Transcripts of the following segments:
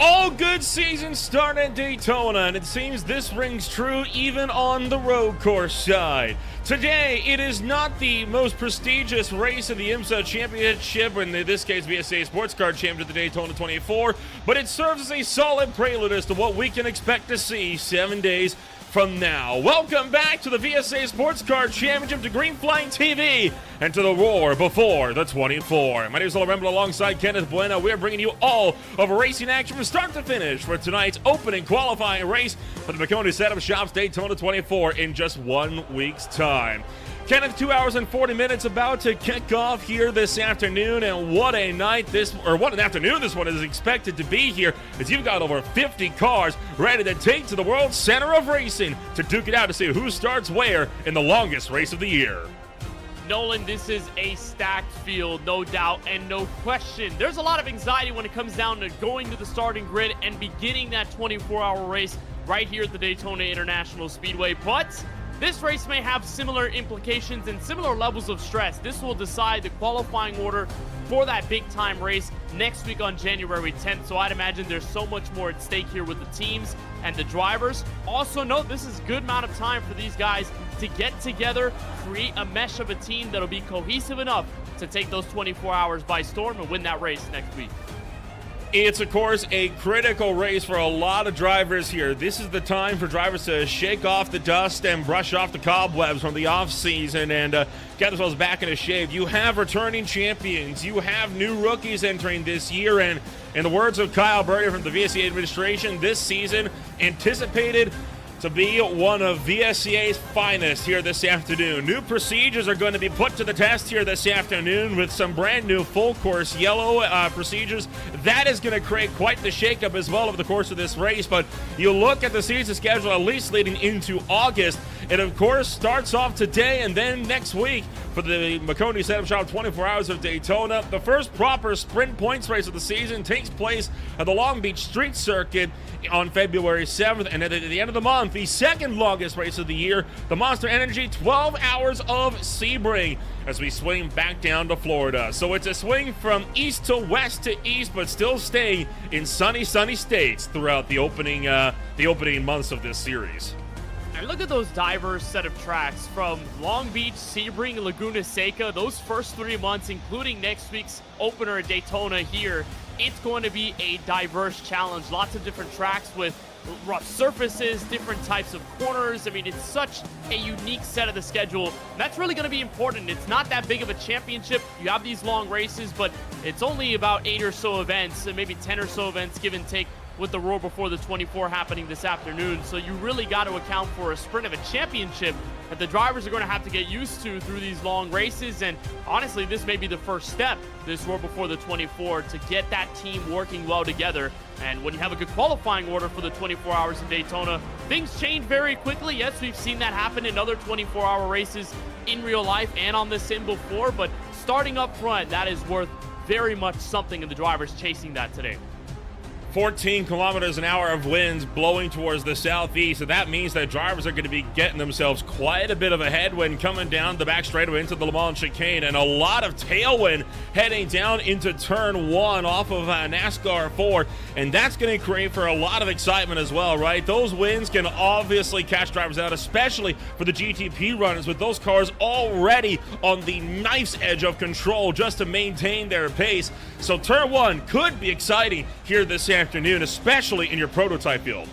All good seasons start at Daytona, and it seems this rings true even on the road course side. Today, it is not the most prestigious race of the IMSA Championship, in this case VSA Sports Car Championship, the Daytona 24, but it serves as a solid prelude as to what we can expect to see 7 days from now. Welcome back to the VSA Sports Car Championship, to Green Flag TV, and to the roar before the 24. My name is Ola Remble alongside Kenneth Bueno. We are bringing you all of racing action from start to finish for tonight's opening qualifying race for the McConey Setup Shops Daytona 24 in just 1 week's time. Kenneth, 2 hours and 40 minutes about to kick off here this afternoon, and what a night what an afternoon this one is expected to be here, as you've got over 50 cars ready to take to the world center of racing to duke it out to see who starts where in the longest race of the year. Nolan, this is a stacked field, no doubt and no question. There's a lot of anxiety when it comes down to going to the starting grid and beginning that 24-hour race right here at the Daytona International Speedway, but this race may have similar implications and similar levels of stress. This will decide the qualifying order for that big-time race next week on January 10th. So I'd imagine there's so much more at stake here with the teams and the drivers. Also note, this is a good amount of time for these guys to get together, create a mesh of a team that'll be cohesive enough to take those 24 hours by storm and win that race next week. It's, of course, a critical race for a lot of drivers here. This is the time for drivers to shake off the dust and brush off the cobwebs from the off-season and get themselves back into shape. You have returning champions. You have new rookies entering this year. And in the words of Kyle Berger from the VSA administration, this season anticipated to be one of VSCA's finest here this afternoon. New procedures are going to be put to the test here this afternoon with some brand new full course yellow procedures. That is going to create quite the shakeup as well over the course of this race. But you look at the season schedule, at least leading into August. It, of course, starts off today and then next week for the McConey Setup Shop 24 Hours of Daytona. The first proper sprint points race of the season takes place at the Long Beach Street Circuit on February 7th. And at the end of the month, the second longest race of the year, the Monster Energy 12 Hours of Sebring, as we swing back down to Florida. So it's a swing from east to west to east, but still staying in sunny states throughout the opening months of this series. And look at those diverse set of tracks from Long Beach, Sebring, Laguna Seca. Those first 3 months, including next week's opener at Daytona here, it's going to be a diverse challenge. Lots of different tracks with rough surfaces, different types of corners. I mean, it's such a unique set of the schedule. And that's really going to be important. It's not that big of a championship. You have these long races, but it's only about 8 or so events, and maybe 10 or so events, give and take, with the roar before the 24 happening this afternoon. So you really got to account for a sprint of a championship that the drivers are going to have to get used to through these long races. And honestly, this may be the first step, this roar before the 24, to get that team working well together. And when you have a good qualifying order for the 24 hours in Daytona, things change very quickly. Yes, we've seen that happen in other 24-hour races in real life and on the sim before, but starting up front, that is worth very much something, and the drivers chasing that today. 14 kilometers an hour of winds blowing towards the southeast, and that means that drivers are going to be getting themselves quite a bit of a headwind coming down the back straightaway into the Le Mans chicane, and a lot of tailwind heading down into turn 1 off of NASCAR 4, and that's going to create for a lot of excitement as well, right? Those winds can obviously catch drivers out, especially for the GTP runners, with those cars already on the knife's edge of control just to maintain their pace. So turn 1 could be exciting here this afternoon, especially in your prototype field.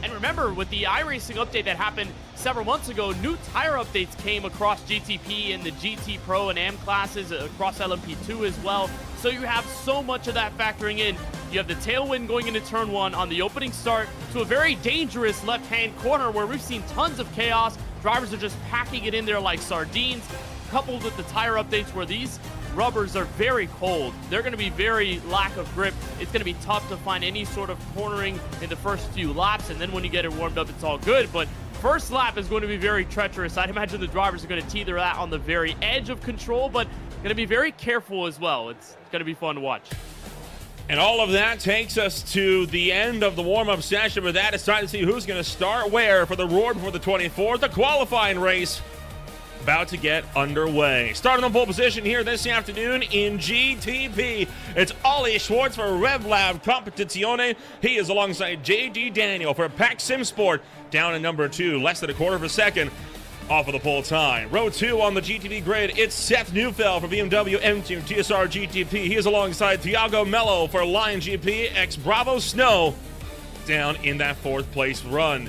And remember, with the iRacing update that happened several months ago, new tire updates came across GTP and the GT Pro and AM classes, across LMP2 as well. So you have so much of that factoring in. You have the tailwind going into turn 1 on the opening start to a very dangerous left-hand corner where we've seen tons of chaos. Drivers are just packing it in there like sardines, coupled with the tire updates where these rubbers are very cold. They're going to be very lack of grip. It's going to be tough to find any sort of cornering in the first few laps, and then when you get it warmed up, it's all good. But first lap is going to be very treacherous. I'd imagine the drivers are going to teeter that on the very edge of control, but going to be very careful as well. It's going to be fun to watch. And all of that takes us to the end of the warm-up session. With that, it's time to see who's going to start where for the roar before the 24th, the qualifying race about to get underway. Starting on pole position here this afternoon in GTP, it's Ollie Schwartz for RevLab Competizione. He is alongside J.D. Daniel for Pack Sim Sport, down in number 2, less than a quarter of a second off of the pole time. Row 2 on the GTP grid, it's Seth Neufeld for BMW M2 TSR GTP. He is alongside Thiago Mello for Lion GP X Bravo Snow, down in that 4th place run.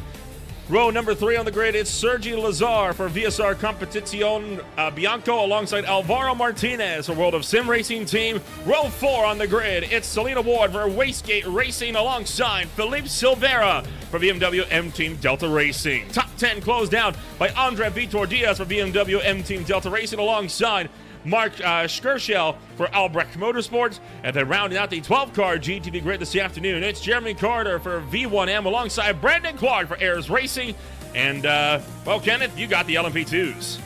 Row number 3 on the grid, it's Sergi Lazar for VSR Competizione Bianco alongside Alvaro Martinez for World of Sim Racing Team. Row 4 on the grid, it's Selena Ward for Wastegate Racing alongside Felipe Silveira for BMW M Team Delta Racing. Top 10 closed down by Andre Vitor Diaz for BMW M Team Delta Racing alongside Mark Scherschel for Albrecht Motorsports. And then rounding out the 12-car GTP grid this afternoon, it's Jeremy Carter for V1M alongside Brandon Clark for Ayers Racing. And, well, Kenneth, you got the LMP2s.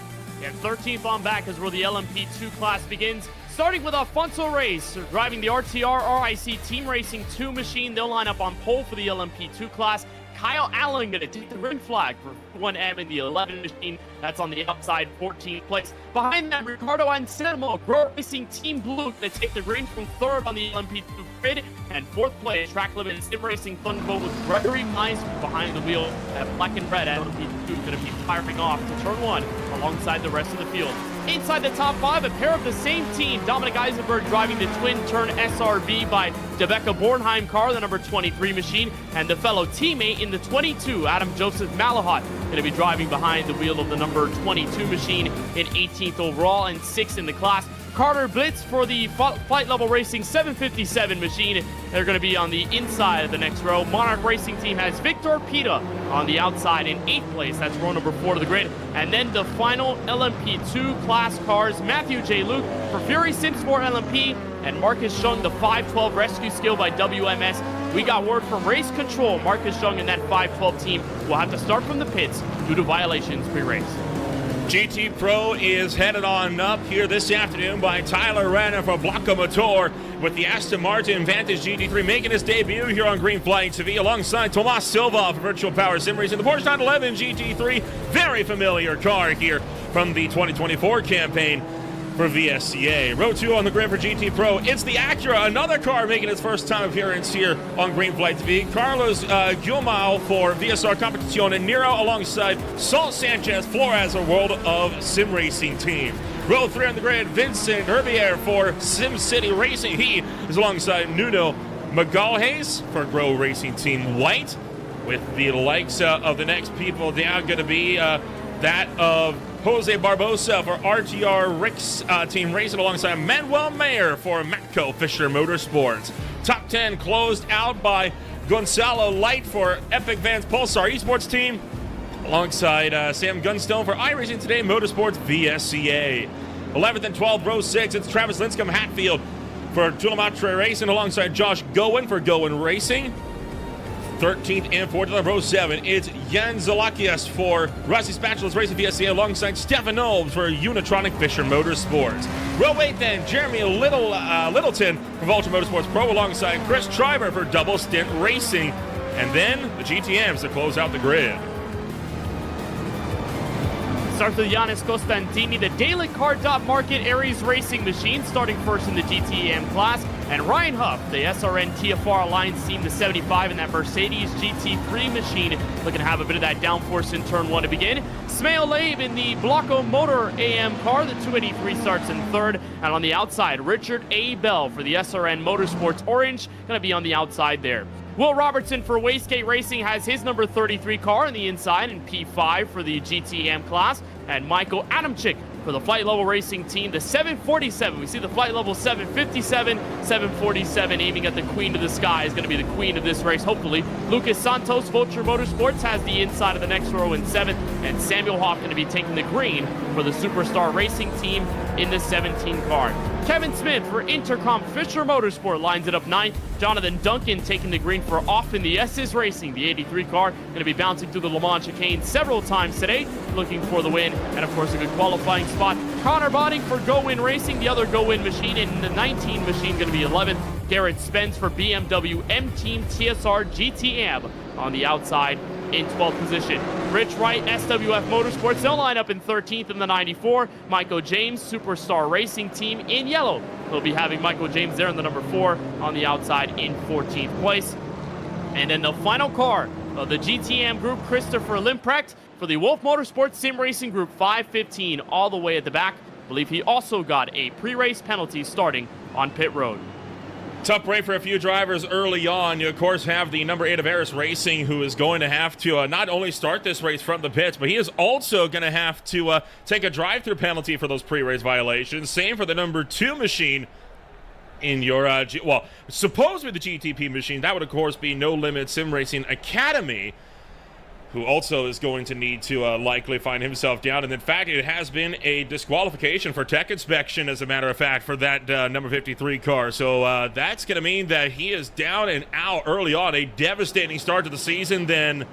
And 13th on back is where the LMP2 class begins. Starting with Alfonso Reyes, driving the RTR RIC Team Racing 2 machine. They'll line up on pole for the LMP2 class. Kyle Allen going to take the green flag for 1M in the 11 machine. That's on the outside, 14th place. Behind that, Ricardo Anselmo, Grow Racing Team Blue, going to take the green from 3rd on the LMP2 grid. And 4th place, Track Limit Sim Racing Thunderbolt with Gregory Mines behind the wheel. That black and red LMP2 going to be firing off to turn 1 alongside the rest of the field. Inside the top 5, a pair of the same team. Dominic Eisenberg driving the twin-turn SRV by Rebecca Bornheim car, the number 23 machine, and the fellow teammate in the 22, Adam Joseph Malahot, going to be driving behind the wheel of the number 22 machine in 18th overall and 6th in the class. Carter Blitz for the Flight Level Racing 757 machine. They're going to be on the inside of the next row. Monarch Racing Team has Victor Pita on the outside in 8th place. That's row number 4 to the grid. And then the final LMP2 class cars, Matthew J. Luke for Fury Simsport LMP and Marcus Jung, the 512 rescue skill by WMS. We got word from Race Control. Marcus Jung and that 512 team will have to start from the pits due to violations pre-race. GT Pro is headed on up here this afternoon by Tyler Renner for Blanco Motor with the Aston Martin Vantage GT3 making its debut here on Green Flag TV alongside Tomas Silva for Virtual Power Sim Racing. The Porsche 911 GT3, very familiar car here from the 2024 campaign for VSCA. Row 2 on the grid for GT Pro, it's the Acura, another car making its first time appearance here on Green Flag TV. Carlos Guilmao for VSR Competizione and Nero alongside Saul Sanchez Flores, a World of Sim Racing Team. Row 3 on the grid, Vincent Herbier for Sim City Racing. He is alongside Nuno Magalhaes for Grow Racing Team White, with the likes of the next people down going to be that of Jose Barbosa for RTR Rick's Team Racing alongside Manuel Mayer for Matco Fisher Motorsports. Top 10 closed out by Gonzalo Light for Epic Vans Pulsar Esports Team alongside Sam Gunstone for iRacing Today Motorsports VSCA. 11th and 12th, row 6, it's Travis Linscomb Hatfield for Tulamatre Racing alongside Josh Gowen for Gowen Racing. 13th and 14th, row 7, it's Jan Zalakias for Rusty Spatulas Racing VSCA alongside Stefan Olbs for Unitronic Fisher Motorsports. Row 8 then, Jeremy Littleton for Vulture Motorsports Pro alongside Chris Schreiber for Double Stint Racing. And then the GTMs to close out the grid. Starts with Giannis Costantini, the Daily Car Market Aries Racing machine, starting first in the GTM class. And Ryan Huff, the SRN TFR Alliance team, the 75 in that Mercedes GT3 machine, looking to have a bit of that downforce in turn 1 to begin. Smail Labe in the Blocko Motor AM car, the 283 starts in 3rd. And on the outside, Richard A. Bell for the SRN Motorsports Orange, going to be on the outside there. Will Robertson for Wastegate Racing has his number 33 car on the inside and P5 for the GTM class. And Michael Adamczyk for the Flight Level Racing Team, the 747. We see the Flight Level 757, 747 aiming at the Queen of the Sky is going to be the queen of this race, hopefully. Lucas Santos, Vulture Motorsports, has the inside of the next row in 7th. And Samuel Hoff going to be taking the green for the Superstar Racing Team in the 17 car. Kevin Smith for Intercom Fisher Motorsport lines it up 9th. Jonathan Duncan taking the green for Off in the SS Racing, the 83 car, going to be bouncing through the Le Mans chicane several times today, looking for the win, and of course a good qualifying spot. Connor Botting for Go Win Racing, the other Go Win machine, and the 19 machine going to be 11th. Garrett Spence for BMW M Team TSR GTM on the outside in 12th position. Rich Wright, SWF Motorsports, they'll line up in 13th in the 94. Michael James, Superstar Racing Team in yellow. We'll be having Michael James there in the number 4 on the outside in 14th place. And then the final car of the GTM group, Christopher Limprecht for the Wolf Motorsports Sim Racing Group, 515 all the way at the back. I believe he also got a pre-race penalty starting on pit road. Tough break for a few drivers early on. You, of course, have the number 8 of Eris Racing, who is going to have to not only start this race from the pits, but he is also going to have to take a drive-through penalty for those pre-race violations. Same for the number 2 machine in your, supposedly the GTP machine. That would, of course, be No Limit Sim Racing Academy, who also is going to need to likely find himself down. And in fact, it has been a disqualification for tech inspection, as a matter of fact, for that number 53 car. So that's going to mean that he is down and out early on. A devastating start to the season then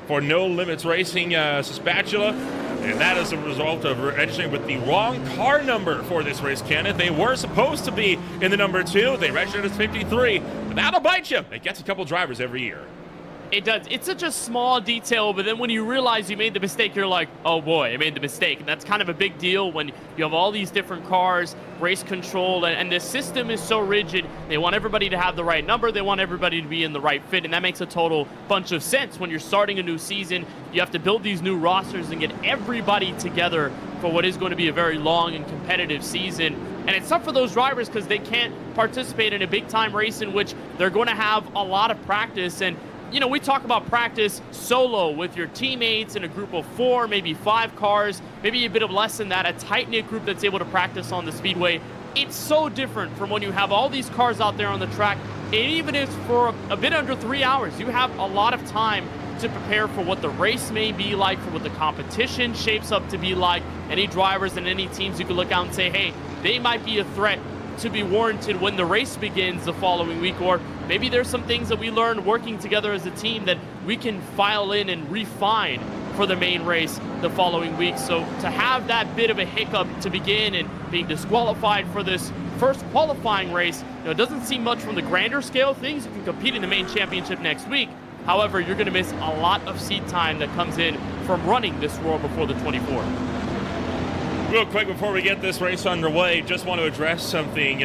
for No Limits Racing Spatula. And that is a result of registering with the wrong car number for this race, Kenneth. They were supposed to be in the number 2. They registered as 53. But that'll bite you. It gets a couple drivers every year. It does. It's such a small detail, but then when you realize you made the mistake, you're like, oh boy, I made the mistake. And that's kind of a big deal when you have all these different cars, race control, and the system is so rigid. They want everybody to have the right number. They want everybody to be in the right fit, and that makes a total bunch of sense. When you're starting a new season, you have to build these new rosters and get everybody together for what is going to be a very long and competitive season. And it's tough for those drivers because they can't participate in a big-time race in which they're going to have a lot of practice. And you know, we talk about practice solo with your teammates in a group of 4, maybe 5 cars, maybe a bit of less than that, a tight-knit group that's able to practice on the Speedway. It's so different from when you have all these cars out there on the track. And even if it's for a bit under 3 hours, you have a lot of time to prepare for what the race may be like, for what the competition shapes up to be like. Any drivers and any teams you can look out and say, hey, they might be a threat to be warranted when the race begins the following week, or maybe there's some things that we learned working together as a team that we can file in and refine for the main race the following week. So to have that bit of a hiccup to begin and being disqualified for this first qualifying race, you know, it doesn't seem much from the grander scale of things. You can compete in the main championship next week. However, you're going to miss a lot of seat time that comes in from running this Roar Before the 24. Real quick before we get this race underway, just want to address something.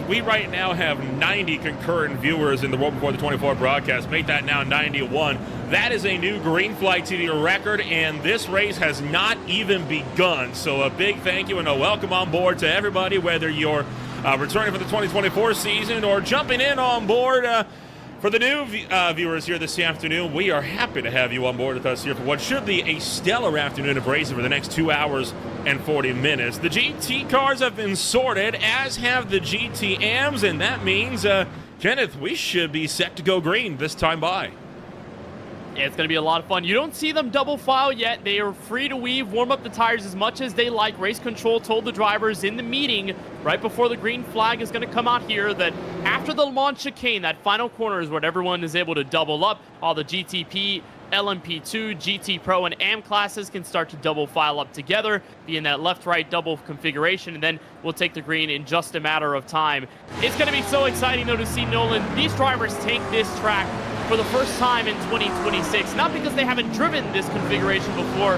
We right now have 90 concurrent viewers in the Roar Before the 24 broadcast. Make that now 91. That is a new green flag to the record, and this race has not even begun. So a big thank you and a welcome on board to everybody, whether you're returning for the 2024 season or jumping in on board for the new viewers here this afternoon. We are happy to have you on board with us here for what should be a stellar afternoon of racing for the next 2 hours and 40 minutes. The GT cars have been sorted, as have the GTMs, and that means, Kenneth, we should be set to go green this time by. Yeah, it's going to be a lot of fun. You don't see them double file yet. They are free to weave, warm up the tires as much as they like. Race control told the drivers in the meeting right before the green flag is going to come out here that after the Le Mans chicane, that final corner is where everyone is able to double up. All the GTP, LMP2, GT Pro, and AM classes can start to double file up together, be in that left-right double configuration, and then we'll take the green in just a matter of time. It's going to be so exciting, though, to see Nolan, these drivers take this track for the first time in 2026, not because they haven't driven this configuration before,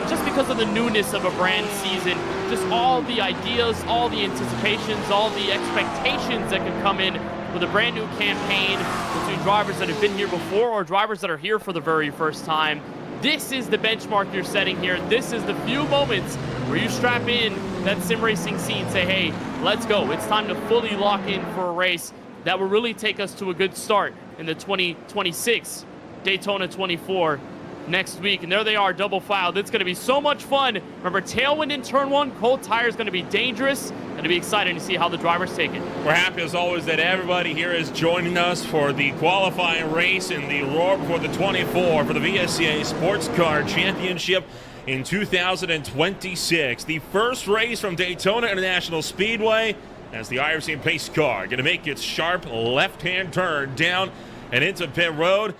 just because of the newness of a brand season, just all the ideas, all the anticipations, all the expectations that can come in with a brand new campaign between drivers that have been here before or drivers that are here for the very first time. This is the benchmark you're setting here. This is the few moments where you strap in that sim racing scene, say, hey, let's go. It's time to fully lock in for a race that will really take us to a good start in the 2026 Daytona 24 next week. And there they are, double filed. It's going to be so much fun. Remember, tailwind in turn 1, cold tire is going to be dangerous, and it'll be exciting to see how the drivers take it. We're happy as always that everybody here is joining us for the qualifying race in the Roar Before the 24 for the VSCA Sports Car Championship in 2026. The first race from Daytona International Speedway as the Iverson pace car going to make its sharp left-hand turn down and into pit road.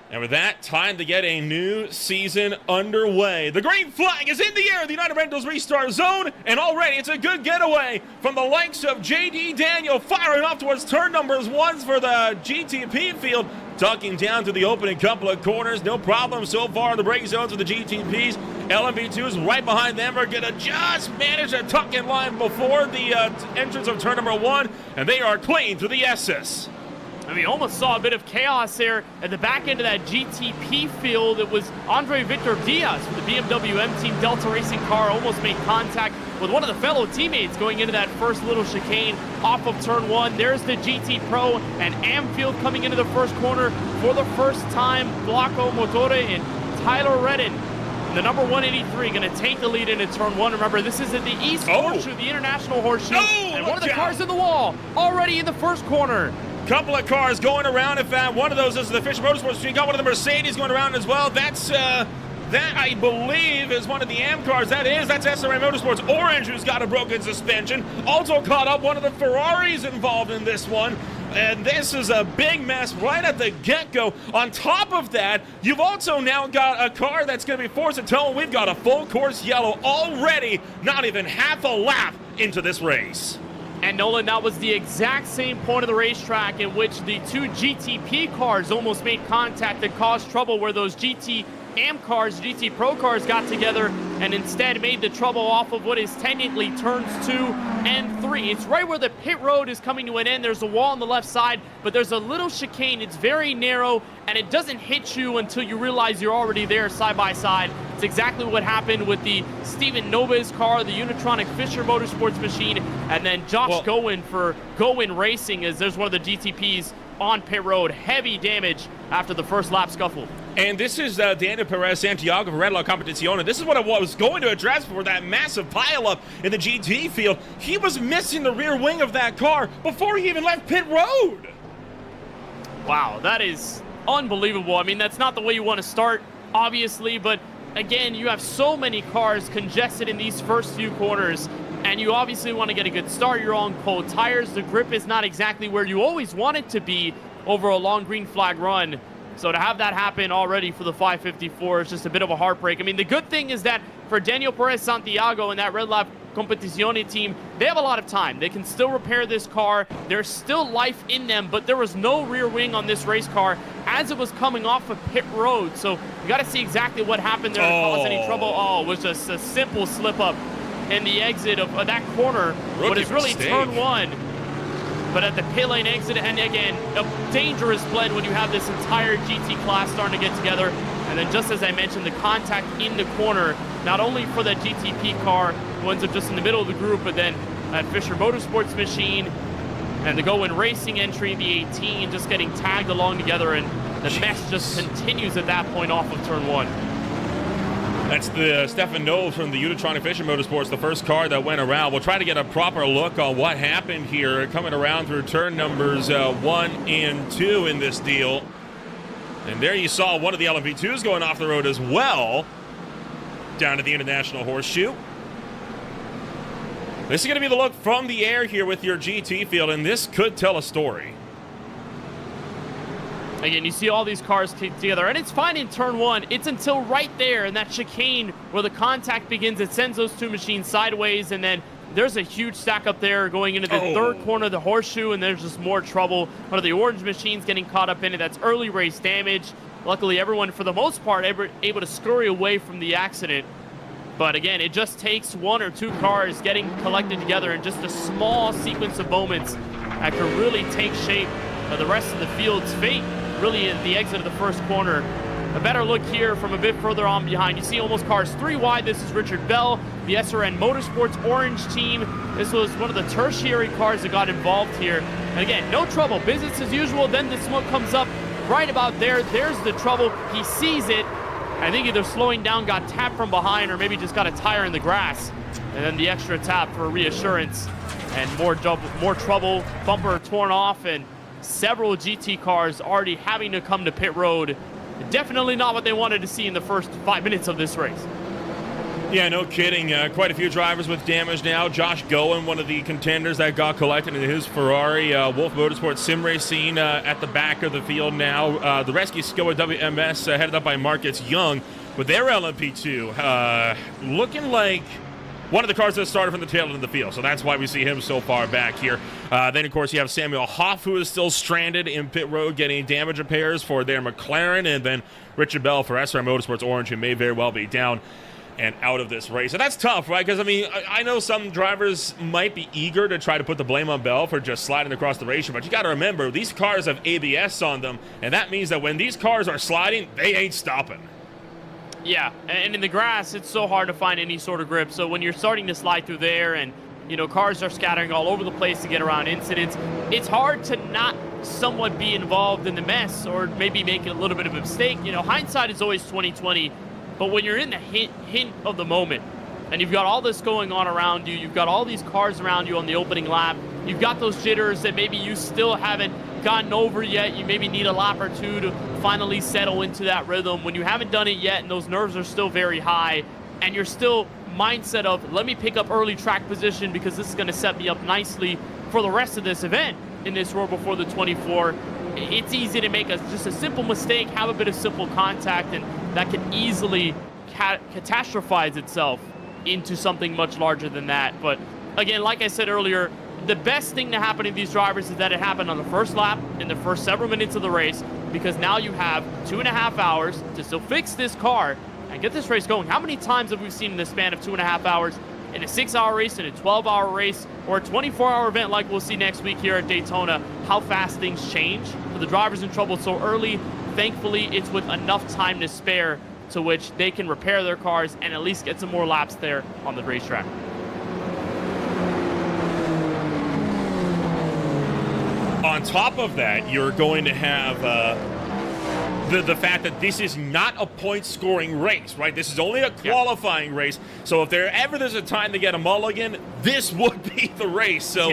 And with that, time to get a new season underway. The green flag is in the air in the United Rentals restart zone, and already it's a good getaway from the likes of J.D. Daniel, firing off towards turn numbers 1 for the GTP field, tucking down to the opening couple of corners. No problem so far in the brake zones with the GTPs. LMP2s right behind them are going to just manage to tuck in line before the entrance of turn number 1, and they are clean through the SS. I mean, almost saw a bit of chaos there at the back end of that GTP field. It was Andre Victor Diaz from the BMW M Team Delta Racing car almost made contact with one of the fellow teammates going into that first little chicane off of turn 1. There's the GT Pro and Amfield coming into the first corner for the first time. Blanco Motore and Tyler Redden, the number 183, going to take the lead into turn 1. Remember, this is at the East Horseshoe, the International Horseshoe, and one of the cars in the wall already in the first corner. Couple of cars going around. In fact, one of those is the Fisher Motorsports. You got one of the Mercedes going around as well. That's that I believe is one of the AM cars. That's SRM Motorsports Orange, who's got a broken suspension. Also caught up one of the Ferraris involved in this one. And this is a big mess right at the get-go. On top of that, you've also now got a car that's going to be forced to tow. We've got a full course yellow already, not even half a lap into this race. And Nolan, that was the exact same point of the racetrack in which the two GTP cars almost made contact that caused trouble, where those GT AM cars, GT Pro cars got together and instead made the trouble off of what is technically turns 2 and 3. It's right where the pit road is coming to an end. There's a wall on the left side, but there's a little chicane. It's very narrow, and it doesn't hit you until you realize you're already there side by side. It's exactly what happened with the Steven Nobes car, the Unitronic Fisher Motorsports machine, and then Josh Gowen for Gowen Racing, as there's one of the GTPs on pit road. Heavy damage after the first lap scuffle. And this is Daniel Perez Santiago for Red La Competizione. This is what I was going to address for that massive pileup in the GT field. He was missing the rear wing of that car before he even left pit road. Wow, that is unbelievable. I mean, that's not the way you want to start, obviously, but again, you have so many cars congested in these first few corners, and you obviously want to get a good start. You're on cold tires. The grip is not exactly where you always want it to be over a long green flag run. So to have that happen already for the 554 is just a bit of a heartbreak. I mean, the good thing is that for Daniel Perez Santiago and that Red Lab Competizione team, they have a lot of time. They can still repair this car. There's still life in them, but there was no rear wing on this race car as it was coming off of pit road. So you got to see exactly what happened there to cause any trouble. Oh, it was just a simple slip up in the exit of that corner. What is really turn 1. But at the pit lane exit, and again, a dangerous blend when you have this entire GT class starting to get together. And then just as I mentioned, the contact in the corner, not only for that GTP car, who ends up just in the middle of the group, but then that Fisher Motorsports machine and the Gowen Racing entry, the 18, just getting tagged along together, and the mess just continues at that point off of turn 1. That's the Stefan Knowles from the Unitronic Fisher Motorsports, the first car that went around. We'll try to get a proper look on what happened here, coming around through turn numbers 1 and 2 in this deal. And there you saw one of the LMP2s going off the road as well, down to the International Horseshoe. This is going to be the look from the air here with your GT field, and this could tell a story. Again, you see all these cars together, and it's fine in turn 1. It's until right there in that chicane where the contact begins. It sends those two machines sideways, and then there's a huge stack up there going into the third corner of the horseshoe, and there's just more trouble. One of the orange machines getting caught up in it. That's early race damage. Luckily, everyone, for the most part, able to scurry away from the accident. But again, it just takes 1 or 2 cars getting collected together in just a small sequence of moments that can really take shape of the rest of the field's fate. Really at the exit of the first corner. A better look here from a bit further on behind. You see almost cars 3 wide. This is Richard Bell, the SRN Motorsports Orange team. This was one of the tertiary cars that got involved here. And again, no trouble. Business as usual. Then the smoke comes up right about there. There's the trouble. He sees it. I think either slowing down, got tapped from behind, or maybe just got a tire in the grass. And then the extra tap for reassurance. And more trouble. Bumper torn off, and several GT cars already having to come to pit road. Definitely not what they wanted to see in the first 5 minutes of this race. Yeah, no kidding. Quite a few drivers with damage now. Josh Goen, one of the contenders that got collected in his Ferrari. Wolf Motorsports Sim Racing at the back of the field now. The Rescue Skoa WMS headed up by Marcus Young with their LMP2. Looking like one of the cars that started from the tail end of the field, so that's why we see him so far back here. Then, of course, you have Samuel Hoff, who is still stranded in pit road getting damage repairs for their McLaren, and then Richard Bell for SR Motorsports Orange, who may very well be down and out of this race. So that's tough, right? Because, I mean, I know some drivers might be eager to try to put the blame on Bell for just sliding across the race, but you got to remember, these cars have ABS on them, and that means that when these cars are sliding, they ain't stopping. Yeah, and in the grass, it's so hard to find any sort of grip. So when you're starting to slide through there and, you know, cars are scattering all over the place to get around incidents, it's hard to not somewhat be involved in the mess or maybe make a little bit of a mistake. You know, hindsight is always 20/20. But when you're in the hint of the moment, and you've got all this going on around you, you've got all these cars around you on the opening lap, you've got those jitters that maybe you still haven't gotten over yet, you maybe need a lap or two to finally settle into that rhythm. When you haven't done it yet and those nerves are still very high, and you're still mindset of, let me pick up early track position because this is going to set me up nicely for the rest of this event in this Roar Before the 24, it's easy to make just a simple mistake, have a bit of simple contact, and that can easily catastrophize itself into something much larger than that. But again, like I said earlier, the best thing to happen to these drivers is that it happened on the first lap in the first several minutes of the race, because now you have 2.5 hours to still fix this car and get this race going. How many times have we seen in the span of 2.5 hours in a 6-hour race, in a 12-hour race, or a 24-hour event like we'll see next week here at Daytona, how fast things change? For the drivers in trouble so early, thankfully it's with enough time to spare to which they can repair their cars and at least get some more laps there on the racetrack. On top of that, you're going to have the fact that this is not a point-scoring race, right? This is only a qualifying race. So if there's a time to get a mulligan, this would be the race. So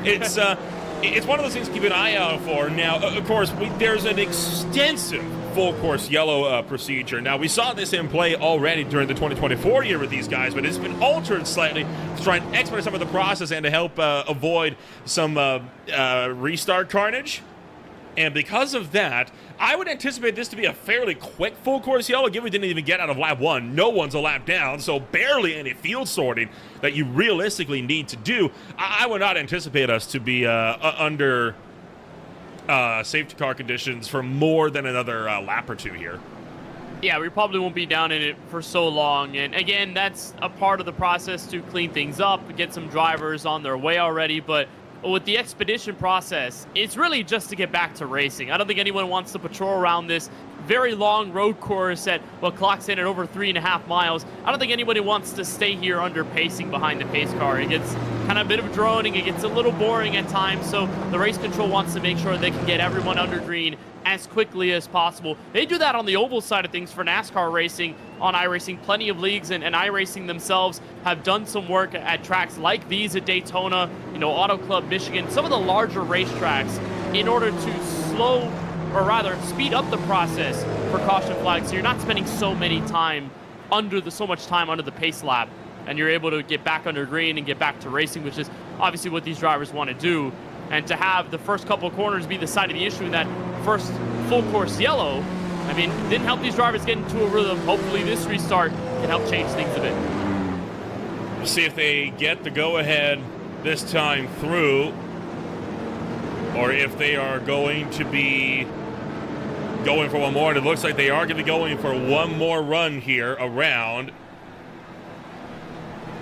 it's one of those things to keep an eye out for. Now, of course, there's an extensive full-course yellow procedure. Now, we saw this in play already during the 2024 year with these guys, but it's been altered slightly to try and expedite some of the process and to help avoid some restart carnage. And because of that, I would anticipate this to be a fairly quick full-course yellow, given we didn't even get out of lap 1. No one's a lap down, so barely any field sorting that you realistically need to do. I would not anticipate us to be under safety car conditions for more than another lap or two here. Yeah, we probably won't be down in it for so long. And again, that's a part of the process to clean things up, get some drivers on their way already. But with the expedition process, it's really just to get back to racing. I don't think anyone wants to patrol around this very long road course at what clocks in at over 3.5 miles. I don't think anybody wants to stay here under pacing behind the pace car. It gets kind of a bit of droning. It gets a little boring at times. So the race control wants to make sure they can get everyone under green as quickly as possible. They do that on the oval side of things for NASCAR racing on iRacing. Plenty of leagues and iRacing themselves have done some work at tracks like these at Daytona, Auto Club Michigan, some of the larger racetracks, in order to speed up the process for caution flags, so you're not spending so much time under the pace lap, and you're able to get back under green and get back to racing, which is obviously what these drivers want to do. And to have the first couple of corners be the side of the issue in that first full course yellow, I mean, didn't help these drivers get into a rhythm. Hopefully this restart can help change things a bit. We'll see if they get the go-ahead this time through, or if they are going to be going for one more. And it looks like they are going to be going for one more run here around.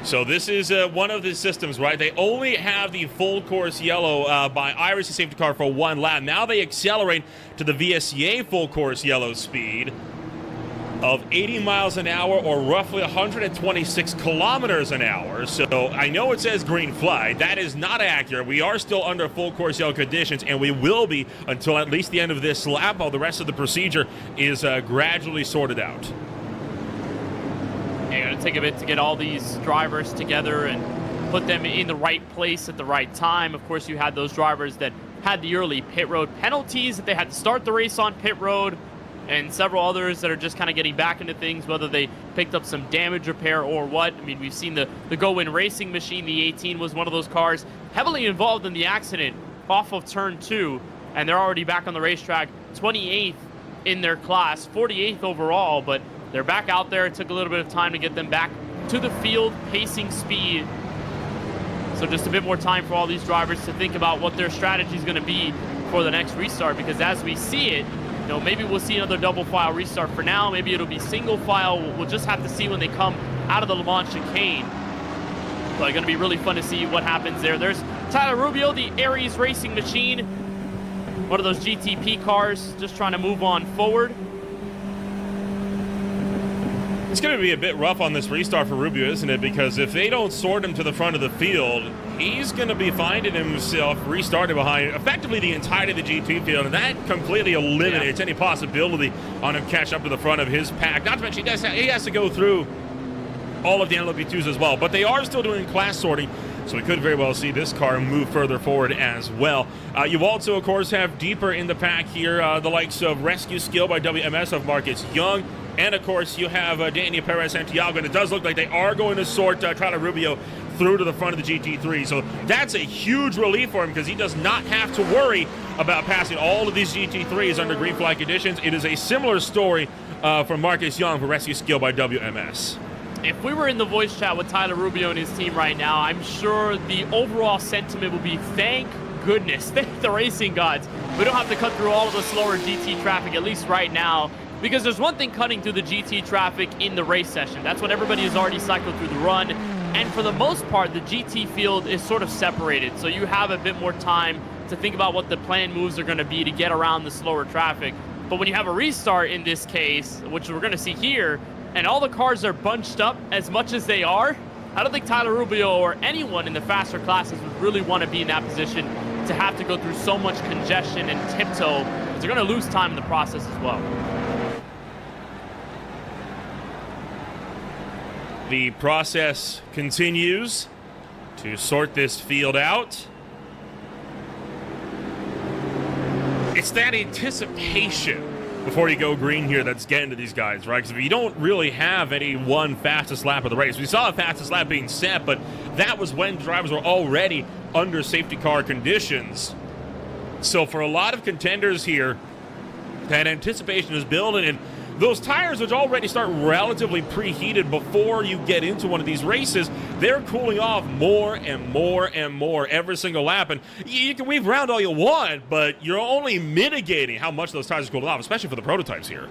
So this is one of the systems, right? They only have the full course yellow by iRacing safety car for one lap. Now they accelerate to the VSCA full course yellow speed of 80 miles an hour, or roughly 126 kilometers an hour. So I know it says green flag. That is not accurate. We are still under full course yellow conditions, and we will be until at least the end of this lap, while the rest of the procedure is gradually sorted out. Yeah, going to take a bit to get all these drivers together and put them in the right place at the right time. Of course, you had those drivers that had the early pit road penalties that they had to start the race on pit road. and several others that are just kind of getting back into things, whether they picked up some damage repair or what. I mean, we've seen the Go-Win Racing Machine, the 18 was one of those cars heavily involved in the accident off of turn 2, and they're already back on the racetrack, 28th in their class, 48th overall, but they're back out there. It took a little bit of time to get them back to the field, pacing speed. So just a bit more time for all these drivers to think about what their strategy is going to be for the next restart, because as we see it, you know, maybe we'll see another double file restart for now. Maybe it'll be single file. We'll just have to see when they come out of the Le Mans chicane. But going to be really fun to see what happens there. There's Tyler Rubio, the Aries Racing Machine. One of those GTP cars, just trying to move on forward. It's going to be a bit rough on this restart for Rubio, isn't it? Because if they don't sort him to the front of the field, he's going to be finding himself restarted behind effectively the entirety of the GT field, and that completely eliminates any possibility on him catching up to the front of his pack. Not to mention he has to go through all of the LP2s as well, but they are still doing class sorting, so we could very well see this car move further forward as well. You also, of course, have deeper in the pack here the likes of Rescue Skill by WMS of Marcus Young. And, of course, you have Daniel Perez Santiago, and it does look like they are going to sort Tyler Rubio through to the front of the GT3. So that's a huge relief for him because he does not have to worry about passing all of these GT3s under green flag conditions. It is a similar story for Marcus Young for Rescue Skill by WMS. If we were in the voice chat with Tyler Rubio and his team right now, I'm sure the overall sentiment would be, thank goodness, thank the racing gods. We don't have to cut through all of the slower GT traffic, at least right now. Because there's one thing cutting through the GT traffic in the race session. That's when everybody has already cycled through the run. And for the most part, the GT field is sort of separated. So you have a bit more time to think about what the planned moves are going to be to get around the slower traffic. But when you have a restart in this case, which we're going to see here, and all the cars are bunched up as much as they are, I don't think Tyler Rubio or anyone in the faster classes would really want to be in that position to have to go through so much congestion and tiptoe, because they're going to lose time in the process as well. The process continues to sort this field out. It's that anticipation before you go green here that's getting to these guys, right? Because if you don't really have any one fastest lap of the race, we saw a fastest lap being set, but that was when drivers were already under safety car conditions. So for a lot of contenders here, that anticipation is building, and those tires, which already start relatively preheated before you get into one of these races, they're cooling off more and more and more every single lap. And you can weave around all you want, but you're only mitigating how much those tires are cooling off, especially for the prototypes here.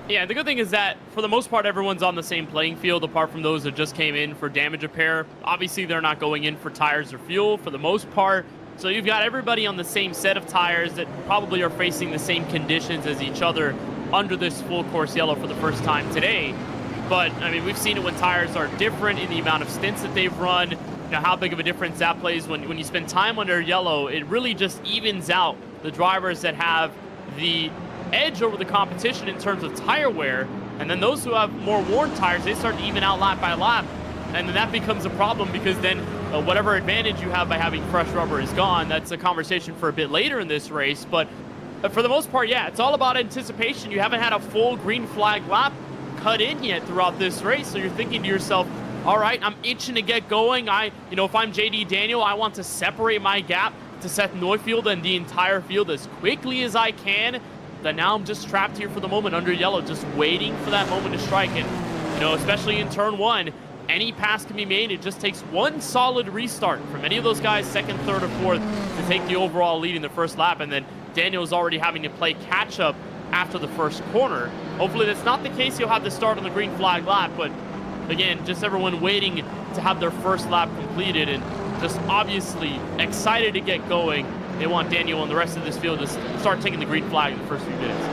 Yeah, the good thing is that, for the most part, everyone's on the same playing field, apart from those that just came in for damage repair. Obviously, they're not going in for tires or fuel for the most part. So you've got everybody on the same set of tires that probably are facing the same conditions as each other under this full course yellow for the first time today. But I mean, we've seen it when tires are different in the amount of stints that they've run, you know, how big of a difference that plays. When you spend time under yellow, it really just evens out the drivers that have the edge over the competition in terms of tire wear, and then those who have more worn tires, they start to even out lap by lap, and then that becomes a problem, because then whatever advantage you have by having fresh rubber is gone. That's a conversation for a bit later in this race, but for the most part, yeah, it's all about anticipation. You haven't had a full green flag lap cut in yet throughout this race, so you're thinking to yourself, all right, I'm itching to get going. If I'm JD Daniel, I want to separate my gap to Seth Neufeld and the entire field as quickly as I can. But now I'm just trapped here for the moment under yellow, just waiting for that moment to strike. And, especially in turn one, any pass can be made. It just takes one solid restart from any of those guys, second, third, or fourth, to take the overall lead in the first lap. And then Daniel's already having to play catch-up after the first corner. Hopefully that's not the case. He'll have to start on the green flag lap, but again, just everyone waiting to have their first lap completed and just obviously excited to get going. They want Daniel and the rest of this field to start taking the green flag in the first few minutes.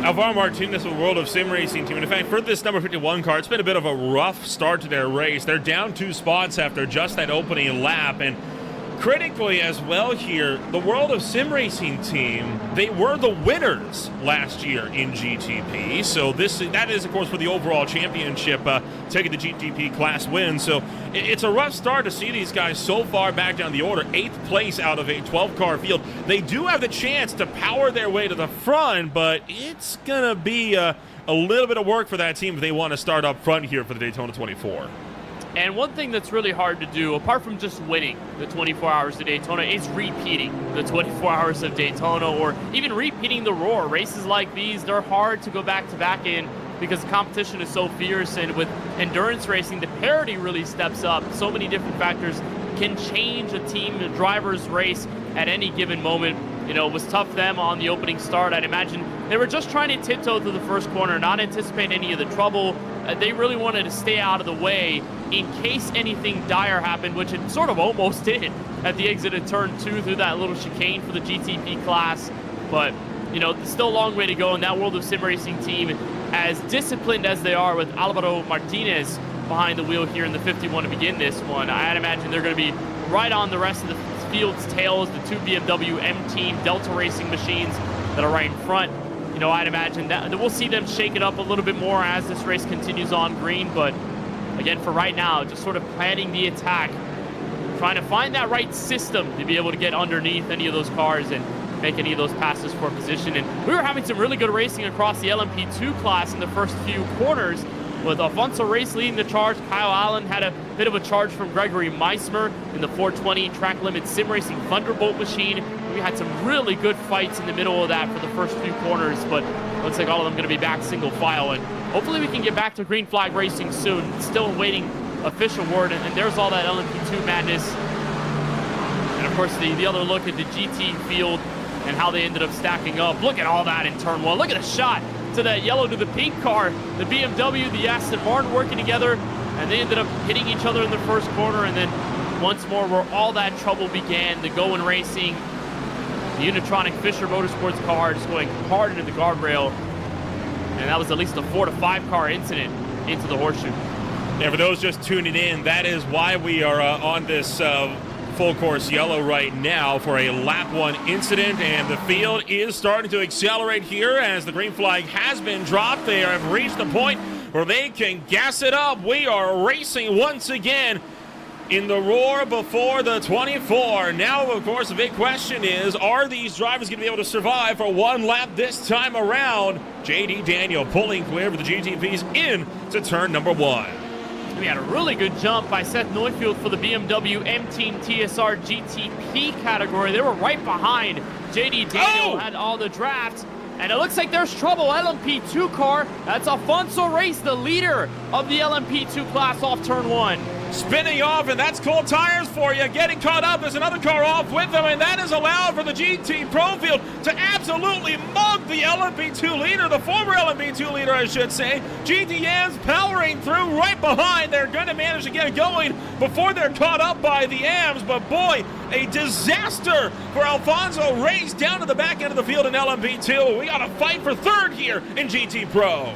Alvaro Martinez with the World of Sim Racing team. And in fact, for this number 51 car, it's been a bit of a rough start to their race. They're down 2 spots after just that opening lap. And critically as well here, the World of Sim Racing team, they were the winners last year in GTP. So that is, of course, for the overall championship, taking the GTP class win. So it's a rough start to see these guys so far back down the order. 8th place out of a 12-car field. They do have the chance to power their way to the front, but it's going to be a little bit of work for that team if they want to start up front here for the Daytona 24. And one thing that's really hard to do, apart from just winning the 24 Hours of Daytona, is repeating the 24 Hours of Daytona, or even repeating the Roar. Races like these, they're hard to go back-to-back in because the competition is so fierce, and with endurance racing, the parity really steps up. So many different factors can change a team, a driver's race at any given moment. You know, it was tough for them on the opening start. I'd imagine they were just trying to tiptoe through the first corner, not anticipate any of the trouble. They really wanted to stay out of the way in case anything dire happened, which it sort of almost did at the exit of turn 2 through that little chicane for the GTP class. But, you know, there's still a long way to go in that World of Sim Racing team, as disciplined as they are with Alvaro Martinez behind the wheel here in the 51 to begin this one. I'd imagine they're going to be right on the rest of the field's tails, the 2 BMW M-Team Delta Racing machines that are right in front. You know, I'd imagine that we'll see them shake it up a little bit more as this race continues on green. But again, for right now, just sort of planning the attack, trying to find that right system to be able to get underneath any of those cars and make any of those passes for position. And we were having some really good racing across the LMP2 class in the first few corners, with Alfonso Reyes leading the charge. Kyle Allen had a bit of a charge from Gregory Meismer in the 420 Track Limit Sim Racing Thunderbolt machine. We had some really good fights in the middle of that for the first few corners, but looks like all of them going to be back single file, and hopefully we can get back to green flag racing soon. Still awaiting official word, and there's all that LMP2 madness. And of course the other look at the GT field and how they ended up stacking up. Look at all that in turn 1. Look at the shot to that yellow to the pink car, the BMW, the Aston Martin working together, and they ended up hitting each other in the first corner. And then once more, where all that trouble began, the Going Racing, the Unitronic Fisher Motorsports car just going hard into the guardrail, and that was at least a 4 to 5 car incident into the horseshoe. Yeah, for those just tuning in, that is why we are on this full course yellow right now for a lap 1 incident, and the field is starting to accelerate here as the green flag has been dropped. They have reached the point where they can gas it up. We are racing once again in the Roar before the 24. Now, of course, the big question is, are these drivers going to be able to survive for one lap this time around? J.D. Daniel pulling clear for the GTPs in to turn number 1. We had a really good jump by Seth Neufeld for the BMW M-Team TSR GTP category. They were right behind J.D. Daniel, had all the drafts. And it looks like there's trouble. LMP2 car, that's Alfonso Reyes, the leader of the LMP2 class, off turn 1. Spinning off, and that's cold tires for you. Getting caught up, there's another car off with them, and that is allowed for the GT Pro Field to absolutely mug the LMP2 leader, the former LMP2 leader, I should say. GTM's powering through right behind. They're going to manage to get going before they're caught up by the Ams, but boy, a disaster for Alfonso Reyes down to the back end of the field in LMP2. We got to fight for third here in GT Pro.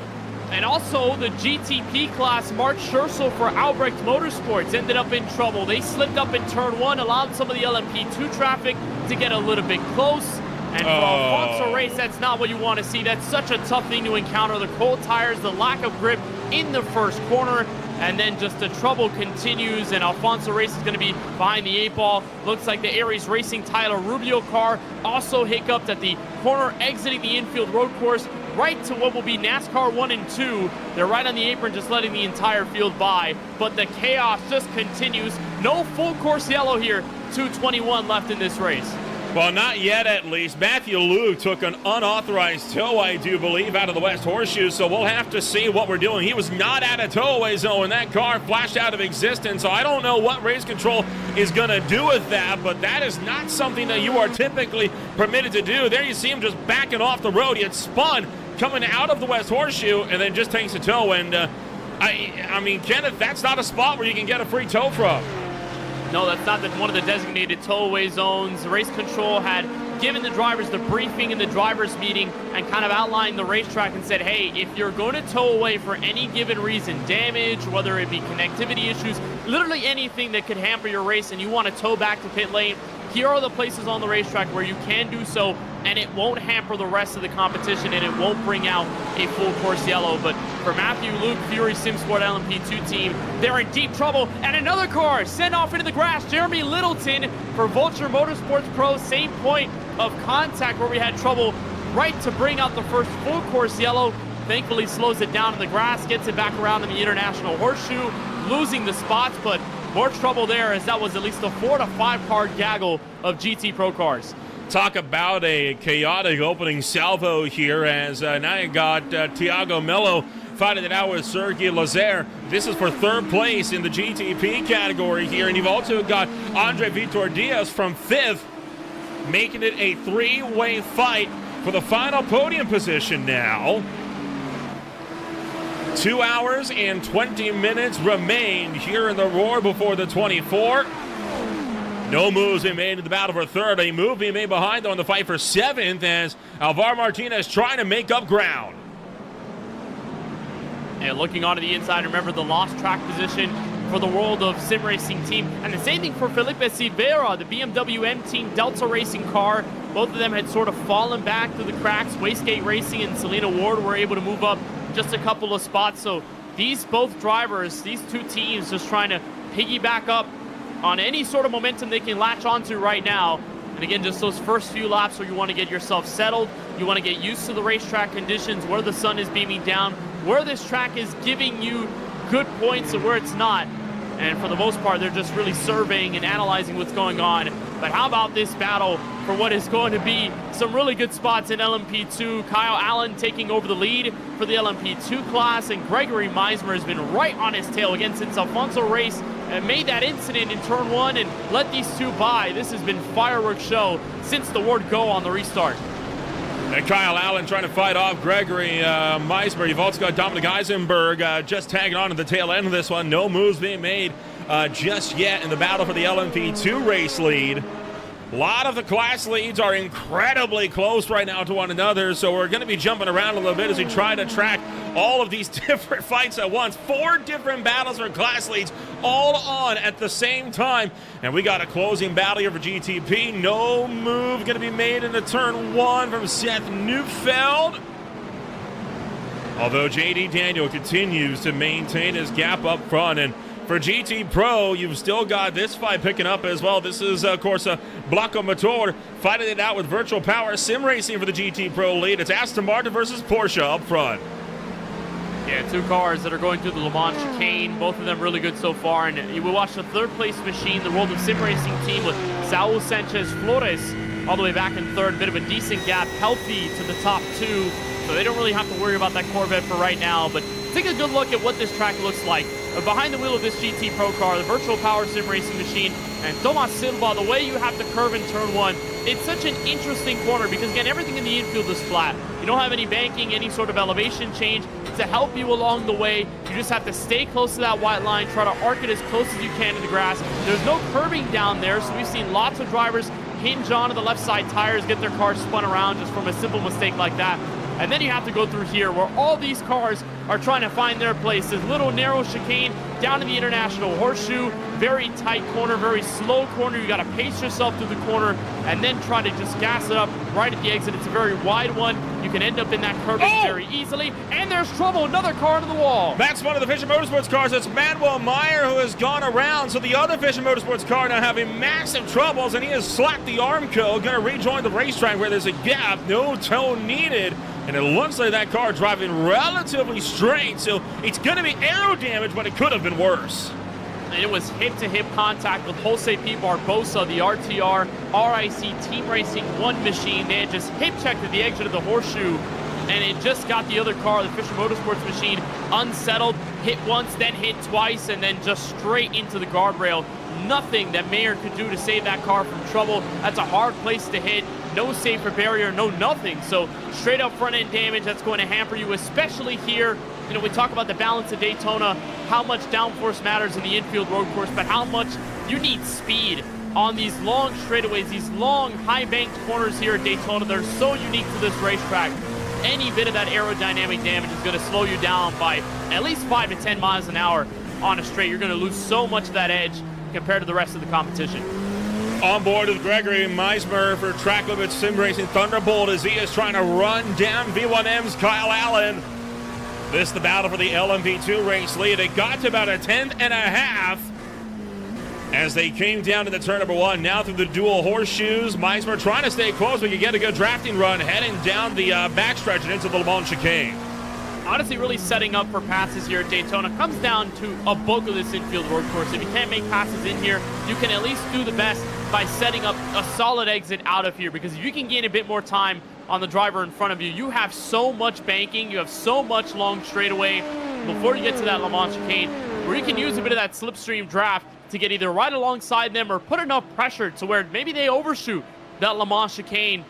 And also the GTP class, Mark Scherzel for Albrecht Motorsports ended up in trouble. They slipped up in turn 1, allowed some of the LMP2 traffic to get a little bit close. And for Alfonso Reyes, that's not what you want to see. That's such a tough thing to encounter. The cold tires, the lack of grip in the first corner, and then just the trouble continues, and Alfonso Reyes is going to be behind the 8 ball. Looks like the Aries Racing Tyler Rubio car also hiccuped at the corner exiting the infield road course right to what will be NASCAR 1 and 2. They're right on the apron, just letting the entire field by, but the chaos just continues. No full course yellow here. 2:21 left in this race. Well, not yet, at least. Matthew Liu took an unauthorized tow, I do believe, out of the West Horseshoe, so we'll have to see what we're doing. He was not at a tow-away zone when that car flashed out of existence, so I don't know what race control is going to do with that, but that is not something that you are typically permitted to do. There you see him just backing off the road. He had spun coming out of the West Horseshoe and then just takes a tow, and I mean, Kenneth, that's not a spot where you can get a free tow from. No, that's not one of the designated tow-away zones. Race control had given the drivers the briefing in the drivers meeting and kind of outlined the racetrack and said, hey, if you're going to tow away for any given reason, damage, whether it be connectivity issues, literally anything that could hamper your race, and you want to tow back to pit lane, here are the places on the racetrack where you can do so, and it won't hamper the rest of the competition, and it won't bring out a full course yellow. But for Matthew, Luke, Fury, SimSport LMP2 team, they're in deep trouble. And another car sent off into the grass. Jeremy Littleton for Vulture Motorsports Pro, same point of contact where we had trouble, right to bring out the first full course yellow. Thankfully slows it down in the grass, gets it back around in the International Horseshoe, losing the spots, but more trouble there, as that was at least a 4 to 5 car gaggle of GT Pro cars. Talk about a chaotic opening salvo here, as now you got Thiago Mello fighting it out with Sergei Lazer. This is for third place in the GTP category here, and you've also got Andre Vitor Diaz from fifth, making it a three-way fight for the final podium position now. 2 hours and 20 minutes remain here in the Roar before the 24. No moves being made in the battle for third. A move being made behind, though, in the fight for seventh, as Alvaro Martinez trying to make up ground. And looking onto the inside, remember the lost track position for the World of Sim Racing team. And the same thing for Felipe Silveira, the BMW M Team Delta Racing car. Both of them had sort of fallen back through the cracks. Wastegate Racing and Selena Ward were able to move up just a couple of spots. So these both drivers, these two teams, just trying to piggyback up on any sort of momentum they can latch onto right now. And again, just those first few laps where you want to get yourself settled, you want to get used to the racetrack conditions, where the sun is beaming down, where this track is giving you good points and where it's not. And for the most part, they're just really surveying and analyzing what's going on. But how about this battle for what is going to be some really good spots in LMP2? Kyle Allen taking over the lead for the LMP2 class, and Gregory Meismer has been right on his tail again since Alfonso Race made that incident in turn one and let these two by. This has been fireworks show since the word go on the restart. And Kyle Allen trying to fight off Gregory Meismer. You've also got Dominic Eisenberg just tagging on to the tail end of this one. No moves being made just yet in the battle for the LMP2 race lead. A lot of the class leads are incredibly close right now to one another, so we're going to be jumping around a little bit as we try to track all of these different fights at once. 4 different battles for class leads all on at the same time. And we got a closing battle here for GTP. No move going to be made into turn 1 from Seth Neufeld. Although JD Daniel continues to maintain his gap up front. And for GT Pro, you've still got this fight picking up as well. This is, of course, Blanco Motor fighting it out with Virtual Power Sim Racing for the GT Pro lead. It's Aston Martin versus Porsche up front. Yeah, 2 cars that are going through the Le Mans chicane. Both of them really good so far. And you will watch the third place machine, the World of Sim Racing team with Saul Sanchez Flores all the way back in third. Bit of a decent gap, healthy to the top 2. So they don't really have to worry about that Corvette for right now. But take a good look at what this track looks like. Behind the wheel of this GT Pro car, the Virtual Power Sim Racing machine, and Tomas Silva, the way you have to curve in turn 1, it's such an interesting corner because, again, everything in the infield is flat. You don't have any banking, any sort of elevation change to help you along the way. You just have to stay close to that white line, try to arc it as close as you can to the grass. There's no curbing down there, so we've seen lots of drivers hinge onto the left side tires, get their cars spun around just from a simple mistake like that. And then you have to go through here where all these cars are trying to find their places. Little narrow chicane down in the International Horseshoe. Very tight corner, very slow corner. You got to pace yourself through the corner and then try to just gas it up right at the exit. It's a very wide one. You can end up in that curving very easily. And there's trouble. Another car into the wall. That's one of the Fisher Motorsports cars. It's Manuel Meyer who has gone around. So the other Fisher Motorsports car now having massive troubles, and he has slacked the Armco. Going to rejoin the racetrack where there's a gap. No tow needed. And it looks like that car driving relatively straight, so it's going to be aero damage, but it could have been worse. And it was hip-to-hip contact with Jose P. Barbosa, the RTR RIC Team Racing 1 machine. They had just hip-checked at the exit of the horseshoe, and it just got the other car, the Fisher Motorsports machine, unsettled, hit once, then hit twice, and then just straight into the guardrail. Nothing that Mayer could do to save that car from trouble. That's a hard place to hit. No safer barrier, no nothing. So straight up front end damage, that's going to hamper you, especially here. You know, we talk about the balance of Daytona, how much downforce matters in the infield road course, but how much you need speed on these long straightaways, these long high-banked corners here at Daytona. They're so unique to this racetrack. Any bit of that aerodynamic damage is going to slow you down by at least 5 to 10 miles an hour on a straight. You're going to lose so much of that edge compared to the rest of the competition. On board with Gregory Meismer for Track Limits Sim Racing Thunderbolt as he is trying to run down V1M's Kyle Allen. This is the battle for the LMP2 race lead. It got to about a 10th and a half as they came down to the turn number 1. Now through the dual horseshoes, Meismer trying to stay close. We could get a good drafting run heading down the backstretch and into the Le Mans chicane. Honestly, really setting up for passes here at Daytona comes down to a bulk of this infield road course. If you can't make passes in here, you can at least do the best by setting up a solid exit out of here, because if you can gain a bit more time on the driver in front of you, you have so much banking, you have so much long straightaway before you get to that Le Mans chicane, where you can use a bit of that slipstream draft to get either right alongside them or put enough pressure to where maybe they overshoot that Le Mans chicane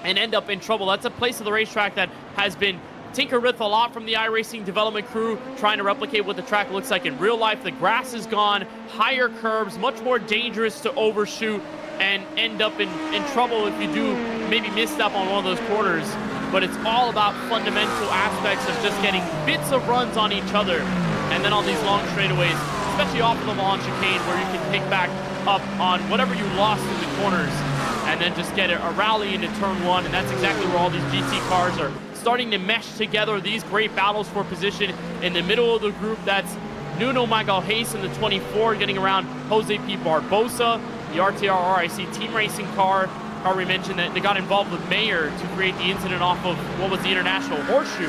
and end up in trouble. That's a place of the racetrack that has been tinkered with a lot from the iRacing development crew, trying to replicate what the track looks like in real life. The grass is gone, higher curbs, much more dangerous to overshoot and end up in trouble if you do maybe misstep on one of those corners. But it's all about fundamental aspects of just getting bits of runs on each other. And then on these long straightaways, especially off of the launch chicane, where you can pick back up on whatever you lost in the corners and then just get a rally into turn 1. And that's exactly where all these GT cars are starting to mesh together. These great battles for position in the middle of the group. That's Nuno Magalhaes in the 24 getting around Jose P. Barbosa, the RTR RIC team racing car we mentioned that they got involved with Mayer to create the incident off of what was the International Horseshoe.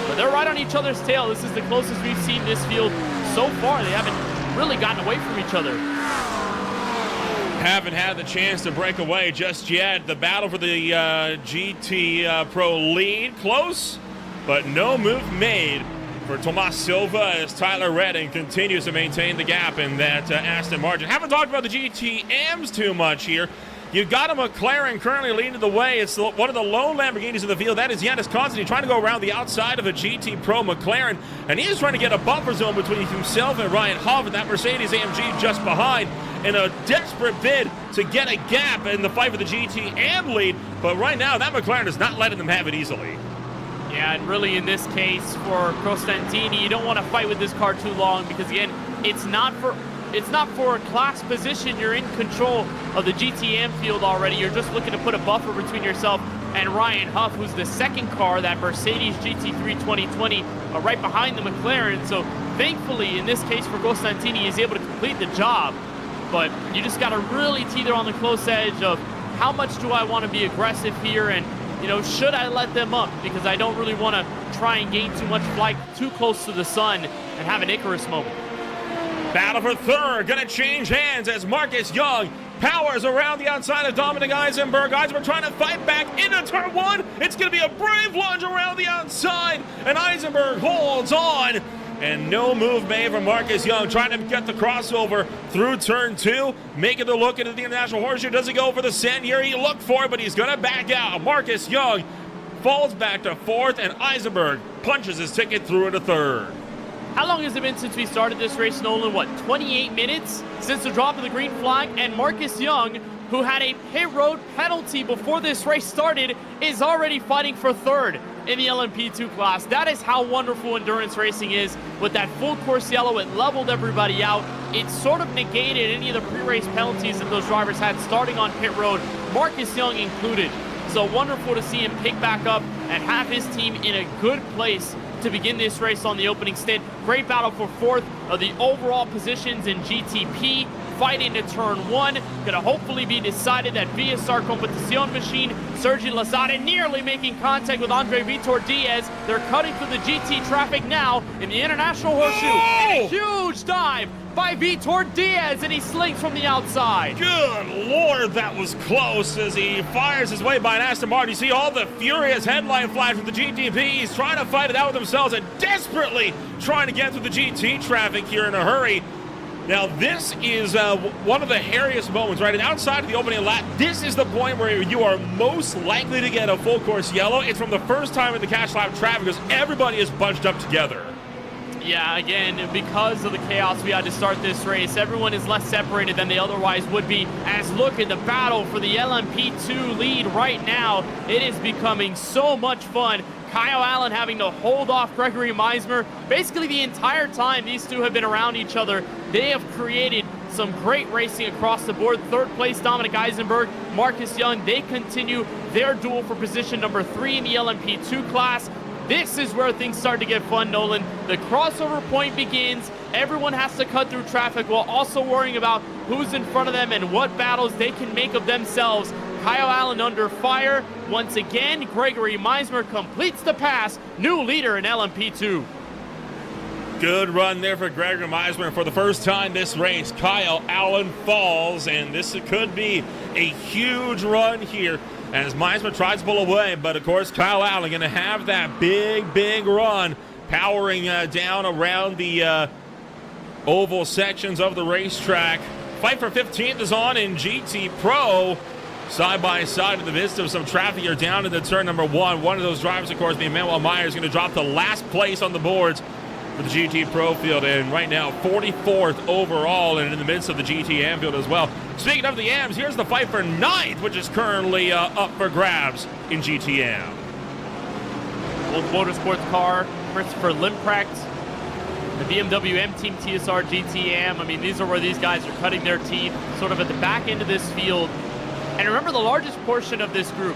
But they're right on each other's tail. This is the closest we've seen this field so far. They haven't really gotten away from each other. Haven't had the chance to break away just yet. The battle for the GT Pro lead. Close, but no move made for Tomas Silva as Tyler Redding continues to maintain the gap in that Aston Martin. Haven't talked about the GTMs too much here. You've got a McLaren currently leading the way. It's one of the lone Lamborghinis in the field. That is Yannis Constantine trying to go around the outside of a GT Pro McLaren. And he is trying to get a buffer zone between himself and Ryan Huff and that Mercedes AMG just behind in a desperate bid to get a gap in the fight for the GTM lead. But right now, that McLaren is not letting them have it easily. Yeah, and really in this case for Costantini, you don't want to fight with this car too long because, again, it's not for a class position. You're in control of the GTM field already. You're just looking to put a buffer between yourself and Ryan Huff, who's the second car, that Mercedes GT3 2020, right behind the McLaren. So thankfully, in this case for Costantini, he's able to complete the job. But you just got to really teeter on the close edge of how much do I want to be aggressive here, and should I let them up, because I don't really want to try and gain too much flight too close to the sun and have an Icarus moment. Battle for third, gonna change hands as Marcus Young powers around the outside of Dominic Eisenberg. Eisenberg trying to fight back into turn 1. It's gonna be a brave lunge around the outside, and Eisenberg holds on. And no move made from Marcus Young, trying to get the crossover through turn 2, making the look into the International Horseshoe. Does he go for the send here? He looked for it, but he's gonna back out. Marcus Young falls back to 4th, and Eisenberg punches his ticket through into 3rd. How long has it been since we started this race, Nolan? 28 minutes since the drop of the green flag? And Marcus Young, who had a pit road penalty before this race started, is already fighting for 3rd in the LMP2 class. That is how wonderful endurance racing is. With that full course yellow, it leveled everybody out. It sort of negated any of the pre-race penalties that those drivers had starting on pit road, Marcus Young included. So wonderful to see him pick back up and have his team in a good place to begin this race on the opening stint. Great battle for 4th of the overall positions in GTP. Fight into turn 1. Gonna hopefully be decided that VSR Competición machine. Sergi Lazare nearly making contact with Andre Vitor Diaz. They're cutting through the GT traffic now in the International Horseshoe. And a huge dive by Vitor Diaz, and he slinks from the outside. Good Lord, that was close as he fires his way by an Aston Martin. You see all the furious headline flash from the GTP. He's trying to fight it out with themselves and desperately trying to get through the GT traffic here in a hurry. Now, this is one of the hairiest moments, right? And outside of the opening lap, this is the point where you are most likely to get a full course yellow. It's from the first time in the cash lap traffic because everybody is bunched up together. Yeah, again, because of the chaos we had to start this race, everyone is less separated than they otherwise would be. As look at the battle for the LMP2 lead right now, it is becoming so much fun. Kyle Allen having to hold off Gregory Meismer. Basically the entire time these two have been around each other, they have created some great racing across the board. Third place, Dominic Eisenberg, Marcus Young, they continue their duel for position number 3 in the LMP2 class. This is where things start to get fun, Nolan. The crossover point begins. Everyone has to cut through traffic while also worrying about who's in front of them and what battles they can make of themselves. Kyle Allen under fire. Once again, Gregory Meismer completes the pass. New leader in LMP2. Good run there for Gregory Meismer. For the first time this race, Kyle Allen falls, and this could be a huge run here as Meismer tries to pull away, but of course Kyle Allen going to have that big run, powering down around the oval sections of the racetrack. Fight for 15th is on in GT Pro. Side by side in the midst of some traffic here down into turn number 1. One of those drivers, of course, being Manuel Myers, going to drop to last place on the boards for the GT Pro field, and right now 44th overall, and in the midst of the GT Am field as well. Speaking of the Ams, here's the fight for 9th, which is currently up for grabs in GT Am. Old Motorsports car, Christopher Limprecht, the BMW M Team TSR GT Am. I mean, these are where these guys are cutting their teeth, sort of at the back end of this field. And remember, the largest portion of this group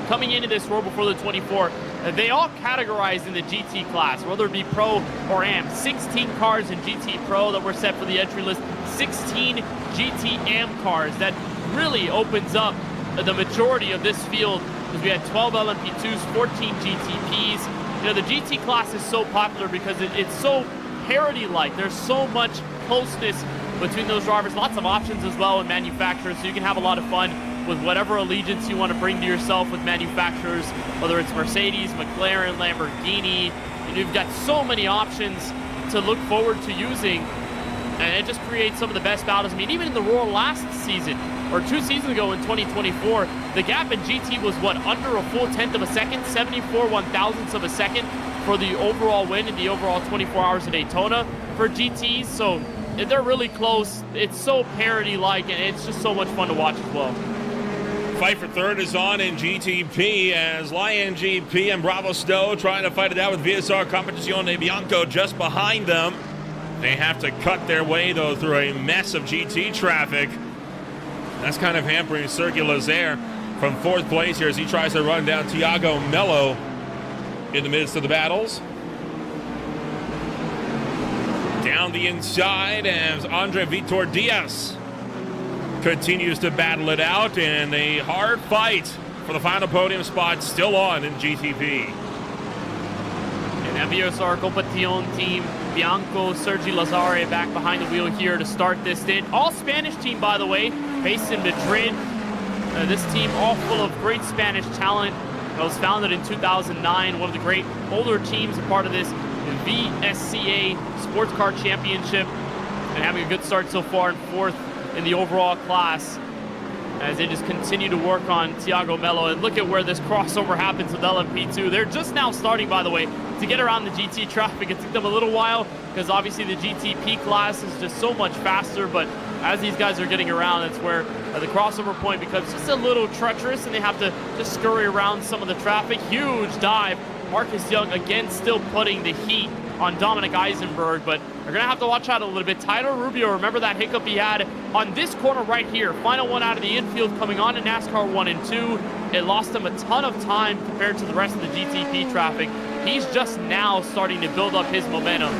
coming into this World Before the 24, they all categorized in the GT class, whether it be Pro or Am. 16 cars in GT Pro that were set for the entry list, 16 GT Am cars. That really opens up the majority of this field, because we had 12 LMP2s, 14 GTPs. You know, the GT class is so popular because it's so parity-like. There's so much closeness between those drivers, lots of options as well in manufacturers, so you can have a lot of fun with whatever allegiance you want to bring to yourself with manufacturers, whether it's Mercedes, McLaren, Lamborghini. And you've got so many options to look forward to using, and it just creates some of the best battles. I mean, even in the Roar last season, or 2 seasons ago in 2024, the gap in GT was, what, under a full 1/10 of a second, 74 1,000ths of a second for the overall win in the overall 24 hours of Daytona for GTs. So they're really close. It's so parity-like, and it's just so much fun to watch as well. Fight for 3rd is on in GTP as Lion GP and Bravo Snow trying to fight it out with VSR Competizione Bianco just behind them. They have to cut their way, though, through a mess of GT traffic. That's kind of hampering Sergio Lazaire from 4th place here as he tries to run down Tiago Mello in the midst of the battles. Down the inside as Andre Vitor Diaz continues to battle it out, and a hard fight for the final podium spot still on in GTP. And that VSR Competizione team, Bianco, Sergi Lazaire back behind the wheel here to start this stint. All Spanish team, by the way, based in Madrid. This team all full of great Spanish talent. It was founded in 2009, one of the great older teams, a part of this VSCA Sports Car Championship, and having a good start so far in 4th in the overall class as they just continue to work on Tiago Mello. And look at where this crossover happens with LMP2. They're just now starting, by the way, to get around the GT traffic. It took them a little while because obviously the GTP class is just so much faster, but as these guys are getting around, that's where the crossover point becomes just a little treacherous, and they have to just scurry around some of the traffic. Huge dive. Marcus Young again still putting the heat on Dominic Eisenberg, but they're going to have to watch out a little bit. Tyler Rubio, remember that hiccup he had on this corner right here. Final one out of the infield coming on to NASCAR 1 and 2. It lost him a ton of time compared to the rest of the GTP traffic. He's just now starting to build up his momentum,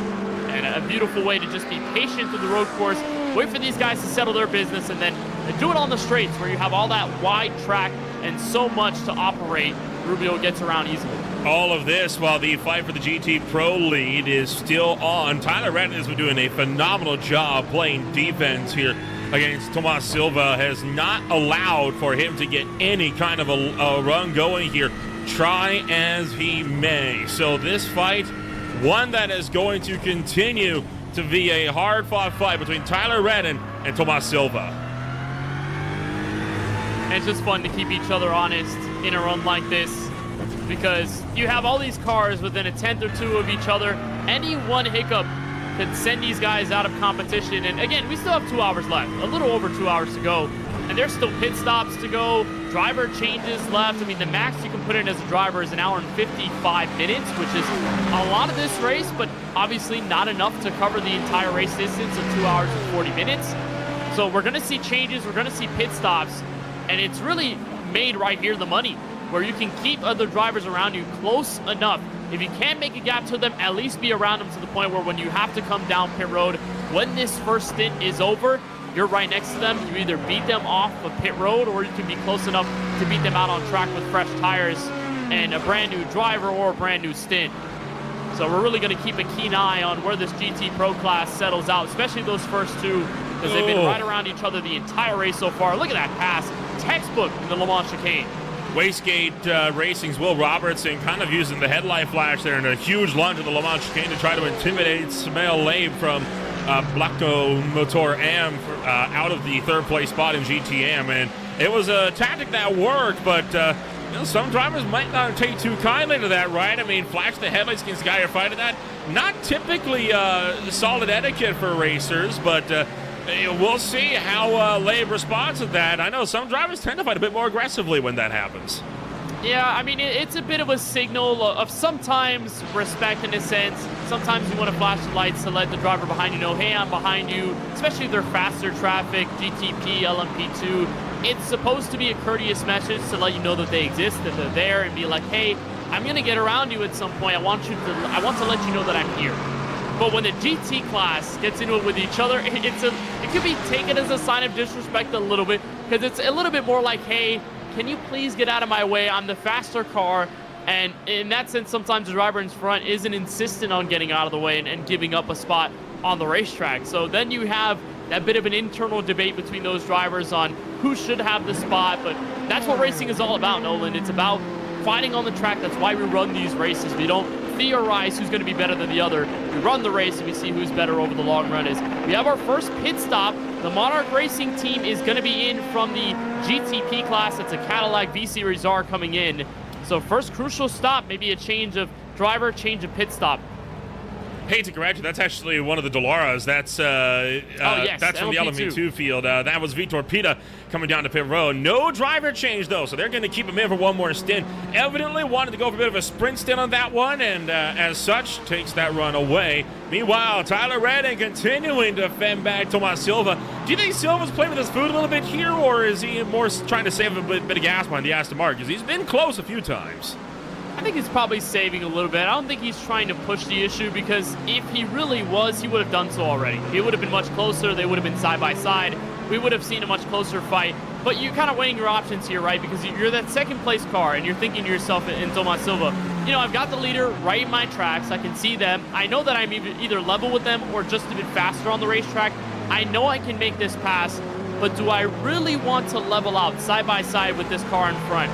and a beautiful way to just be patient through the road course, wait for these guys to settle their business, and then do it on the straights where you have all that wide track and so much to operate. Rubio gets around easily. All of this while the fight for the GT Pro lead is still on. Tyler Redden has been doing a phenomenal job playing defense here against Tomas Silva, has not allowed for him to get any kind of a run going here, try as he may. So this fight, one that is going to continue to be a hard-fought fight between Tyler Redden and Tomas Silva. And it's just fun to keep each other honest in a run like this. because you have all these cars within a tenth or two of each other. Any one hiccup could send these guys out of competition. And again, we still have 2 hours left, a little over 2 hours to go. And there's still pit stops to go, driver changes left. I mean, the max you can put in as a driver is 1 hour and 55 minutes, which is a lot of this race, but obviously not enough to cover the entire race distance of 2 hours and 40 minutes. So we're going to see changes, we're going to see pit stops, and it's really made right here the money, where you can keep other drivers around you close enough. If you can't make a gap to them, at least be around them to the point where when you have to come down pit road, when this first stint is over, you're right next to them. You either beat them off of pit road, or you can be close enough to beat them out on track with fresh tires and a brand new driver or a brand new stint. So we're really going to keep a keen eye on where this GT Pro class settles out, especially those first two, because they've been right around each other the entire race so far. Look at that pass. Textbook in the Le Mans chicane. Wastegate Racing's Will Robertson kind of using the headlight flash there in a huge lunge of the Le Mans chicane to try to intimidate Smail Labe from Blacko Motor M out of the third place spot in GTM. And it was a tactic that worked, but you know, some drivers might not take too kindly to that, right? I mean, flash the headlights against the guy you're fighting that. Not typically solid etiquette for racers, but we'll see how Labe responds to that. I know some drivers tend to fight a bit more aggressively when that happens. Yeah, I mean, it's a bit of a signal of sometimes respect in a sense. Sometimes you want to flash the lights to let the driver behind you know, hey, I'm behind you, especially if they're faster traffic, GTP, LMP2. It's supposed to be a courteous message to let you know that they exist, that they're there, and be like, hey, I'm going to get around you at some point. I want to let you know that I'm here. But when the GT class gets into it with each other, it could be taken as a sign of disrespect a little bit, because it's a little bit more like, hey, can you please get out of my way? I'm the faster car. And in that sense, sometimes the driver in front isn't insistent on getting out of the way and giving up a spot on the racetrack. So then you have that bit of an internal debate between those drivers on who should have the spot. But that's what racing is all about, Nolan. It's about fighting on the track. That's why we run these races. We don't theorize who's going to be better than the other. We run the race and we see who's better over the long run. As we have our first pit stop, the Monarch Racing team is going to be in from the GTP class. It's a Cadillac V-Series R coming in. So first crucial stop, maybe a change of driver, change of pit stop. Hey, to correct you, that's actually one of the Dolaras. That's that's from the LMP2 field. That was Vitor Pita coming down to pit road. No driver change, though, so they're going to keep him in for one more stint. Evidently wanted to go for a bit of a sprint stint on that one, and as such, takes that run away. Meanwhile, Tyler Redden continuing to fend back Tomas Silva. Do you think Silva's playing with his food a little bit here, or is he more trying to save a bit of gas behind the Aston Martin? Because he's been close a few times. I think he's probably saving a little bit. I don't think he's trying to push the issue, because if he really was, he would have done so already. He would have been much closer. They would have been side by side. We would have seen a much closer fight. But you're kind of weighing your options here, right? Because you're that second place car and you're thinking to yourself in Tomas Silva, you know, I've got the leader right in my tracks. I can see them. I know that I'm either level with them or just a bit faster on the racetrack. I know I can make this pass, but do I really want to level out side by side with this car in front?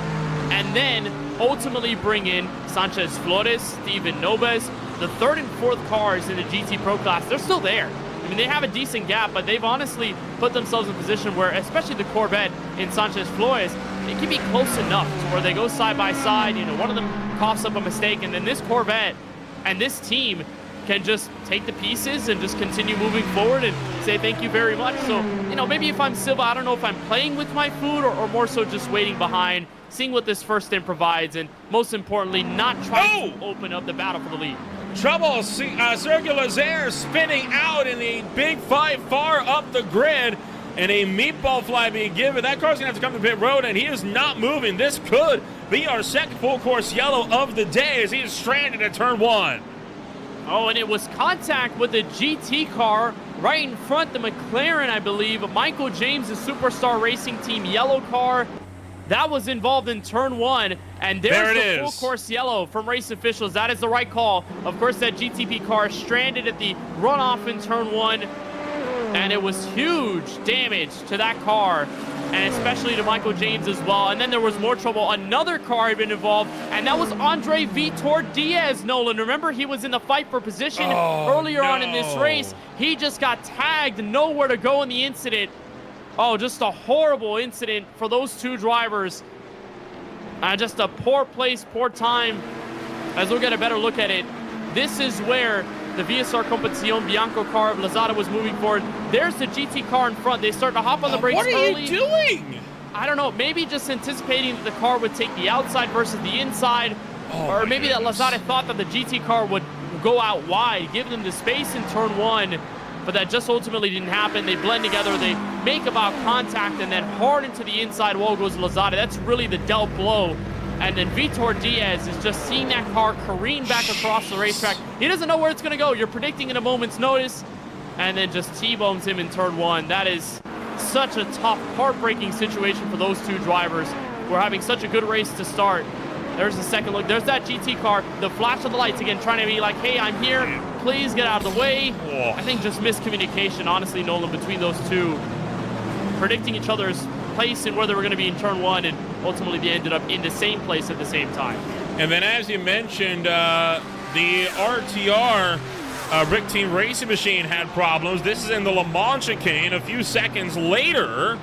And then ultimately bring in Sanchez Flores, Steven Nobes. The third and fourth cars in the GT Pro class, they're still there. I mean, they have a decent gap, but they've honestly put themselves in a position where, especially the Corvette in Sanchez Flores, it can be close enough to where they go side by side. You know, one of them coughs up a mistake, and then this Corvette and this team can just take the pieces and just continue moving forward and say thank you very much. So, you know, maybe if I'm Silva, I don't know if I'm playing with my food or more so just waiting behind, seeing what this first stint provides, and most importantly, not trying to open up the battle for the lead. Trouble, Sergio Lazaire spinning out in the big fight far up the grid, and a meatball fly being given. That car's going to have to come to pit road, and he is not moving. This could be our second full course yellow of the day as he is stranded at turn one. Oh, and it was contact with the GT car right in front, the McLaren, I believe. Michael James, the Superstar Racing Team yellow car. That was involved in turn one, and there's the full course yellow from race officials. That is the right call. Of course, that GTP car stranded at the runoff in turn one, and it was huge damage to that car, and especially to Michael James as well. And then there was more trouble. Another car had been involved, and that was Andre Vitor Diaz, Nolan. Remember, he was in the fight for position earlier on in this race. He just got tagged, nowhere to go in the incident. Oh, just a horrible incident for those two drivers. Just a poor place, poor time. As we'll get a better look at it, this is where the VSR Competizione Bianco car of Lozada was moving forward. There's the GT car in front. They start to hop on the brakes early. What are you doing? I don't know. Maybe just anticipating that the car would take the outside versus the inside. Or maybe that Lozada thought that the GT car would go out wide, give them the space in turn 1. But that just ultimately didn't happen. They blend together. They make about contact. And then hard into the inside wall goes Lozada. That's really the dealt blow. And then Vitor Diaz is just seeing that car careen back across the racetrack. He doesn't know where it's going to go. You're predicting in a moment's notice. And then just T-bones him in turn 1. That is such a tough, heartbreaking situation for those two drivers. We're having such a good race to start. There's the second look. There's that GT car. The flash of the lights again, trying to be like, hey, I'm here. Please get out of the way. I think just miscommunication, honestly, Nolan, between those two. Predicting each other's place and where they were going to be in turn 1, and ultimately they ended up in the same place at the same time. And then, as you mentioned, the RTR Brick Team Racing Machine had problems. This is in the Le Mans chicane. A few seconds later,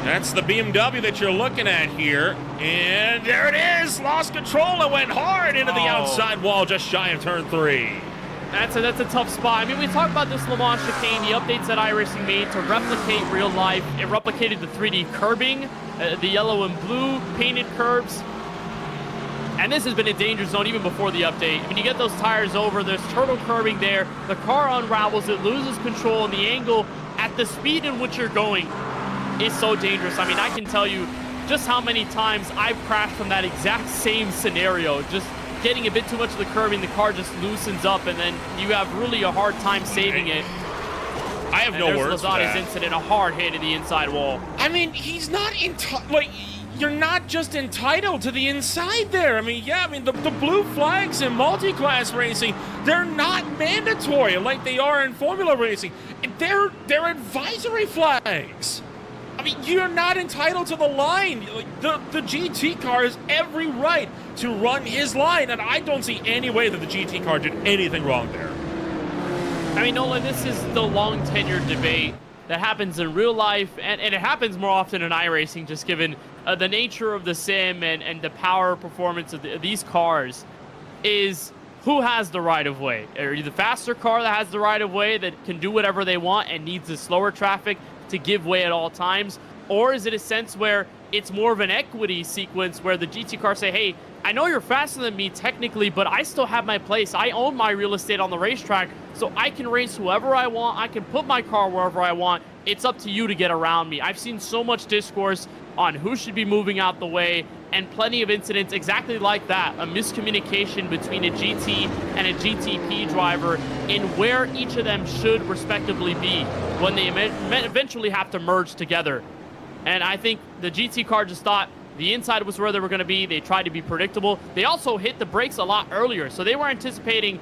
that's the BMW that you're looking at here. And there it is. Lost control. It went hard into the outside wall just shy of turn 3. That's a tough spot. I mean, we talked about this Le Mans chicane, the updates that iRacing made to replicate real life. It replicated the 3D curbing, the yellow and blue painted curbs. And this has been a danger zone even before the update. When you get those tires over, there's turtle curbing there. The car unravels, it loses control, and the angle at the speed in which you're going is so dangerous. I mean, I can tell you just how many times I've crashed from that exact same scenario. Just getting a bit too much of the curbing, the car just loosens up, and then you have really a hard time saving it. I have no words for that. Lozada's incident, a hard hit to the inside wall. I mean, he's not you're not just entitled to the inside there. I mean, yeah, I mean, the blue flags in multi-class racing, they're not mandatory like they are in Formula racing. They're advisory flags. I mean, you're not entitled to the line. Like, the GT car has every right to run his line, and I don't see any way that the GT car did anything wrong there. I mean, Nolan, this is the long-tenured debate that happens in real life, and it happens more often in iRacing, just given the nature of the sim and the power performance of these cars, is who has the right-of-way. Are you the faster car that has the right-of-way that can do whatever they want and needs the slower traffic to give way at all times? Or is it a sense where it's more of an equity sequence where the GT cars say, hey, I know you're faster than me technically, but I still have my place. I own my real estate on the racetrack, so I can race whoever I want. I can put my car wherever I want. It's up to you to get around me. I've seen so much discourse on who should be moving out the way, and plenty of incidents exactly like that. A miscommunication between a GT and a GTP driver in where each of them should respectively be when they eventually have to merge together. And I think the GT car just thought the inside was where they were going to be. They tried to be predictable. They also hit the brakes a lot earlier, so they were anticipating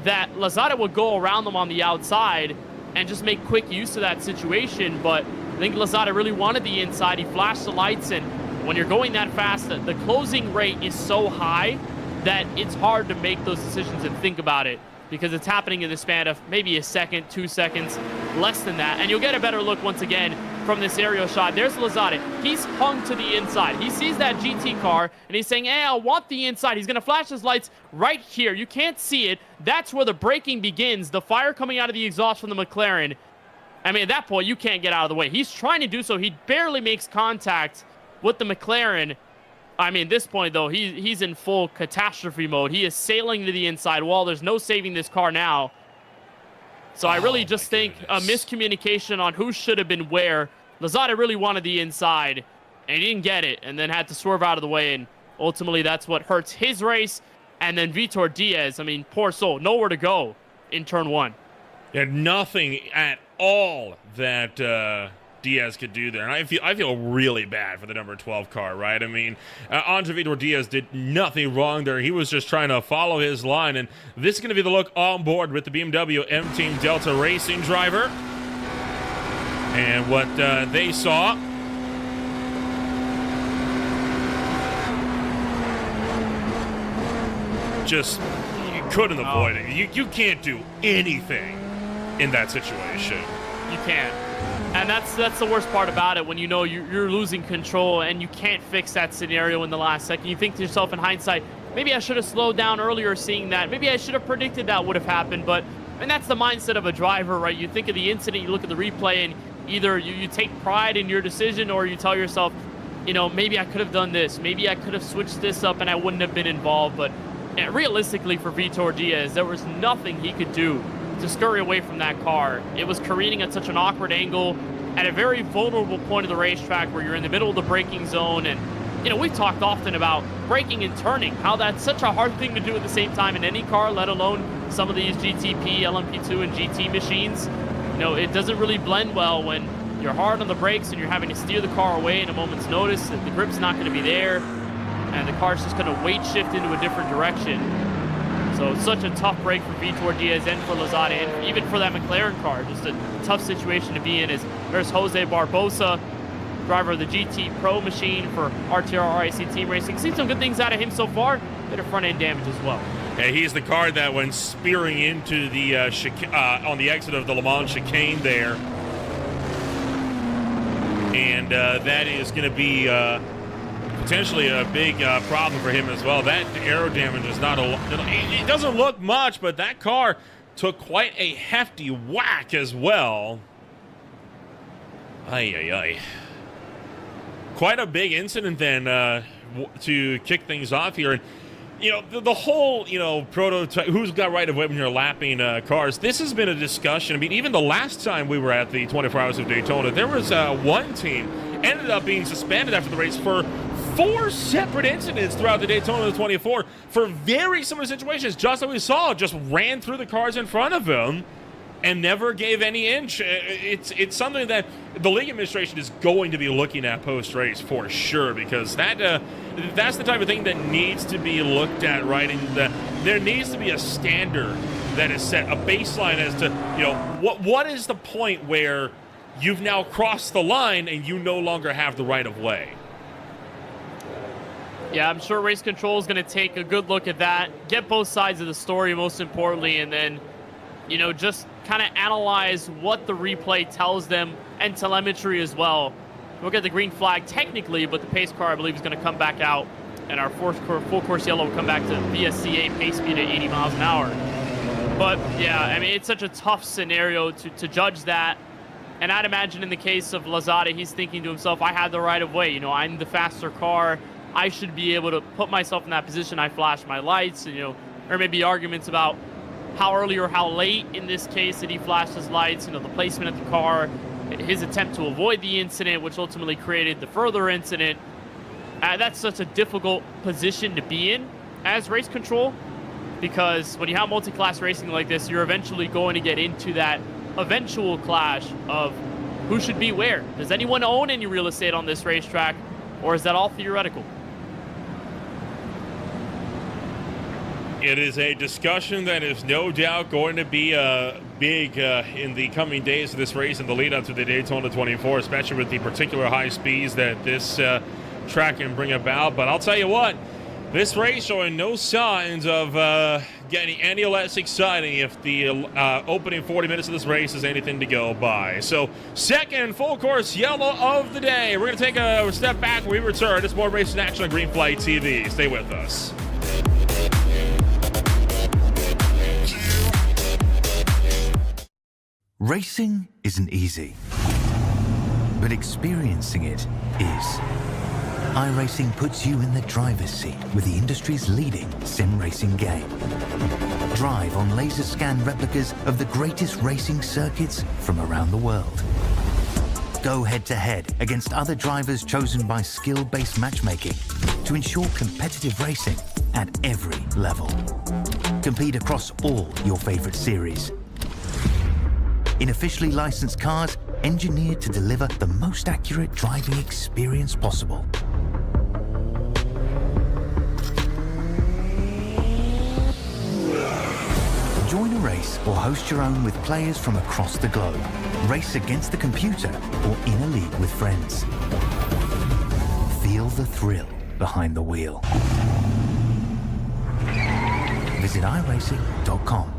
that Lozada would go around them on the outside and just make quick use of that situation. But I think Lozada really wanted the inside. He flashed the lights, and when you're going that fast, the closing rate is so high that it's hard to make those decisions and think about it, because it's happening in the span of maybe a second, 2 seconds, less than that. And you'll get a better look once again from this aerial shot. There's Lozada. He's hung to the inside. He sees that GT car, and he's saying, hey, I want the inside. He's going to flash his lights right here. You can't see it. That's where the braking begins. The fire coming out of the exhaust from the McLaren. I mean, at that point, you can't get out of the way. He's trying to do so. He barely makes contact with the McLaren. I mean, at this point, though, he's in full catastrophe mode. He is sailing to the inside wall. There's no saving this car now. So I really just think a miscommunication on who should have been where. Lozada really wanted the inside, and he didn't get it, and then had to swerve out of the way, and ultimately that's what hurts his race. And then Vitor Diaz, I mean, poor soul, nowhere to go in turn 1. Yeah, nothing at all that Diaz could do there, and I feel really bad for the number 12 car, right? I mean, Andre Vitor Diaz did nothing wrong there. He was just trying to follow his line, and this is going to be the look on board with the BMW M Team Delta Racing driver. And what they saw, just, you couldn't avoid it. You can't do anything in that situation. You can't. And that's the worst part about it, when you know you're losing control and you can't fix that scenario in the last second. You think to yourself in hindsight, maybe I should have slowed down earlier seeing that. Maybe I should have predicted that would have happened. And that's the mindset of a driver, right? You think of the incident, you look at the replay, and either you take pride in your decision, or you tell yourself, maybe I could have done this. Maybe I could have switched this up and I wouldn't have been involved. But realistically for Vitor Diaz, there was nothing he could do to scurry away from that car. It was careening at such an awkward angle at a very vulnerable point of the racetrack where you're in the middle of the braking zone. And we've talked often about braking and turning, how that's such a hard thing to do at the same time in any car, let alone some of these GTP, LMP2, and GT machines. It doesn't really blend well when you're hard on the brakes and you're having to steer the car away in a moment's notice, that the grip's not going to be there, and the car's just going to weight shift into a different direction. So it's such a tough break for Vitor Diaz and for Lozada, and even for that McLaren car. Just a tough situation to be in. As there's Jose Barbosa, driver of the GT Pro machine for RTR RIC Team Racing. Seen some good things out of him so far. Bit of front end damage as well. Yeah, he's the car that went spearing into the on the exit of the Le Mans chicane there, and that is going to be potentially a big problem for him as well. That aero damage is not it doesn't look much, but that car took quite a hefty whack as well. Ay. Quite a big incident then to kick things off here. And the whole, prototype, who's got right of way when you're lapping cars, this has been a discussion. I mean, even the last time we were at the 24 Hours of Daytona, there was one team ended up being suspended after the race for 4 separate incidents throughout the Daytona 24 for very similar situations. Just like we saw, just ran through the cars in front of him and never gave any inch. It's something that the league administration is going to be looking at post-race for sure, because that's the type of thing that needs to be looked at, right? And there needs to be a standard that is set, a baseline as to, what is the point where you've now crossed the line and you no longer have the right of way. Yeah, I'm sure race control is going to take a good look at that, get both sides of the story most importantly, and then, just kind of analyze what the replay tells them, and telemetry as well. We'll get the green flag technically, but the pace car, I believe, is going to come back out, and our full course yellow will come back to VSCA pace speed at 80 miles an hour. But yeah, I mean, it's such a tough scenario to judge that. And I'd imagine in the case of Lozada, he's thinking to himself, I had the right of way. I'm the faster car. I should be able to put myself in that position. I flash my lights. There may be arguments about how early or how late in this case that he flashed his lights, the placement of the car, his attempt to avoid the incident, which ultimately created the further incident. That's such a difficult position to be in as race control, because when you have multi-class racing like this, you're eventually going to get into that eventual clash of who should be where. Does anyone own any real estate on this racetrack, or is that all theoretical? It is a discussion that is no doubt going to be big in the coming days of this race and the lead up to the Daytona 24, especially with the particular high speeds that this track can bring about. But I'll tell you what, this race showing no signs of getting any less exciting if the opening 40 minutes of this race is anything to go by. So, second full course yellow of the day. We're going to take a step back when we return. It's more racing action on Green Flag TV. Stay with us. Racing isn't easy, but experiencing it is. iRacing puts you in the driver's seat with the industry's leading sim racing game. Drive on laser scan replicas of the greatest racing circuits from around the world. Go head-to-head against other drivers chosen by skill-based matchmaking to ensure competitive racing at every level. Compete across all your favorite series. In officially licensed cars, engineered to deliver the most accurate driving experience possible. Join a race or host your own with players from across the globe. Race against the computer or in a league with friends. Feel the thrill behind the wheel. Visit iRacing.com.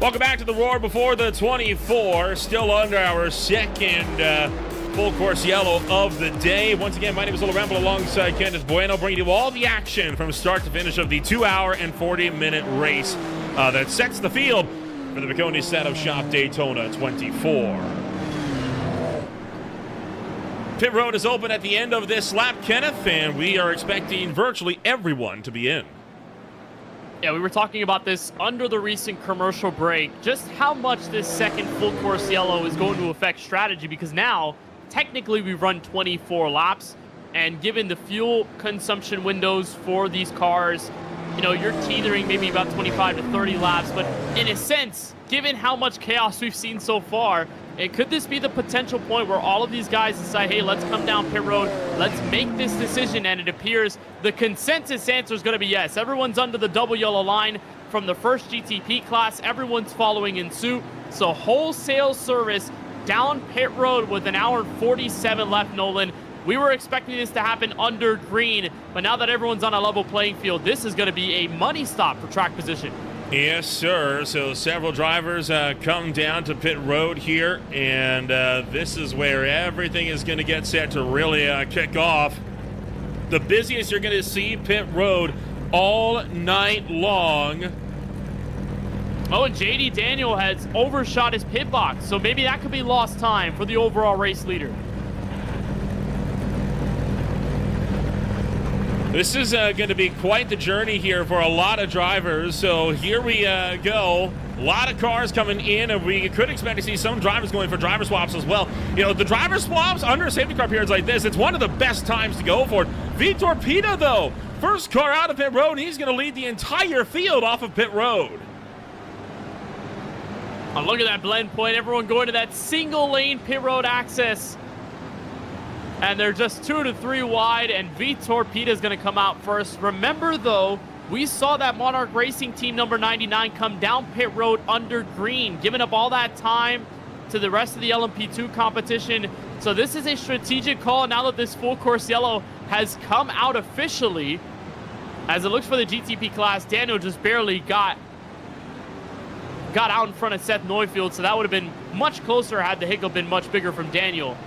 Welcome back to the Roar before the 24. Still under our second full course yellow of the day. Once again, my name is Ola Ramble alongside Kenneth Bueno, bringing you all the action from start to finish of the 2-hour and 40-minute race that sets the field for the Makoni Setup Shop Daytona 24. Pit road is open at the end of this lap, Kenneth, and we are expecting virtually everyone to be in. Yeah, we were talking about this under the recent commercial break, just how much this second full course yellow is going to affect strategy, because now, technically, we run 24 laps, and given the fuel consumption windows for these cars, you know, you're teetering maybe about 25 to 30 laps, but in a sense, given how much chaos we've seen so far, could this be the potential point where all of these guys decide, hey, let's come down pit road, let's make this decision, and it appears the consensus answer is going to be yes. Everyone's under the double yellow line from the first GTP class. Everyone's following in suit. So wholesale service down pit road with an hour and 47 left, Nolan. We were expecting this to happen under green, but now that everyone's on a level playing field, this is going to be a money stop for track position. Yes, sir. So several drivers come down to pit road here, and this is where everything is going to get set to really kick off. The busiest you're going to see pit road all night long. Oh, and JD Daniel has overshot his pit box, so maybe that could be lost time for the overall race leader. This is going to be quite the journey here for a lot of drivers. So here we go. A lot of cars coming in, and we could expect to see some drivers going for driver swaps as well. You know, the driver swaps under safety car periods like this, it's one of the best times to go for it. Vitor Pita, though, first car out of pit road, and he's going to lead the entire field off of pit road. Oh, look at that blend point. Everyone going to that single lane pit road access. And they're just 2 to 3 wide, and Vitor Pita is going to come out first. Remember, though, we saw that Monarch Racing team number 99 come down pit road under green, giving up all that time to the rest of the LMP2 competition. So this is a strategic call now that this full course yellow has come out officially. As it looks for the GTP class, Daniel just barely got out in front of Seth Neufeld, so that would have been much closer had the hiccup been much bigger from Daniel.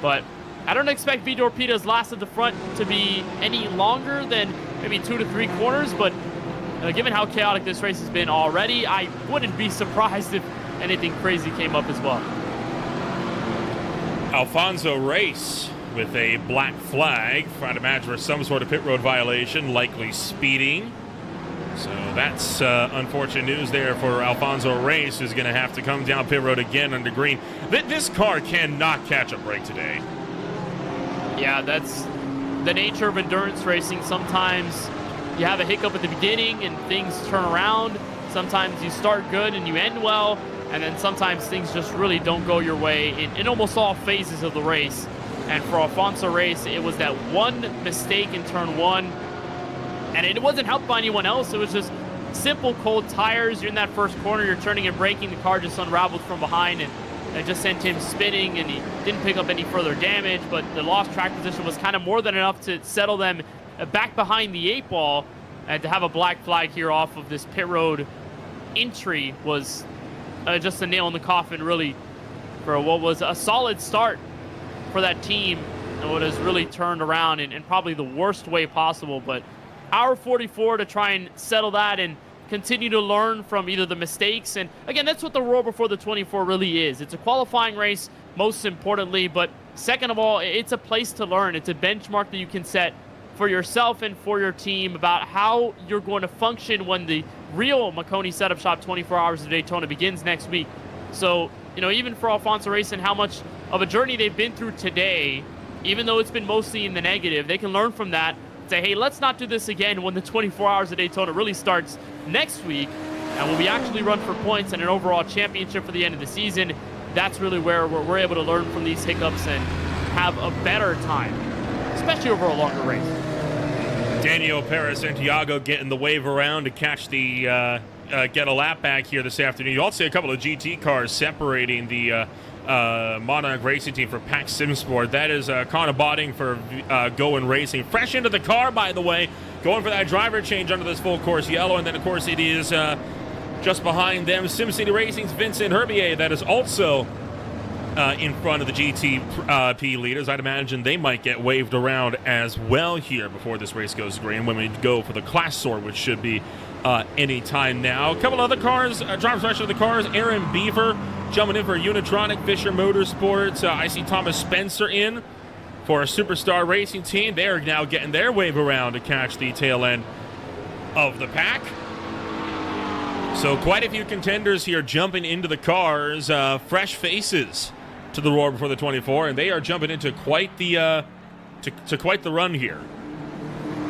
But I don't expect Vitor Pita's last at the front to be any longer than maybe 2 to 3 corners, but given how chaotic this race has been already, I wouldn't be surprised if anything crazy came up as well. Alfonso Race with a black flag, trying to imagine for some sort of pit road violation, likely speeding. So that's unfortunate news there for Alfonso Race, who's going to have to come down pit road again under green. This car cannot catch a break today. Yeah, that's the nature of endurance racing. Sometimes you have a hiccup at the beginning and things turn around. Sometimes you start good and you end well, and then sometimes things just really don't go your way in almost all phases of the race. And for Alfonso Race, it was that one mistake in turn 1, and it wasn't helped by anyone else. It was just simple cold tires. You're in that first corner, you're turning and braking, the car just unraveled from behind, and it just sent him spinning, and he didn't pick up any further damage, but the lost track position was kind of more than enough to settle them back behind the 8 ball, and to have a black flag here off of this pit road entry was just a nail in the coffin, really, for what was a solid start for that team, and what has really turned around in probably the worst way possible. But hour 44 to try and settle that and continue to learn from either the mistakes. And again, that's what the Roar before the 24 really is. It's a qualifying race, most importantly, but second of all, it's a place to learn. It's a benchmark that you can set for yourself and for your team about how you're going to function when the real Makoni Setup Shop 24 Hours of Daytona begins next week. So, you know, even for Alfonso Racing, how much of a journey they've been through today, even though it's been mostly in the negative, they can learn from that. Say, hey, let's not do this again when the 24 Hours of Daytona really starts next week, and when we actually run for points and an overall championship for the end of the season. That's really where we're able to learn from these hiccups and have a better time, especially over a longer race. Daniel Perez Santiago getting the wave around to catch the get a lap back here this afternoon. You also see a couple of GT cars separating the Monarch Racing team for Pack Sim Sport. That is Connor Botting for Going Racing. Fresh into the car, by the way, going for that driver change under this full course yellow. And then, of course, it is Just behind them, SimCity Racing's Vincent Herbier, that is also in front of the GTP leaders. I'd imagine they might get waved around as well here before this race goes green when we go for the Class Sort, which should be any time now. A couple other cars, drivers actually the cars. Aaron Beaver jumping in for Unitronic, Fisher Motorsports. I see Thomas Spencer in for a Superstar Racing team. They're now getting their wave around to catch the tail end of the pack. So quite a few contenders here jumping into the cars. Fresh faces to the Roar before the 24, and they are jumping into quite the quite the run here.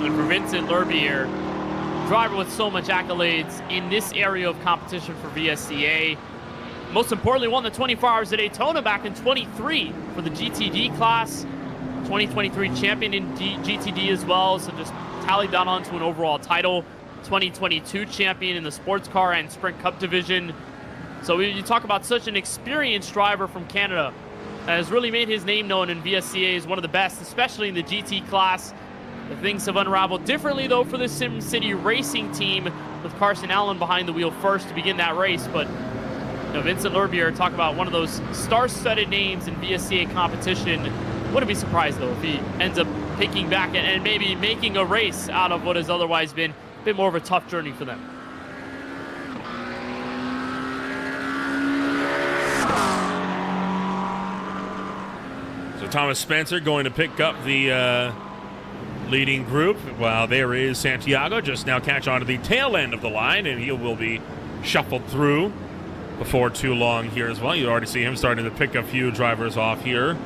And for Vincent Lerbier, driver with so much accolades in this area of competition for VSCA. Most importantly, won the 24 Hours of Daytona back in 23 for the GTD class. 2023 champion in GTD as well, so just tallied that onto an overall title. 2022 champion in the sports car and sprint cup division. So you talk about such an experienced driver from Canada that has really made his name known in VSCA as one of the best, especially in the GT class. The things have unraveled differently though for the SimCity Racing team with Carson Allen behind the wheel first to begin that race. But Vincent Lerbier, talk about one of those star-studded names in VSCA competition. Wouldn't be surprised though if he ends up picking back and maybe making a race out of what has otherwise been a bit more of a tough journey for them. So Thomas Spencer going to pick up the leading group, while there is Santiago just now catch on to the tail end of the line, and he will be shuffled through before too long here as well. You already see him starting to pick a few drivers off here.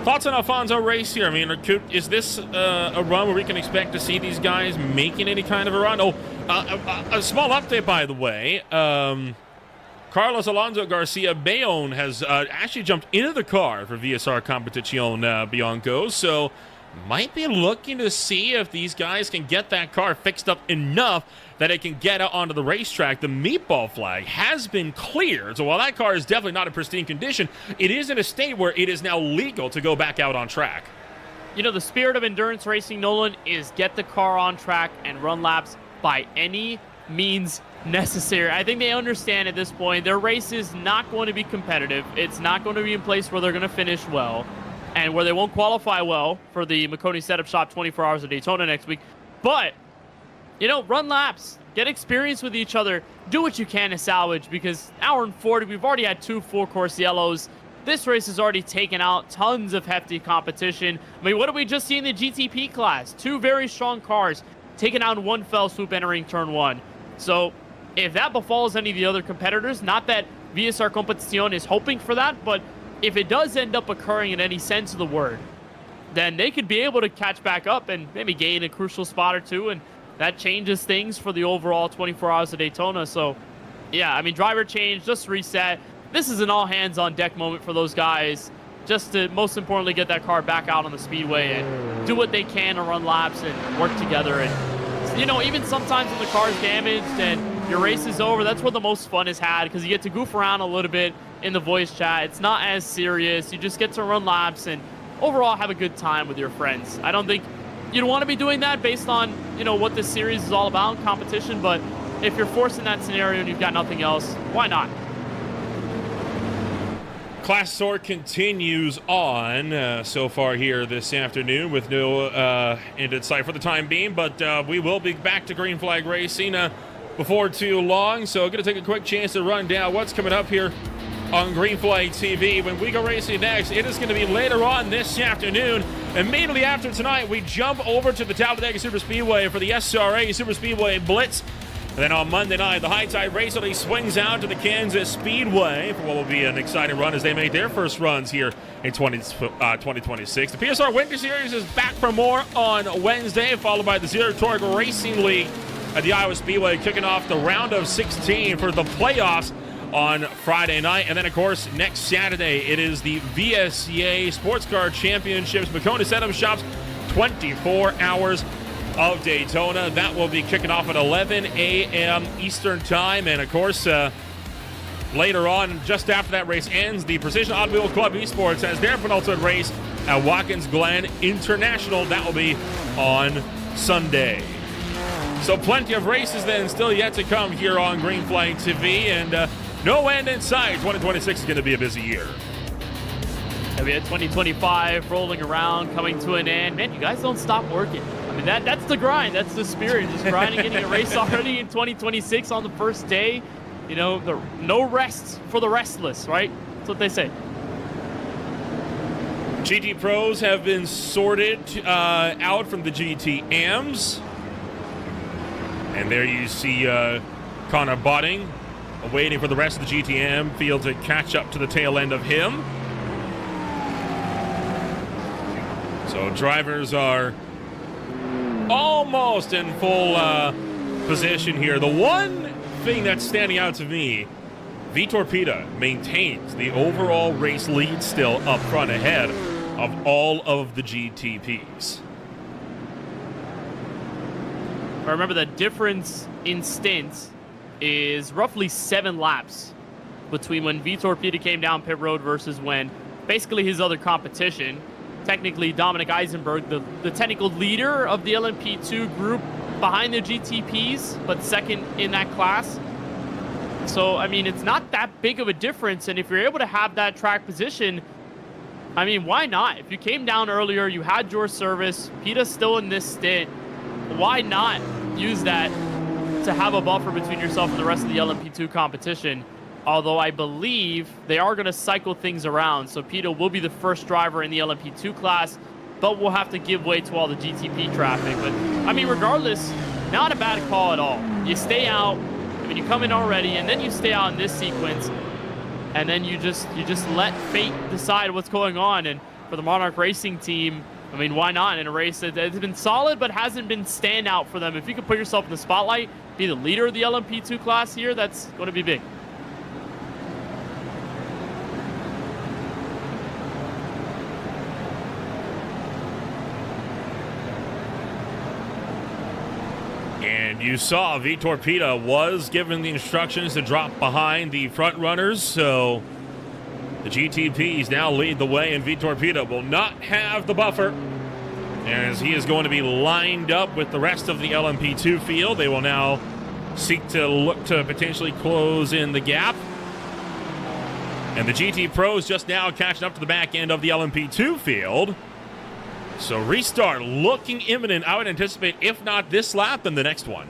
Thoughts on Alfonso Race here? I mean, is this a run where we can expect to see these guys making any kind of a run? Oh, a small update, by the way. Carlos Alonso Garcia Bayonne has actually jumped into the car for VSR Competición Bianco, so might be looking to see if these guys can get that car fixed up enough that it can get out onto the racetrack. The meatball flag has been cleared, so while that car is definitely not in pristine condition, it is in a state where it is now legal to go back out on track. You know, the spirit of endurance racing, Nolan, is get the car on track and run laps by any means necessary. I think they understand at this point their race is not going to be competitive. It's not going to be in place where they're going to finish well and where they won't qualify well for the Makoni Setup Shop 24 Hours of Daytona next week. But run laps, get experience with each other, do what you can to salvage, because hour and 40, we've already had 2 full-course yellows. This race has already taken out tons of hefty competition. I mean, what did we just see in the GTP class? 2 very strong cars taken out in one fell swoop entering turn 1. So if that befalls any of the other competitors, not that VSR Competición is hoping for that, but if it does end up occurring in any sense of the word, then they could be able to catch back up and maybe gain a crucial spot or two, and that changes things for the overall 24 Hours of Daytona. So, yeah, I mean, driver change, just reset. This is an all-hands-on-deck moment for those guys, just to, most importantly, get that car back out on the speedway and do what they can to run laps and work together. And, even sometimes when the car's damaged and your race is over, that's where the most fun is had, because you get to goof around a little bit in the voice chat. It's not as serious. You just get to run laps and overall have a good time with your friends. I don't think you'd want to be doing that based on, what this series is all about, competition, but if you're forced in that scenario and you've got nothing else, why not? Class Sort continues on so far here this afternoon with no end in sight for the time being, but we will be back to green flag racing before too long, so I'm going to take a quick chance to run down what's coming up here on Green Flag TV. When we go racing next, it is going to be later on this afternoon. Immediately after tonight, we jump over to the Talladega Super Speedway for the SRA Super Speedway Blitz. And then on Monday night, the High Tide Race Rally swings out to the Kansas Speedway for what will be an exciting run as they make their first runs here in 2026. The PSR Winter Series is back for more on Wednesday, followed by the Zero Torque Racing League at the Iowa Speedway, kicking off the round of 16 for the playoffs on Friday night. And then, of course, next Saturday, it is the VSCA Sports Car Championships Makoni Setup Shops 24 Hours of Daytona. That will be kicking off at 11 a.m. Eastern Time. And, of course, later on, just after that race ends, the Precision Automobile Club Esports has their penultimate race at Watkins Glen International. That will be on Sunday. So plenty of races then still yet to come here on Green Flag TV, and no end in sight. 2026 is going to be a busy year. And we had 2025 rolling around, coming to an end. Man, you guys don't stop working. I mean, that's the grind. That's the spirit. Just grinding, getting a race already in 2026 on the first day. You know, no rest for the restless, right? That's what they say. GT Pros have been sorted out from the GT AMs. And there you see Connor Botting waiting for the rest of the GTM field to catch up to the tail end of him. So drivers are almost in full position here. The one thing that's standing out to me, Vitor Pita maintains the overall race lead still up front ahead of all of the GTPs. Remember, the difference in stints is roughly 7 laps between when Vitor Pita came down pit road versus when basically his other competition, technically Dominic Eisenberg, the technical leader of the LMP2 group behind the GTPs, but second in that class. So, I mean, it's not that big of a difference, and if you're able to have that track position, I mean, why not? If you came down earlier, you had your service, Pita's still in this stint, why not use that to have a buffer between yourself and the rest of the LMP2 competition? Although I believe they are going to cycle things around. So Pita will be the first driver in the LMP2 class, but we'll have to give way to all the GTP traffic. But, I mean, regardless, not a bad call at all. You stay out, I mean, you come in already, and then you stay out in this sequence, and then you just let fate decide what's going on. And for the Monarch Racing team, I mean, why not in a race that has been solid but hasn't been standout for them? If you could put yourself in the spotlight, be the leader of the LMP2 class here, that's going to be big. And you saw Vitor Pita was given the instructions to drop behind the front runners, so the GTPs now lead the way, and Vitor Pita will not have the buffer as he is going to be lined up with the rest of the LMP2 field. They will now seek to look to potentially close in the gap. And the GT Pros just now catching up to the back end of the LMP2 field. So restart looking imminent, I would anticipate, if not this lap, then the next one.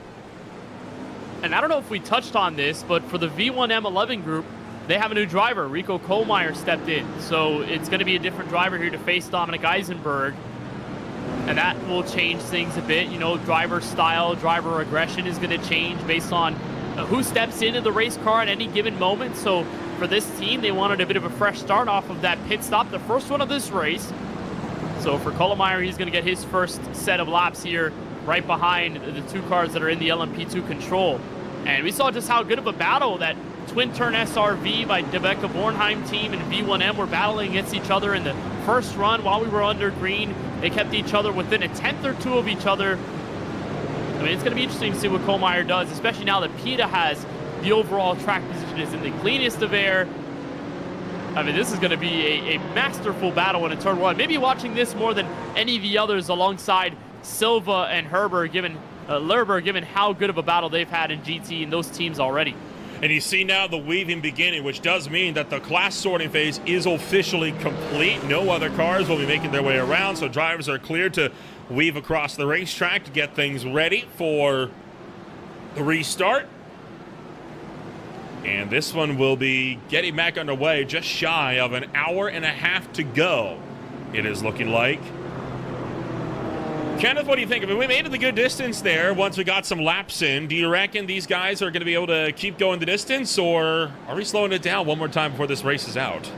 And I don't know if we touched on this, but for the V1M11 group, they have a new driver. Rico Kohlmeyer stepped in. So it's going to be a different driver here to face Dominic Eisenberg. And that will change things a bit. You know, driver style, driver aggression is going to change based on who steps into the race car at any given moment. So for this team, they wanted a bit of a fresh start off of that pit stop, the first one of this race. So for Kohlmeyer, he's going to get his first set of laps here right behind the two cars that are in the LMP2 control. And we saw just how good of a battle that twin-turn SRV by Rebecca Bornheim team and V1M were battling against each other in the first run while we were under green. They kept each other within a tenth or two of each other. I mean, it's going to be interesting to see what Kohlmeyer does, especially now that Pita has the overall track position is in the cleanest of air. I mean, this is going to be a masterful battle in a turn one. Maybe watching this more than any of the others alongside Silva and Lerber, given how good of a battle they've had in GT and those teams already. And you see now the weaving beginning, which does mean that the class sorting phase is officially complete. No other cars will be making their way around, so drivers are cleared to weave across the racetrack to get things ready for the restart. And this one will be getting back underway just shy of an hour and a half to go, it is looking like. Kenneth, what do you think? I mean, we made it the good distance there once we got some laps in. Do you reckon these guys are going to be able to keep going the distance, or are we slowing it down one more time before this race is out?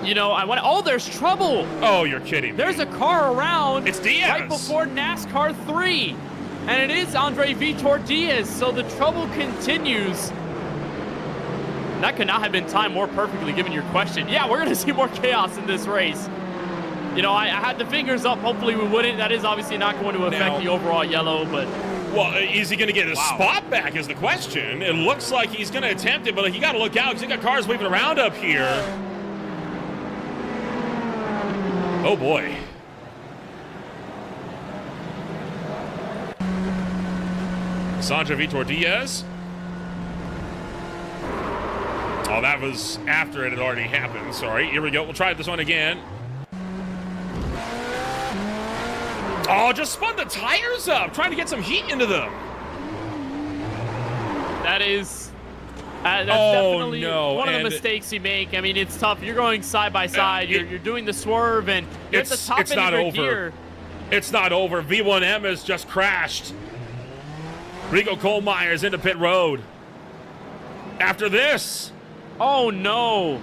You know, oh, there's trouble. Oh, you're kidding me. There's a car around. It's Diaz. Right before NASCAR 3. And it is Andre Vitor Diaz, so the trouble continues. That could not have been timed more perfectly given your question. Yeah, we're going to see more chaos in this race. You know, I had the fingers up. Hopefully we wouldn't. That is obviously not going to affect the overall yellow, but... Well, is he going to get his spot back is the question. It looks like he's going to attempt it, but you got to look out because you got cars waving around up here. Oh, boy. Sandra Vitor Diaz. Oh, that was after it had already happened. Sorry. Here we go. We'll try this one again. Oh, just spun the tires up, trying to get some heat into them. That is... that's definitely one of the mistakes you make. I mean, it's tough. You're going side by side. You're doing the swerve, and you're at the top end of your gear. It's not over. V1M has just crashed. Rico Kohlmeier's into pit road. After this. Oh, no.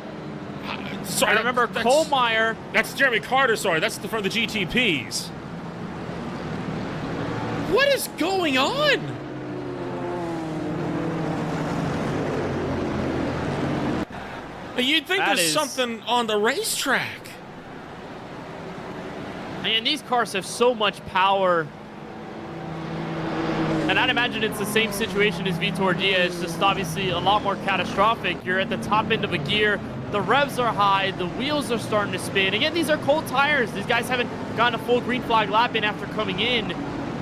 Sorry, I remember Kohlmeier. That's Jeremy Carter, sorry. That's for the GTPs. What is going on? You'd think there's something on the racetrack. Man, these cars have so much power. And I'd imagine it's the same situation as Vitor Diaz, just obviously a lot more catastrophic. You're at the top end of a gear. The revs are high. The wheels are starting to spin. Again, these are cold tires. These guys haven't gotten a full green flag lap in after coming in.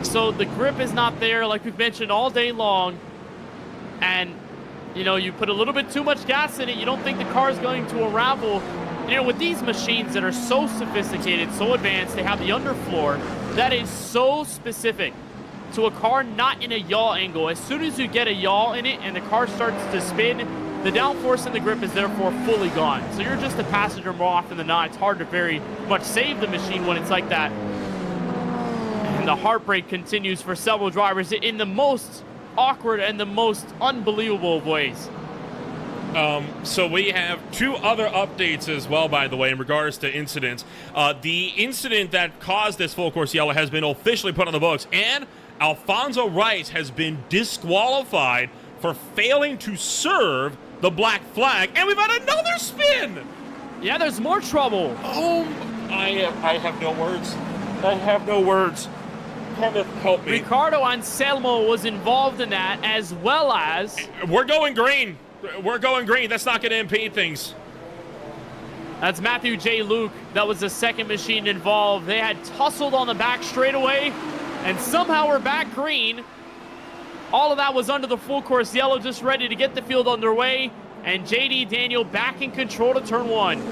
So the grip is not there, like we've mentioned all day long. And, you know, you put a little bit too much gas in it, you don't think the car is going to unravel. You know, with these machines that are so sophisticated, so advanced, they have the underfloor that is so specific to a car not in a yaw angle. As soon as you get a yaw in it and the car starts to spin, the downforce in the grip is therefore fully gone. So you're just a passenger more often than not. It's hard to very much save the machine when it's like that. And the heartbreak continues for several drivers in the most awkward and the most unbelievable of ways. So we have two other updates as well, by the way, in regards to incidents. The incident that caused this full course yellow has been officially put on the books, and Alfonso Rice has been disqualified for failing to serve the black flag, and we've had another spin! Yeah, there's more trouble. Oh, I have no words. I have no words. Kenneth, help me. Ricardo Anselmo was involved in that, as well as... We're going green. We're going green. That's not going to impede things. That's Matthew J. Luke. That was the second machine involved. They had tussled on the back straightaway, and somehow we're back green. All of that was under the full course yellow, just ready to get the field underway. And JD Daniel back in control to turn one.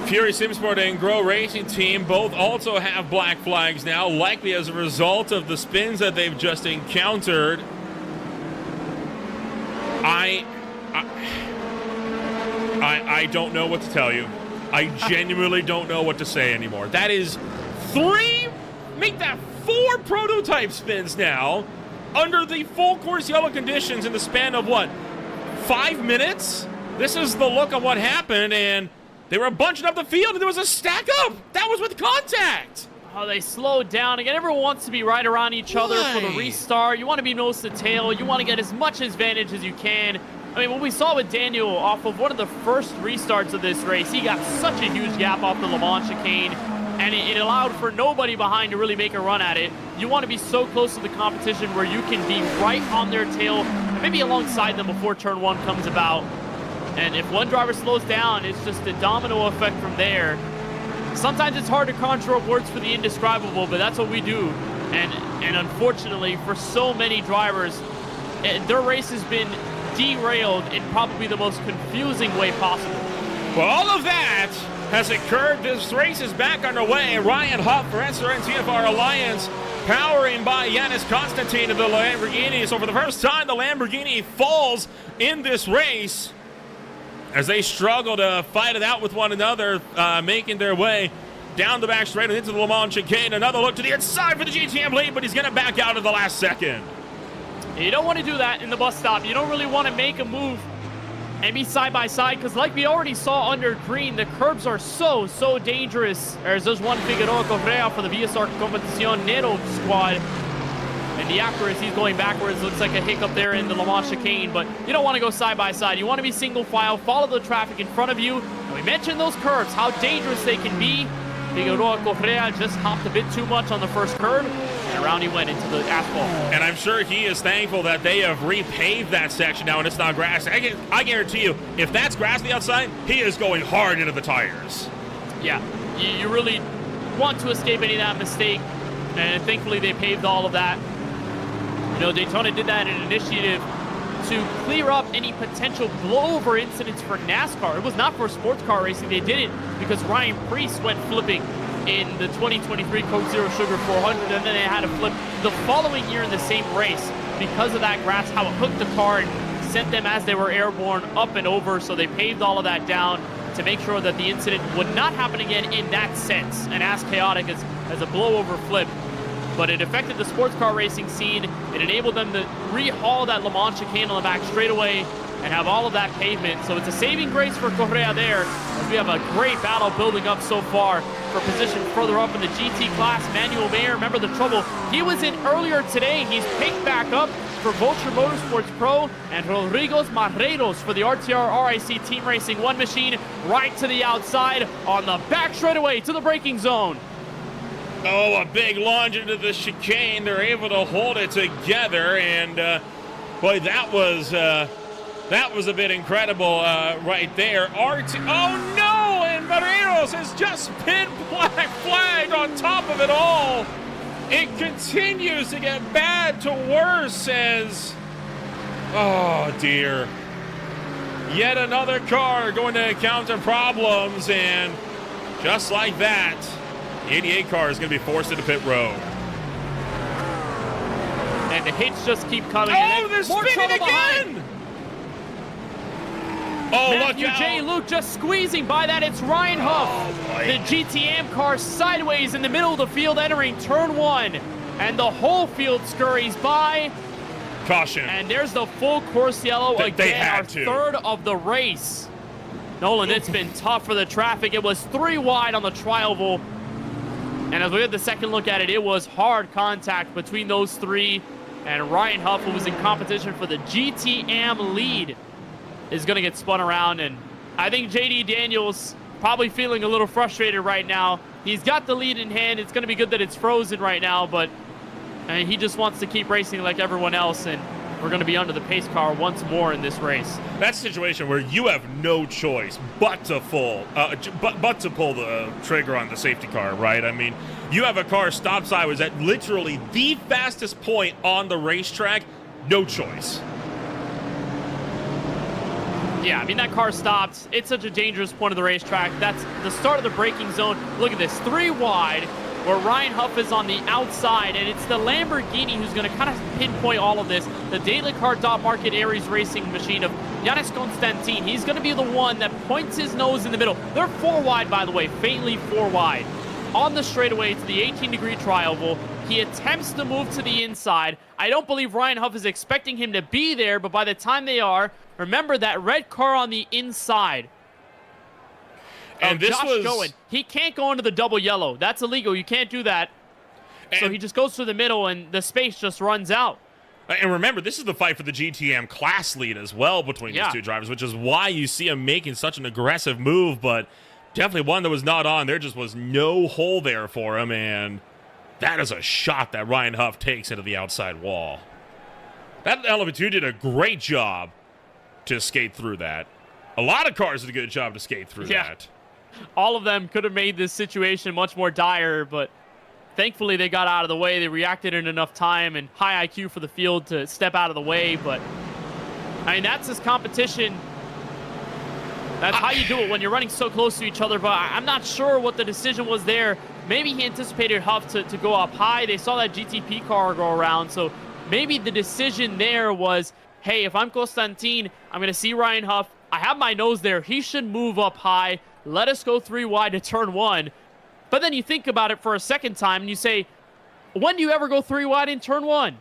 Fury Simsport and Grow Racing Team both also have black flags now, likely as a result of the spins that they've just encountered. I don't know what to tell you. I genuinely don't know what to say anymore. That is make that 4 prototype spins now under the full course yellow conditions in the span of what, 5 minutes? This is the look of what happened, and they were bunching up the field, and there was a stack up. That was with contact. Oh, they slowed down. Again, everyone wants to be right around each other for the restart. You want to be nose to tail. You want to get as much advantage as you can. I mean, what we saw with Daniel off of one of the first restarts of this race, he got such a huge gap off the Le Mans chicane, and it allowed for nobody behind to really make a run at it. You want to be so close to the competition where you can be right on their tail, maybe alongside them before turn one comes about. And if one driver slows down, it's just a domino effect from there. Sometimes it's hard to conjure up words for the indescribable, but that's what we do. And unfortunately, for so many drivers, their race has been derailed in probably the most confusing way possible. Well, all of that has occurred. This race is back underway. Ryan Huff for SRN TFR Alliance, powering by Yanis Constantine of the Lamborghini. So for the first time, the Lamborghini falls in this race as they struggle to fight it out with one another, making their way down the back straight and into the Le Mans chicane. Another look to the inside for the GTM lead, but he's going to back out at the last second. You don't want to do that in the bus stop. You don't really want to make a move and be side by side, because like we already saw under green, the curbs are so dangerous. There's just one Figueroa Correa for the VSR Competición Nero squad. And the accuracy's going backwards. Looks like a hiccup there in the Le Mans chicane, but you don't want to go side by side. You want to be single file, follow the traffic in front of you. And we mentioned those curves, how dangerous they can be. Figueroa Correa just hopped a bit too much on the first curve, and around he went into the asphalt. And I'm sure he is thankful that they have repaved that section now and it's not grass. I guarantee you, if that's grass on the outside, he is going hard into the tires. Yeah, you really want to escape any of that mistake, and thankfully they paved all of that. Daytona did that in an initiative to clear up any potential blowover incidents for NASCAR. It was not for sports car racing. They did it because Ryan Preece went flipping in the 2023 Coke Zero Sugar 400, and then they had to flip the following year in the same race because of that grass, how it hooked the car and sent them as they were airborne up and over. So they paved all of that down to make sure that the incident would not happen again in that sense and as chaotic as a blowover flip. But it affected the sports car racing scene. It enabled them to rehaul that Le Mans chicane on the back straightaway and have all of that pavement. So it's a saving grace for Correa there, as we have a great battle building up so far for position further up in the GT class. Manuel Mayer, remember the trouble he was in earlier today. He's picked back up for Vulture Motorsports Pro, and Rodrigo Marreiros for the RTR RIC Team Racing 1 machine, right to the outside on the back straightaway to the braking zone. Oh, a big lunge into the chicane. They're able to hold it together, and boy, that was a bit incredible right there. Oh no! And Marreiros has just been black flagged on top of it all. It continues to get bad to worse as, oh dear, yet another car going to encounter problems, and just like that, the 88 car is going to be forced into pit road. And the hits just keep coming. Oh, they're spinning again! Oh, Matthew look out. J. Luke just squeezing by that. It's Ryan Huff. The GTM car sideways in the middle of the field entering turn 1. And the whole field scurries by. Caution. And there's the full course yellow again. They had our to. Third of the race. Nolan, it's been tough for the traffic. It was 3 wide on the tri-oval. And as we had the second look at it, it was hard contact between those 3. And Ryan Huff, who was in competition for the GTM lead, is going to get spun around. And I think JD Daniels probably feeling a little frustrated right now. He's got the lead in hand. It's going to be good that it's frozen right now, but he just wants to keep racing like everyone else, and we're going to be under the pace car once more in this race. That's a situation where you have no choice but to pull the trigger on the safety car, right? I mean, you have a car stopped sideways at literally the fastest point on the racetrack. No choice. Yeah, I mean, that car stopped. It's such a dangerous point of the racetrack. That's the start of the braking zone. Look at this, 3 wide, where Ryan Huff is on the outside, and it's the Lamborghini who's going to kind of pinpoint all of this. The Daily Car Dot Market Aries racing machine of Yanis Constantin. He's going to be the one that points his nose in the middle. They're 4 wide, by the way, faintly 4 wide. On the straightaway to the 18-degree tri-oval, he attempts to move to the inside. I don't believe Ryan Huff is expecting him to be there, but by the time they are, remember that red car on the inside. And this Josh was Goen. He can't go into the double yellow. That's illegal. You can't do that. So he just goes through the middle, and the space just runs out. And remember, this is the fight for the GTM class lead as well between these 2 drivers, which is why you see him making such an aggressive move, but definitely one that was not on. There just was no hole there for him, and that is a shot that Ryan Huff takes into the outside wall. That LMP2 did a great job to skate through that. A lot of cars did a good job to skate through that. All of them could have made this situation much more dire, but thankfully they got out of the way. They reacted in enough time, and high IQ for the field to step out of the way. But, I mean, that's his competition. That's how you do it when you're running so close to each other. But I'm not sure what the decision was there. Maybe he anticipated Huff to go up high. They saw that GTP car go around. So maybe the decision there was, hey, if I'm Constantin, I'm going to see Ryan Huff. I have my nose there. He should move up high. Let us go 3 wide to turn 1. But then you think about it for a second time, and you say, when do you ever go 3 wide in turn 1?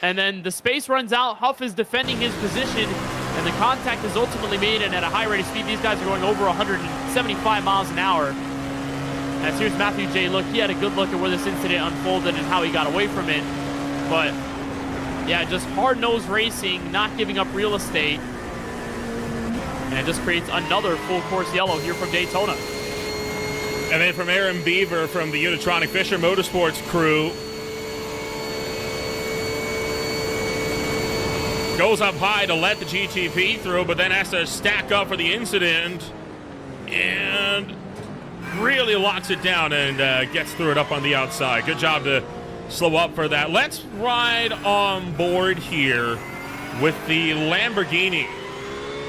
And then the space runs out. Huff is defending his position, and the contact is ultimately made, and at a high rate of speed, these guys are going over 175 miles an hour. As here's Matthew J. Look, he had a good look at where this incident unfolded and how he got away from it. But, yeah, just hard-nosed racing, not giving up real estate. And it just creates another full-course yellow here from Daytona. And then from Aaron Beaver from the Unitronic Fisher Motorsports crew. Goes up high to let the GTP through, but then has to stack up for the incident. And really locks it down and gets through it up on the outside. Good job to slow up for that. Let's ride on board here with the Lamborghini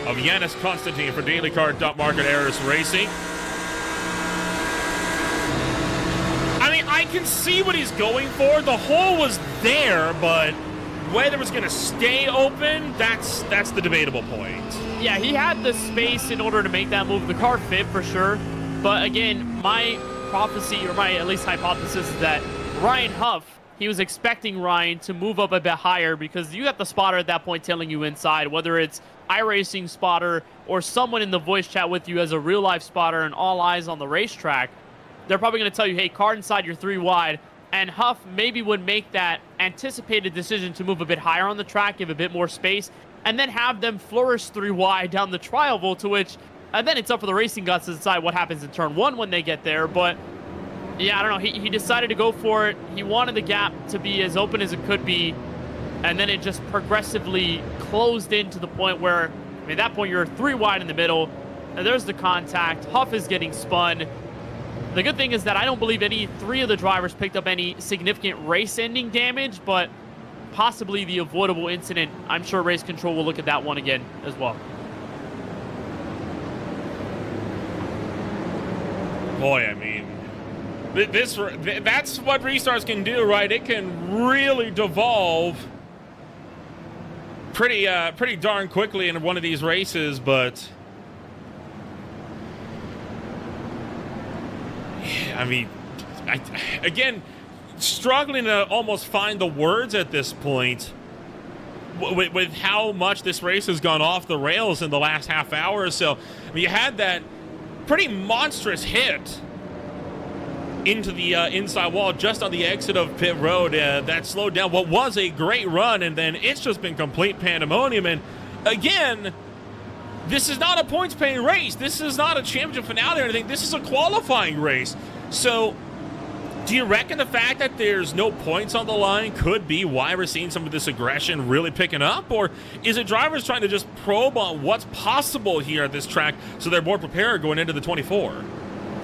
of Yanis Constantine for Daily Card Market Eris Racing. I mean, I can see what he's going for. The hole was there, but whether it's going to stay open, that's the debatable point. Yeah, he had the space in order to make that move. The car fit for sure. But again, my prophecy, or my at least hypothesis, is that Ryan Huff, he was expecting Ryan to move up a bit higher because you got the spotter at that point telling you inside, whether it's iRacing spotter or someone in the voice chat with you as a real life spotter and all eyes on the racetrack. They're probably going to tell you, hey, car inside, you're 3 wide. And Huff maybe would make that anticipated decision to move a bit higher on the track, give a bit more space, and then have them flourish 3 wide down the tri-oval, to which, and then it's up for the racing gods to decide what happens in turn 1 when they get there. But yeah, I don't know. He decided to go for it. He wanted the gap to be as open as it could be, and then it just progressively closed in to the point where, I mean, at that point, you're 3 wide in the middle, and there's the contact. Huff is getting spun. The good thing is that I don't believe any 3 of the drivers picked up any significant race-ending damage, but possibly the avoidable incident. I'm sure race control will look at that one again as well. Boy, I mean, that's what restarts can do, right? It can really devolve pretty darn quickly in one of these races, but I mean, again, struggling to almost find the words at this point with how much this race has gone off the rails in the last half hour or so. I mean, you had that pretty monstrous hit into the inside wall just on the exit of pit road that slowed down what was a great run, and then it's just been complete pandemonium. And again, this is not a points-paying race. This is not a championship finale or anything. This is a qualifying race. So do you reckon the fact that there's no points on the line could be why we're seeing some of this aggression really picking up? Or is it drivers trying to just probe on what's possible here at this track so they're more prepared going into the 24?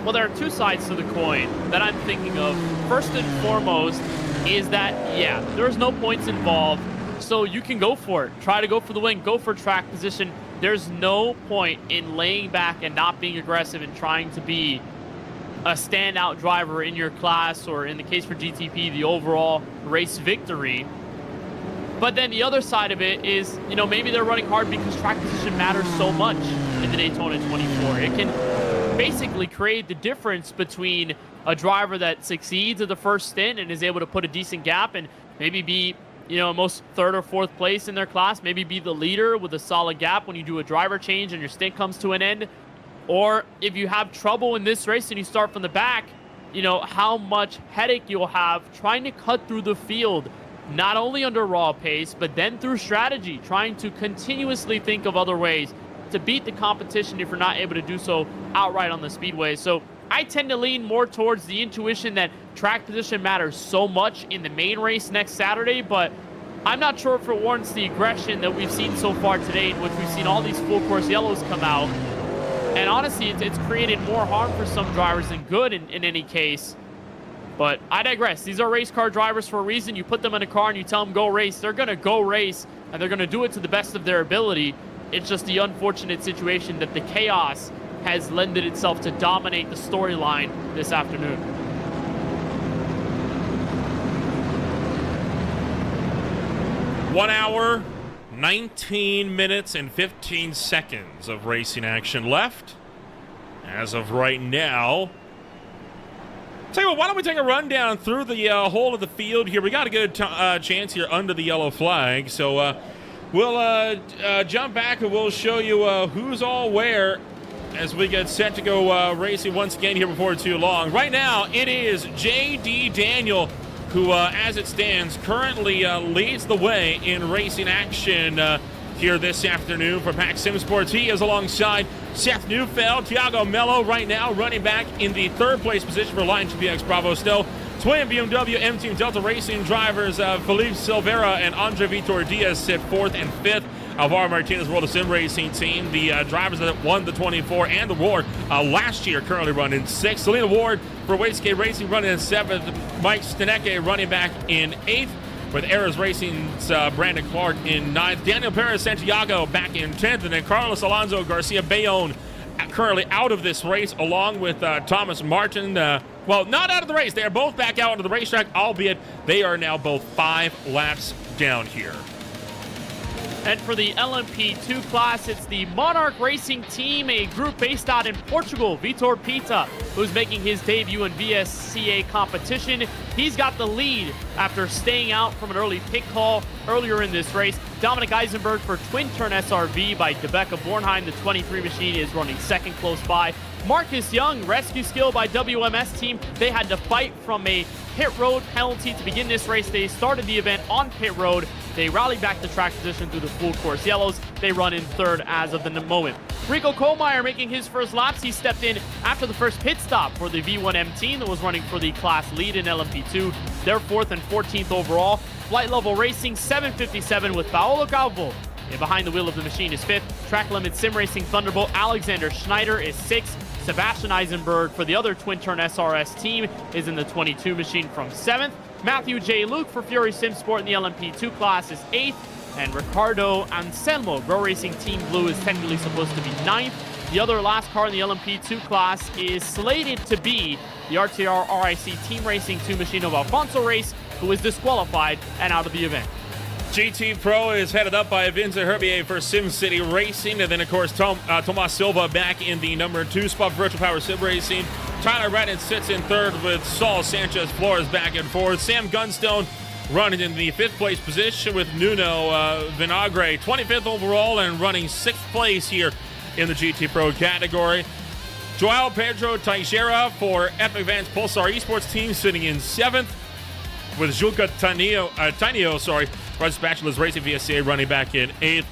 Well, there are 2 sides to the coin that I'm thinking of. First and foremost is that, yeah, there's no points involved, so you can go for it. Try to go for the win, go for track position. There's no point in laying back and not being aggressive and trying to be a standout driver in your class, or in the case for GTP, the overall race victory. But then the other side of it is, you know, maybe they're running hard because track position matters so much in the Daytona 24. It can basically create the difference between a driver that succeeds at the first stint and is able to put a decent gap and maybe be, you know, most 3rd or 4th place in their class, maybe be the leader with a solid gap when you do a driver change and your stint comes to an end. Or if you have trouble in this race and you start from the back, you know, how much headache you'll have trying to cut through the field, not only under raw pace, but then through strategy, trying to continuously think of other ways to beat the competition if you're not able to do so outright on the speedway. So I tend to lean more towards the intuition that track position matters so much in the main race next Saturday, but I'm not sure if it warrants the aggression that we've seen so far today, in which we've seen all these full course yellows come out. And honestly, it's created more harm for some drivers than good in any case. But I digress. These are race car drivers for a reason. You put them in a car and you tell them go race. They're going to go race, and they're going to do it to the best of their ability. It's just the unfortunate situation that the chaos has lended itself to dominate the storyline this afternoon. One hour, 19 minutes, and 15 seconds of racing action left. As of right now, tell you what, why don't we take a rundown through the whole of the field here? We got a good chance here under the yellow flag. So we'll jump back and we'll show you who's all where as we get set to go racing once again here before too long. Right now, it is J.D. Daniel who, as it stands, currently leads the way in racing action here this afternoon for Pack Sim Sports. He is alongside Seth Neufeld, Thiago Mello right now running back in the 3rd place position for Lion GPX Bravo still. Twin BMW M Team Delta Racing drivers Felipe Silveira and Andre Vitor Diaz sit 4th and 5th. Alvaro Martinez World of Sim Racing team. The drivers that won the 24 and the Ward last year currently running 6th. Selena Ward for Wastegate Racing running in 7th. Mike Staneke running back in 8th. With Eras Racing's Brandon Clark in 9th. Daniel Perez Santiago back in 10th. And then Carlos Alonso Garcia Bayonne currently out of this race, along with Thomas Martin. Well, not out of the race. They are both back out onto the racetrack, albeit they are now both 5 laps down here. And for the LMP2 class, it's the Monarch Racing Team, a group based out in Portugal. Vitor Pita, who's making his debut in VSCA competition. He's got the lead after staying out from an early pit call earlier in this race. Dominic Eisenberg for Twin Turn SRV by Rebecca Bornheim. The 23 machine is running second close by. Marcus Young, rescue skill by WMS team. They had to fight from a pit road penalty to begin this race. They started the event on pit road. They rallied back to track position through the full course yellows. They run in 3rd as of the moment. Rico Kohlmeyer making his first laps. He stepped in after the first pit stop for the V1M team that was running for the class lead in LMP2. They're 4th and 14th overall. Flight Level Racing 757 with Paolo Calvo. And behind the wheel of the machine is 5th. Track Limit Sim Racing Thunderbolt Alexander Schneider is 6th. Sebastian Eisenberg for the other Twin Turn SRS team is in the 22 machine from 7th. Matthew J. Luke for Fury Sim Sport in the LMP2 class is 8th. And Ricardo Anselmo, Grow Racing Team Blue, is technically supposed to be 9th. The other last car in the LMP2 class is slated to be the RTR RIC Team Racing 2 machine of Alfonso Race, who is disqualified and out of the event. GT Pro is headed up by Vincent Herbier for SimCity Racing. And then, of course, Tomas Silva back in the number 2 spot for Virtual Power Sim Racing. Tyler Redden sits in 3rd with Saul Sanchez Flores back and 4th. Sam Gunstone running in the 5th place position with Nuno Vinagre, 25th overall and running 6th place here in the GT Pro category. Joao Pedro Teixeira for Epic Vans Pulsar Esports team sitting in 7th with Julka Tainio, Russ Bachelor's Racing VSCA running back in 8th.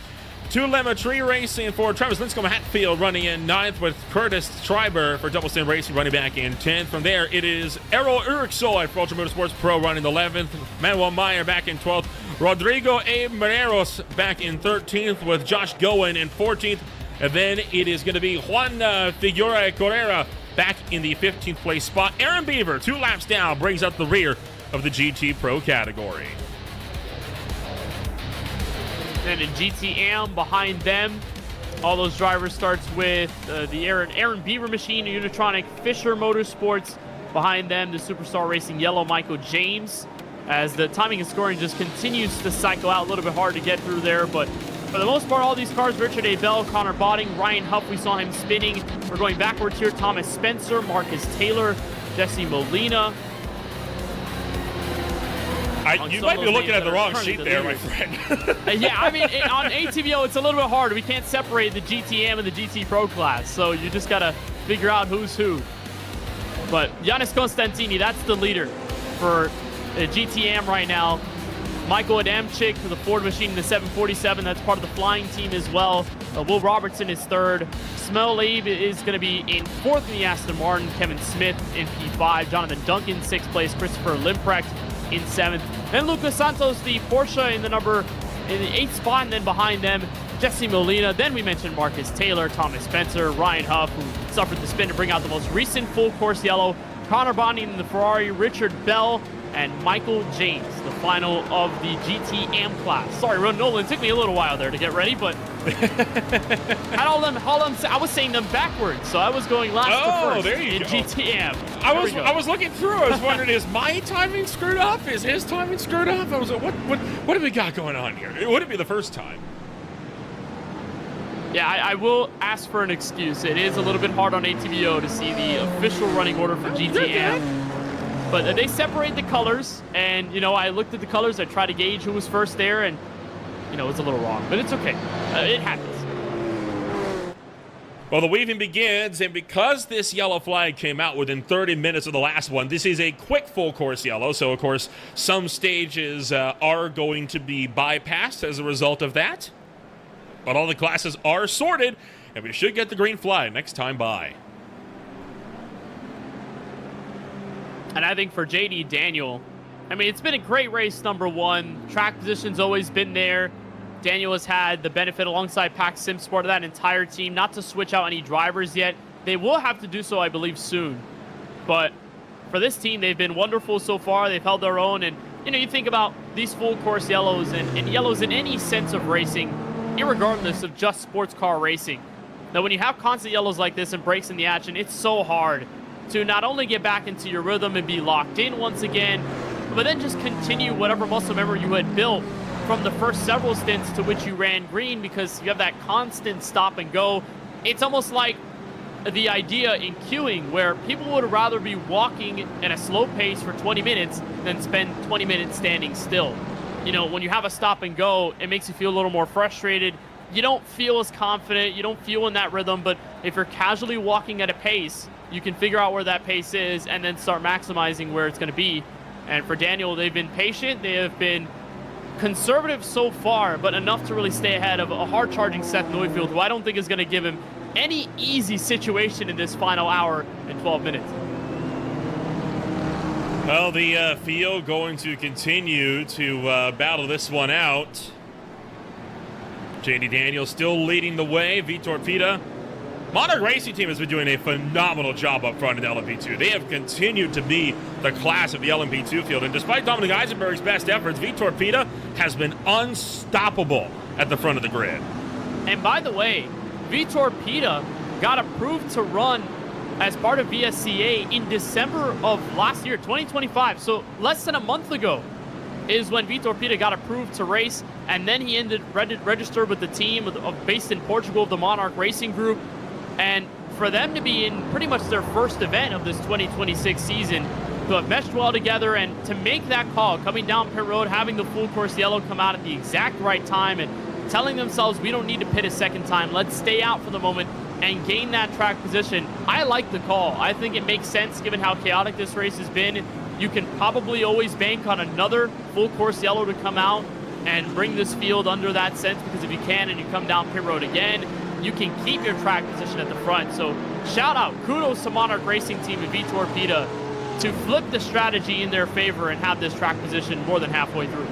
Tulema Tree Racing for Travis Linscomb Hatfield running in 9th with Curtis Schreiber for Double Sim Racing running back in 10th. From there, it is Errol Uriksoy for Ultra Motorsports Pro running 11th. Manuel Meyer back in 12th. Rodrigo A. Moreros back in 13th with Josh Goen in 14th. And then it is going to be Juan Figueroa Correa back in the 15th place spot. Aaron Beaver, 2 laps down, brings up the rear of the GT Pro category. And in GTM behind them, all those drivers starts with the Aaron Beaver machine, Unitronic Fisher Motorsports. Behind them, the Superstar Racing Yellow Michael James. As the timing and scoring just continues to cycle out, a little bit hard to get through there, but for the most part, all these cars, Richard Abel, Connor Botting, Ryan Huff, we saw him spinning. We're going backwards here, Thomas Spencer, Marcus Taylor, Jesse Molina. You might be looking at the wrong sheet there, my friend. Yeah, I mean, on ATVO, it's a little bit harder. We can't separate the GTM and the GT Pro class, so you just got to figure out who's who. But Giannis Constantini, that's the leader for GTM right now. Michael Adamczyk for the Ford machine in the 747. That's part of the flying team as well. Will Robertson is 3rd. Smell Abe is going to be in 4th in the Aston Martin. Kevin Smith in P5. Jonathan Duncan, 6th place. Christopher Limprecht in 7th. And Lucas Santos, the Porsche, in the 8th spot. And then behind them, Jesse Molina. Then we mentioned Marcus Taylor, Thomas Spencer, Ryan Huff, who suffered the spin to bring out the most recent full course yellow. Connor Bonney in the Ferrari, Richard Bell, and Michael James, the final of the GTM class. Sorry, Ron Nolan, took me a little while there to get ready, but I was saying them backwards, so I was going last to first there you in go. GTM. I was looking through. I was wondering, is my timing screwed up? Is his timing screwed up? I was like, what do we got going on here? It wouldn't be the first time. Yeah, I will ask for an excuse. It is a little bit hard on ATVO to see the official running order for GTM. But they separate the colors, and, I looked at the colors. I tried to gauge who was first there, and, it's a little wrong. But it's okay. It happens. Well, the weaving begins, and because this yellow flag came out within 30 minutes of the last one, this is a quick full course yellow. So, of course, some stages are going to be bypassed as a result of that. But all the classes are sorted, and we should get the green flag next time by. And I think for JD Daniel, I mean, it's been a great race, number one. Track position's always been there. Daniel has had the benefit alongside Pack Simsport of that entire team not to switch out any drivers yet. They will have to do so, I believe, soon. But for this team, they've been wonderful so far. They've held their own. And, you know, you think about these full course yellows and yellows in any sense of racing, irregardless of just sports car racing. Now, when you have constant yellows like this and breaks in the action, it's so hard to not only get back into your rhythm and be locked in once again, but then just continue whatever muscle memory you had built from the first several stints to which you ran green, because you have that constant stop and go. It's almost like the idea in queuing where people would rather be walking at a slow pace for 20 minutes than spend 20 minutes standing still. You know, when you have a stop and go, it makes you feel a little more frustrated. You don't feel as confident. You don't feel in that rhythm. But if you're casually walking at a pace, you can figure out where that pace is and then start maximizing where it's going to be. And for Daniel, they've been patient. They have been conservative so far, but enough to really stay ahead of a hard-charging Seth Neufeld, who I don't think is going to give him any easy situation in this final hour and 12 minutes. Well, the field going to continue to battle this one out. JD Daniel still leading the way. Vitor Pita. Monarch Racing Team has been doing a phenomenal job up front in LMP2. They have continued to be the class of the LMP2 field. And despite Dominic Eisenberg's best efforts, Vitor Pita has been unstoppable at the front of the grid. And by the way, Vitor Pita got approved to run as part of VSCA in December of last year, 2025. So less than a month ago is when Vitor Pita got approved to race. And then he registered with the team based in Portugal, the Monarch Racing Group. And for them to be in pretty much their first event of this 2026 season, to have meshed well together and to make that call, coming down pit road, having the full course yellow come out at the exact right time and telling themselves we don't need to pit a second time, let's stay out for the moment and gain that track position. I like the call. I think it makes sense given how chaotic this race has been. You can probably always bank on another full course yellow to come out and bring this field under that sense, because if you can and you come down pit road again, you can keep your track position at the front. So shout out, kudos to Monarch Racing Team and Vitor Pita to flip the strategy in their favor and have this track position more than halfway through.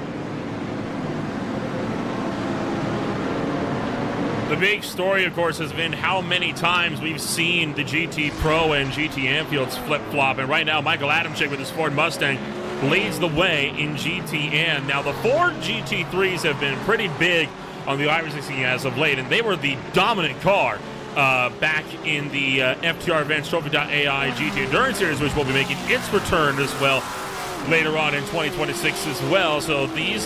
The big story, of course, has been how many times we've seen the GT Pro and GT Anfields flip-flop. And right now, Michael Adamczyk with his Ford Mustang leads the way in GTN. Now, the Ford GT3s have been pretty big on the iRacing as of late, and they were the dominant car back in the FTR Advanced Trophy.ai GT Endurance Series, which will be making its return as well later on in 2026 as well. So these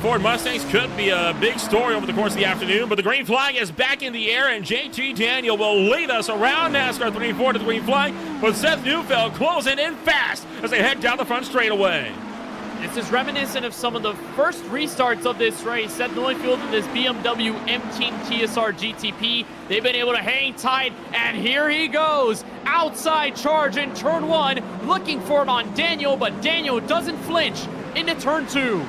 Ford Mustangs could be a big story over the course of the afternoon, but the green flag is back in the air, and JT Daniel will lead us around NASCAR 3-4 to the green flag, with Seth Neufeld closing in fast as they head down the front straightaway. This is reminiscent of some of the first restarts of this race. Seth Neufeld and his BMW M-Team TSR GTP. They've been able to hang tight, and here he goes. Outside charge in turn one, looking for it on Daniel, but Daniel doesn't flinch into turn two.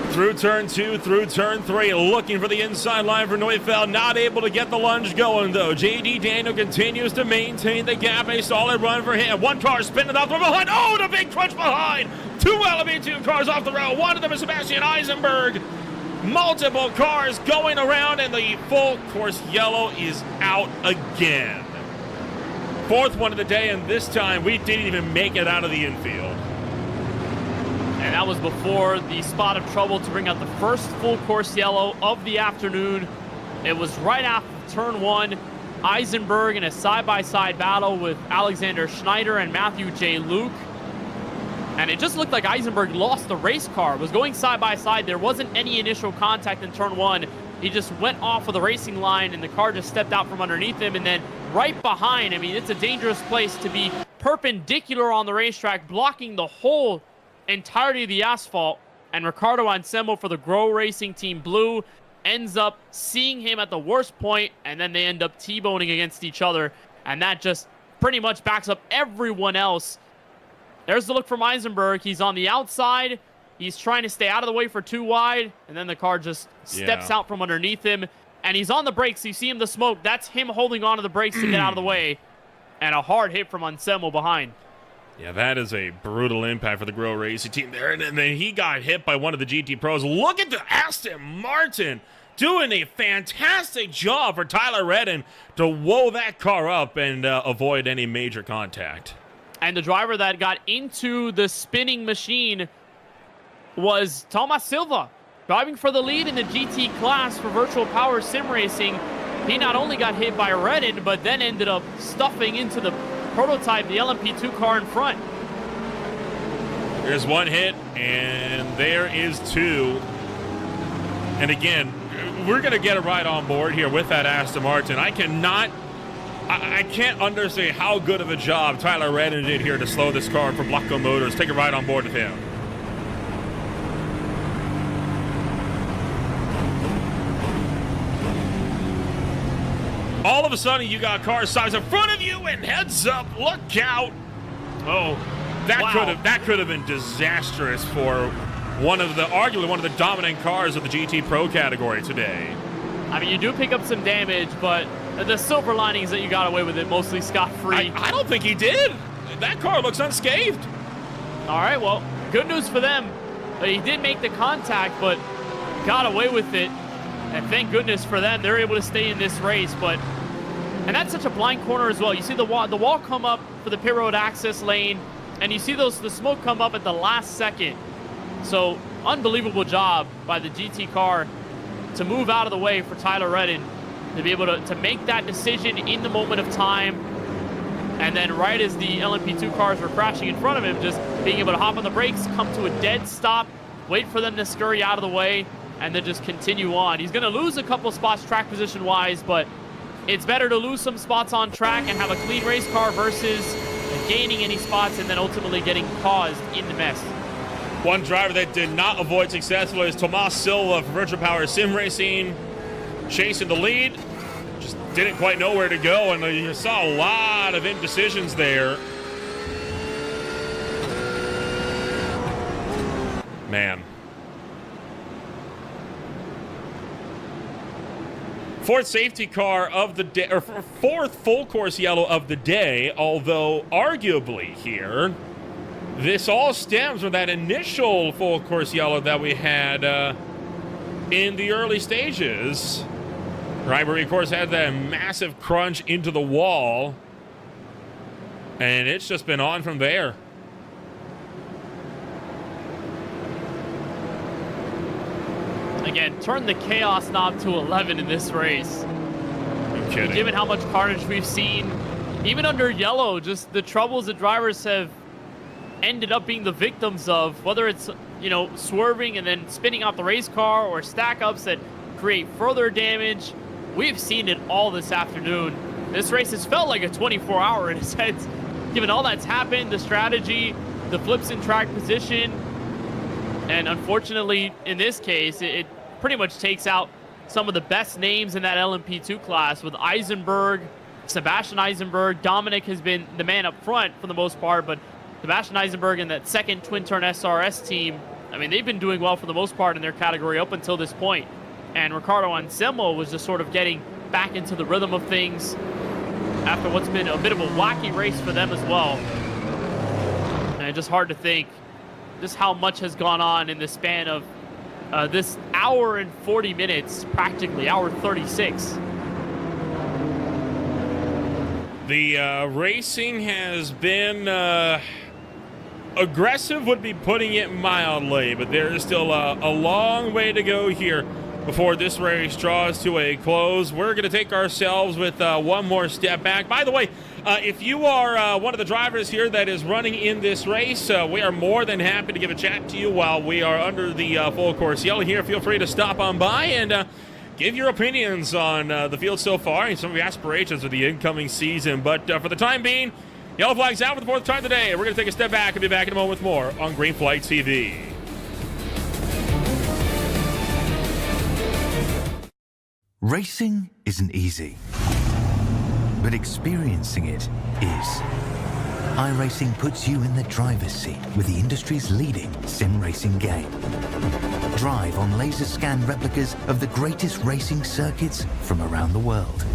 Through turn two, through turn three, looking for the inside line for Neufeld. Not able to get the lunge going, though. JD Daniel continues to maintain the gap. A solid run for him. One car spinning off the behind. Oh, the big crunch behind. Two LMP2 cars off the road. One of them is Sebastian Eisenberg. Multiple cars going around, and the full course yellow is out again. Fourth one of the day, and this time we didn't even make it out of the infield. And that was before the spot of trouble to bring out the first full course yellow of the afternoon. It was right after turn one. Eisenberg in a side-by-side battle with Alexander Schneider and Matthew J. Luke. And it just looked like Eisenberg lost the race car. It was going side-by-side. There wasn't any initial contact in turn one. He just went off of the racing line, and the car just stepped out from underneath him. And then right behind, I mean, it's a dangerous place to be perpendicular on the racetrack, blocking the whole entirety of the asphalt. And Ricardo Anselmo for the Grow Racing Team Blue ends up seeing him at the worst point, and then they end up T-boning against each other, and that just pretty much backs up everyone else. There's the look from Eisenberg. He's on the outside. He's trying to stay out of the way for too wide, and then the car just steps out from underneath him, and he's on the brakes. You see him, the smoke. That's him holding on to the brakes to get out of the way, and a hard hit from Anselmo behind. Yeah, that is a brutal impact for the Grill Racing team there. And then he got hit by one of the GT pros. Look at the Aston Martin doing a fantastic job for Tyler Redden to whoa that car up and avoid any major contact. And the driver that got into the spinning machine was Thomas Silva, driving for the lead in the GT class for Virtual Power Sim Racing. He not only got hit by Redden, but then ended up stuffing into the prototype, the LMP2 car in front. There's one hit, and there is two. And again, we're going to get it right on board here with that Aston Martin. I can't understate how good of a job Tyler Redden did here to slow this car for Blocko Motors. Take it right on board with him. All of a sudden, you got car size in front of you, and heads up, look out. Oh, that could have been disastrous for arguably one of the dominant cars of the GT Pro category today. I mean, you do pick up some damage, but the silver lining is that you got away with it mostly scot-free. I don't think he did. That car looks unscathed. All right, well, good news for them. He did make the contact, but got away with it. And thank goodness for them, they're able to stay in this race. And that's such a blind corner as well. You see the wall come up for the pit road access lane, and you see the smoke come up at the last second. So unbelievable job by the GT car to move out of the way for Tyler Redden to be able to make that decision in the moment of time. And then right as the LMP2 cars were crashing in front of him, just being able to hop on the brakes, come to a dead stop, wait for them to scurry out of the way, and then just continue on. He's going to lose a couple spots track position-wise, but it's better to lose some spots on track and have a clean race car versus gaining any spots and then ultimately getting caused in the mess. One driver that did not avoid successfully is Tomas Silva for Virtual Power Sim Racing, chasing the lead. Just didn't quite know where to go, and you saw a lot of indecisions there. Man. Fourth safety car of the day, or fourth full course yellow of the day, although arguably here, this all stems from that initial full course yellow that we had in the early stages. Right, where we, of course, had that massive crunch into the wall. And it's just been on from there. Again, turn the chaos knob to 11 in this race. I'm kidding. Given how much carnage we've seen, even under yellow, just the troubles that drivers have ended up being the victims of, whether it's, you know, swerving and then spinning out the race car or stack ups that create further damage. We've seen it all this afternoon. This race has felt like a 24-hour in a sense, given all that's happened, the strategy, the flips in track position. And unfortunately, in this case, it pretty much takes out some of the best names in that LMP2 class with Eisenberg, Sebastian Eisenberg. Dominic has been the man up front for the most part, but Sebastian Eisenberg and that second twin-turn SRS team, I mean, they've been doing well for the most part in their category up until this point. And Ricardo Anselmo was just sort of getting back into the rhythm of things after what's been a bit of a wacky race for them as well. And it's just hard to think just how much has gone on in the span of this hour and 40 minutes, practically, hour 36. The racing has been aggressive, would be putting it mildly, but there is still a long way to go here before this race draws to a close. We're going to take ourselves with one more step back. By the way, if you are one of the drivers here that is running in this race, we are more than happy to give a chat to you while we are under the full course yellow here. Feel free to stop on by and give your opinions on the field so far and some of your aspirations for the incoming season. But for the time being, yellow flag's out for the fourth time today. We're going to take a step back and be back in a moment with more on Green Flight TV. Racing isn't easy, but experiencing it is. iRacing puts you in the driver's seat with the industry's leading sim racing game. Drive on laser scan replicas of the greatest racing circuits from around the world.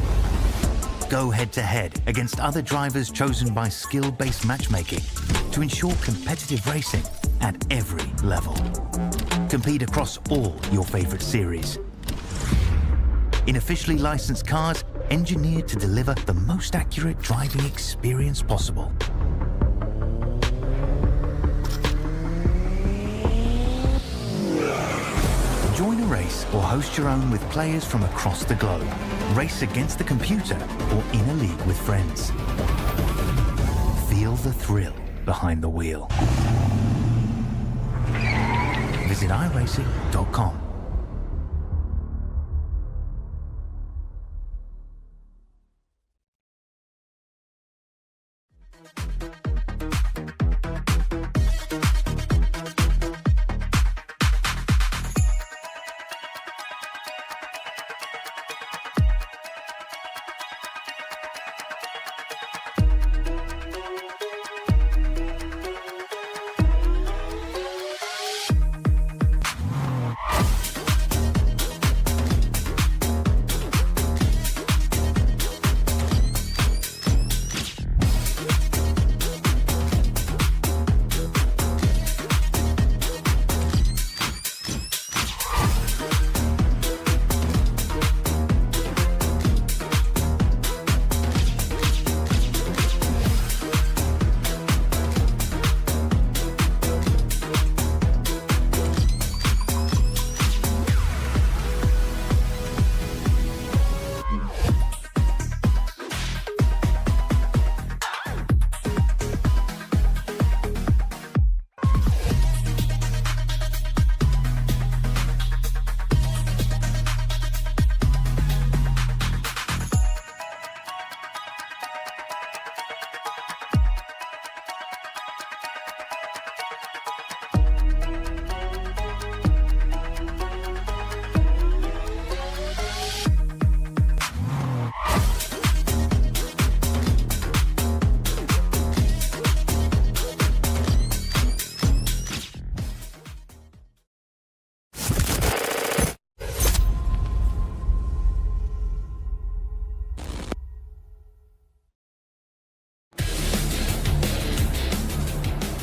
go head-to-head against other drivers chosen by skill-based matchmaking to ensure competitive racing at every level. Compete across all your favorite series in officially licensed cars engineered to deliver the most accurate driving experience possible. Join a race or host your own with players from across the globe. Race against the computer or in a league with friends. Feel the thrill behind the wheel. Visit iRacing.com.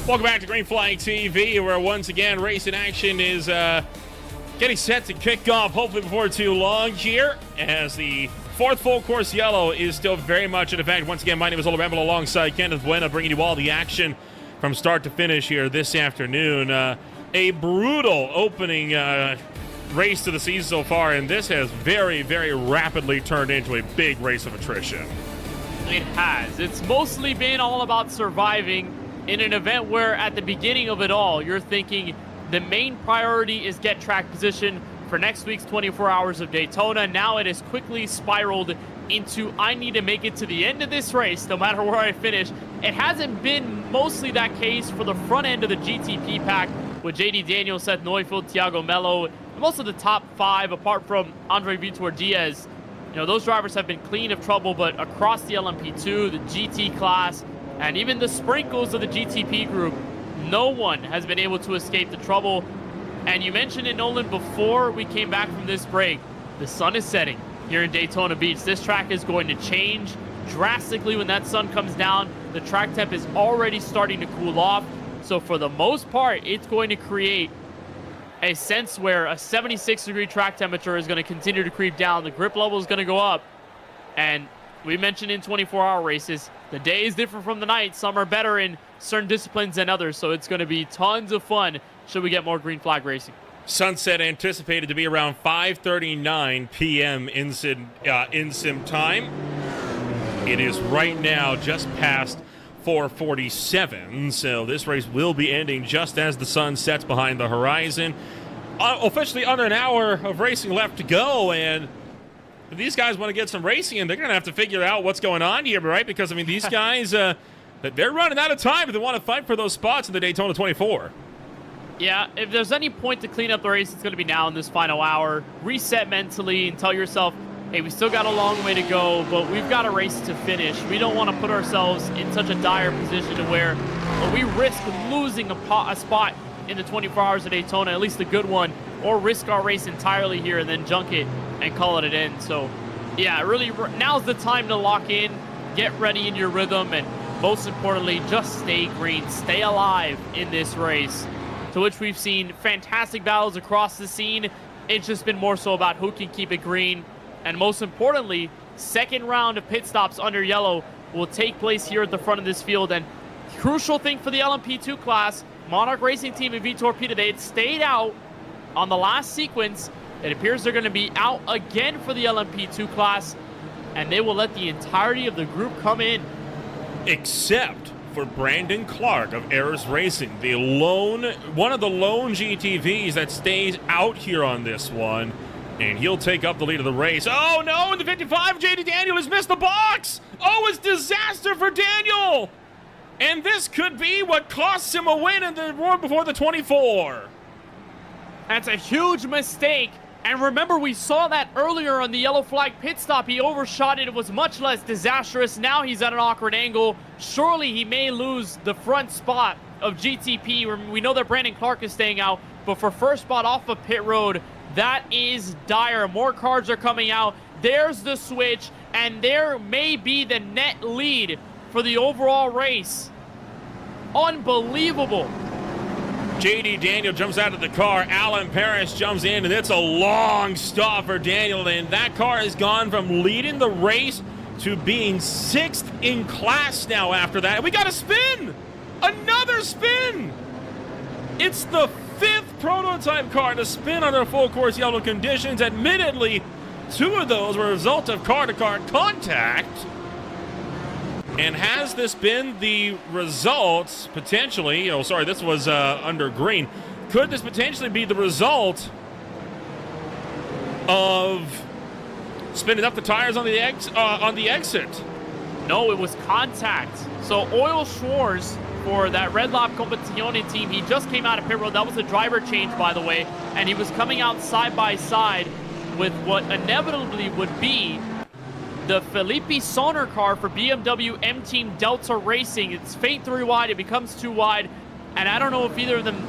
Welcome back to Green Flag TV, where once again racing action is getting set to kick off, hopefully before too long here, as the fourth full course yellow is still very much in effect. Once again, my name is Ola Ramble alongside Kenneth Buena, bringing you all the action from start to finish here this afternoon. A brutal opening race to the season so far, and this has very, very rapidly turned into a big race of attrition. It has. It's mostly been all about surviving in an event where at the beginning of it all, you're thinking the main priority is get track position for next week's 24 Hours of Daytona. Now it has quickly spiraled into I need to make it to the end of this race no matter where I finish. It hasn't been mostly that case for the front end of the GTP pack with JD Daniels, Seth Neufeld, Thiago Mello, and most of the top five apart from Andre Vitor Diaz. You know, those drivers have been clean of trouble, but across the LMP2, the GT class, and even the sprinkles of the GTP group, no one has been able to escape the trouble. And you mentioned it, Nolan, before we came back from this break, the sun is setting here in Daytona Beach. This track is going to change drastically when that sun comes down. The track temp is already starting to cool off. So for the most part, it's going to create a sense where a 76-degree track temperature is going to continue to creep down. The grip level is going to go up. And we mentioned in 24-hour races, the day is different from the night. Some are better in certain disciplines than others, so it's going to be tons of fun should we get more green flag racing. Sunset anticipated to be around 5:39 p.m. in sim time. It is right now just past 4:47, so this race will be ending just as the sun sets behind the horizon. Officially under an hour of racing left to go, and if these guys want to get some racing in, they're going to have to figure out what's going on here, right? Because, I mean, these guys, they're running out of time if they want to fight for those spots in the Daytona 24. Yeah, if there's any point to clean up the race, it's going to be now in this final hour. Reset mentally and tell yourself, hey, we still got a long way to go, but we've got a race to finish. We don't want to put ourselves in such a dire position to where we risk losing a spot in the 24 Hours of Daytona, at least a good one, or risk our race entirely here and then junk it and call it an end. So Yeah, really, now's the time to lock in, get ready in your rhythm, and most importantly, just stay green, stay alive in this race, to which we've seen fantastic battles across the scene. It's just been more so about who can keep it green, and most importantly, second round of pit stops under yellow will take place here at the front of this field. And crucial thing for the LMP2 class, Monarch Racing Team and Torpedo, they had stayed out on the last sequence. It appears they're going to be out again for the LMP2 class, and they will let the entirety of the group come in. Except for Brandon Clark of Ayers Racing, one of the lone GTVs that stays out here on this one, and he'll take up the lead of the race. Oh no, in the 55, JD Daniel has missed the box. Oh, it's disaster for Daniel. And this could be what costs him a win in the road before the 24. That's a huge mistake. And remember, we saw that earlier on the yellow flag pit stop. He overshot it. It was much less disastrous. Now he's at an awkward angle. Surely he may lose the front spot of GTP. We know that Brandon Clark is staying out, but for first spot off of pit road, that is dire. More cars are coming out. There's the switch, and there may be the net lead for the overall race. Unbelievable. JD Daniel jumps out of the car. Alan Parrish jumps in, and it's a long stop for Daniel. And that car has gone from leading the race to being 6th in class now after that. And we got a spin! Another spin! It's the 5th prototype car to spin under full course yellow conditions. Admittedly, 2 of those were a result of car-to-car contact. And has this been the result, potentially, oh, sorry, this was under green. Could this potentially be the result of spinning up the tires on the exit? No, it was contact. So Oil Schwarz for that Red Lab Competizione team, he just came out of pit road. That was a driver change, by the way. And he was coming out side by side with what inevitably would be the Felipe Sonner car for BMW M Team Delta Racing. It's fade 3 wide, it becomes 2 wide, and I don't know if either of them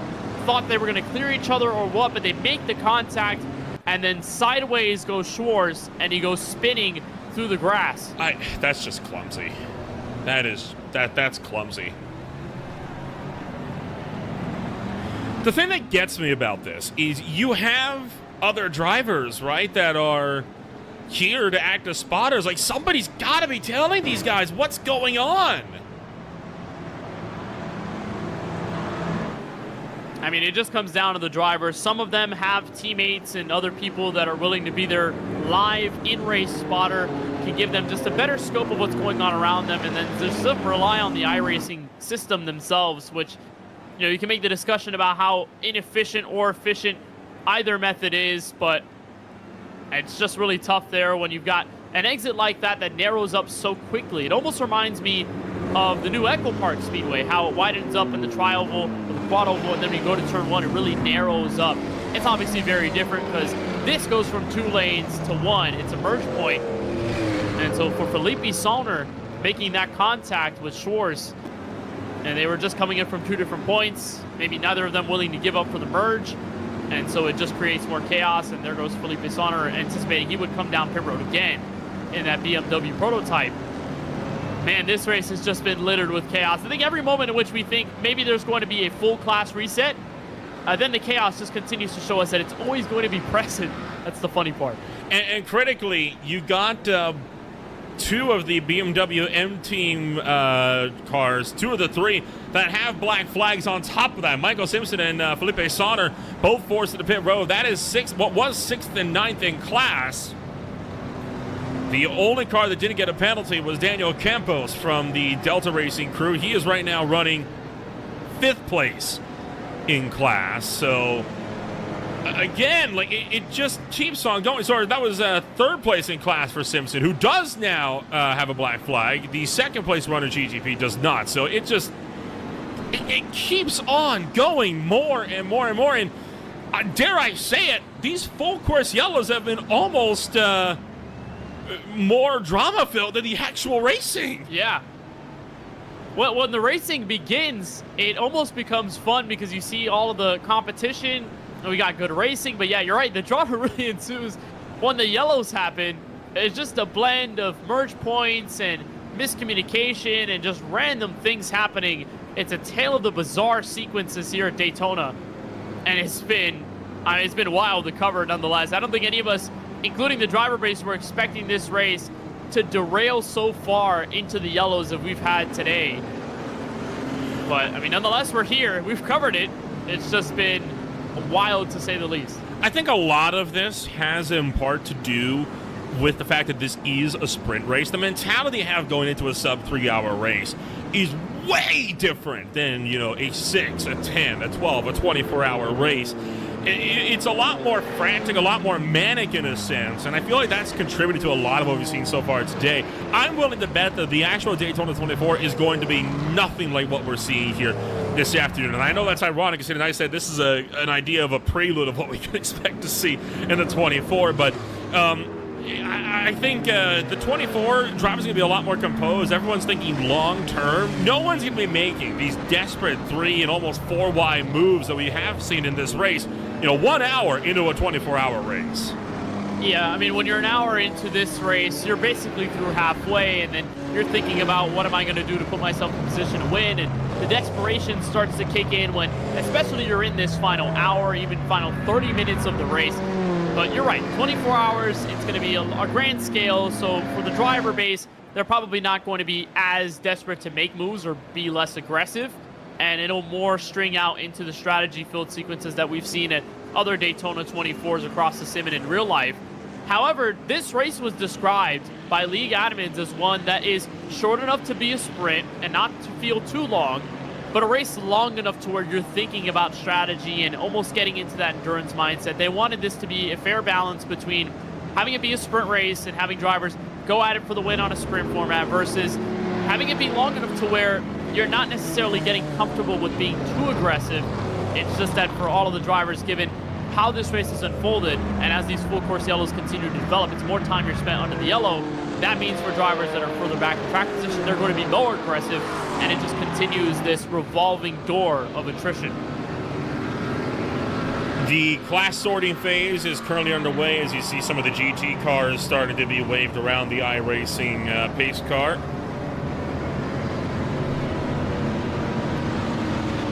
thought they were going to clear each other or what, but they make the contact, and then sideways goes Schwarz, and he goes spinning through the grass. That's just clumsy. That's clumsy. The thing that gets me about this is you have other drivers, right, that are here to act as spotters. Like, somebody's got to be telling these guys what's going on. I mean, it just comes down to the drivers. Some of them have teammates and other people that are willing to be their live in-race spotter, can give them just a better scope of what's going on around them, and then just rely on the iRacing system themselves, which, you know, you can make the discussion about how inefficient or efficient either method is, but it's just really tough there when you've got an exit like that that narrows up so quickly. It almost reminds me of the new Echo Park Speedway, how it widens up in the tri-oval, the quad oval, and then when you go to turn 1, it really narrows up. It's obviously very different because this goes from 2 lanes to 1. It's a merge point. And so for Felipe Sonner making that contact with Schwarz, and they were just coming in from 2 different points, maybe neither of them willing to give up for the merge, and so it just creates more chaos, and there goes Felipe Sonner anticipating he would come down pit road again in that BMW prototype. Man, this race has just been littered with chaos. I think every moment in which we think maybe there's going to be a full class reset, then the chaos just continues to show us that it's always going to be present. That's the funny part. And critically, you got 2 of the BMW M Team cars, 2 of the 3 that have black flags on top of that. Michael Simpson and Felipe Sonner both forced to the pit road. That is what was 6th and 9th in class. The only car that didn't get a penalty was Daniel Campos from the Delta Racing crew. He is right now running 5th place in class. So again, like it just keeps on going. Sorry, that was 3rd place in class for Simpson, who does now have a black flag. The 2nd place runner GTP does not. So it just it keeps on going more and more and more. And dare I say it, these full course yellows have been almost more drama filled than the actual racing. Yeah. Well, when the racing begins, it almost becomes fun because you see all of the competition. We got good racing, but yeah, you're right. The drama really ensues when the yellows happen. It's just a blend of merge points and miscommunication and just random things happening. It's a tale of the bizarre sequences here at Daytona, and it's been wild to cover nonetheless. I don't think any of us, including the driver base, were expecting this race to derail so far into the yellows that we've had today. But, I mean, nonetheless, we're here. We've covered it. It's just been wild, to say the least. I think a lot of this has in part to do with the fact that this is a sprint race. The mentality you have going into a sub 3-hour race is way different than, you know, a 6, a 10, a 12, a 24-hour race. It's a lot more frantic, a lot more manic in a sense, and I feel like that's contributed to a lot of what we've seen so far today. I'm willing to bet that the actual Daytona 24 is going to be nothing like what we're seeing here this afternoon. And I know that's ironic, considering I said this is an idea of a prelude of what we can expect to see in the 24, but I think the 24 drivers are going to be a lot more composed. Everyone's thinking long-term. No one's going to be making these desperate 3 and almost 4 wide moves that we have seen in this race, you know, 1 hour into a 24-hour race. Yeah, I mean, when you're an hour into this race, you're basically through halfway, and then you're thinking about what am I going to do to put myself in position to win, and the desperation starts to kick in when, especially you're in this final hour, even final 30 minutes of the race. But you're right, 24 hours, it's going to be a grand scale, so for the driver base, they're probably not going to be as desperate to make moves or be less aggressive, and it'll more string out into the strategy-filled sequences that we've seen at other Daytona 24s across the sim and in real life. However, this race was described by league admins as one that is short enough to be a sprint and not to feel too long, but a race long enough to where you're thinking about strategy and almost getting into that endurance mindset. They wanted this to be a fair balance between having it be a sprint race and having drivers go at it for the win on a sprint format versus having it be long enough to where you're not necessarily getting comfortable with being too aggressive. It's just that for all of the drivers, given how this race has unfolded, and as these full course yellows continue to develop, it's more time you're spent under the yellow. That means for drivers that are further back in track position, they're going to be more aggressive, and it just continues this revolving door of attrition. The class sorting phase is currently underway as you see some of the GT cars starting to be waved around the iRacing pace car.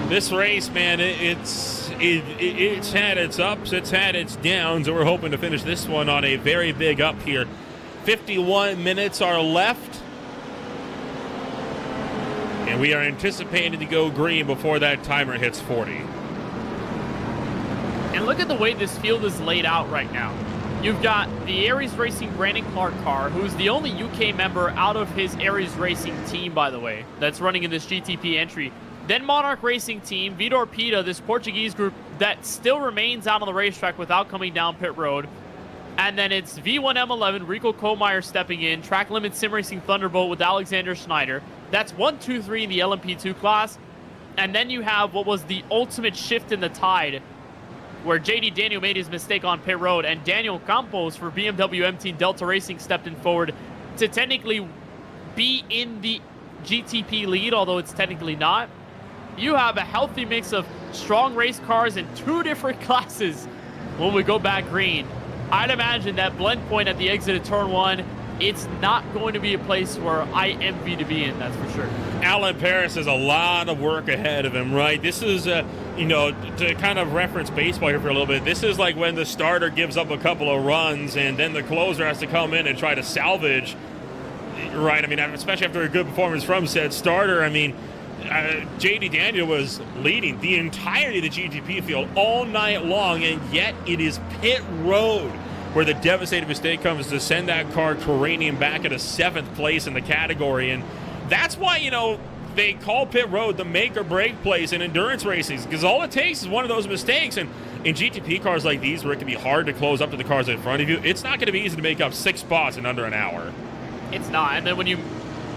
This race, man, it's had its ups, it's had its downs, and we're hoping to finish this one on a very big up here. 51 minutes are left, and we are anticipating to go green before that timer hits 40. And look at the way this field is laid out right now. You've got the Aries Racing Brandon Clark car, who's the only UK member out of his Aries Racing team, by the way, that's running in this GTP entry. Then Monarch Racing Team, Vitor Pita, this Portuguese group that still remains out on the racetrack without coming down pit road. And then it's V1M11, Rico Kohlmeyer stepping in, Track Limit Sim Racing Thunderbolt with Alexander Schneider. That's 1, 2, 3 in the LMP2 class. And then you have what was the ultimate shift in the tide, where JD Daniel made his mistake on pit road, and Daniel Campos for BMW M-Team Delta Racing stepped in forward to technically be in the GTP lead, although it's technically not. You have a healthy mix of strong race cars in 2 different classes when we go back green. I'd imagine that blend point at the exit of turn 1, it's not going to be a place where I envy to be in, that's for sure. Alan Paris has a lot of work ahead of him, right? This is, you know, to kind of reference baseball here for a little bit, this is like when the starter gives up a couple of runs and then the closer has to come in and try to salvage, right? I mean, especially after a good performance from said starter, I mean, JD Daniel was leading the entirety of the GTP field all night long, and yet it is pit road where the devastating mistake comes to send that car careening back at a 7th place in the category. And that's why, you know, they call pit road the make or break place in endurance races, because all it takes is one of those mistakes. And in GTP cars like these, where it can be hard to close up to the cars in front of you, it's not going to be easy to make up 6 spots in under an hour. It's not. And then when you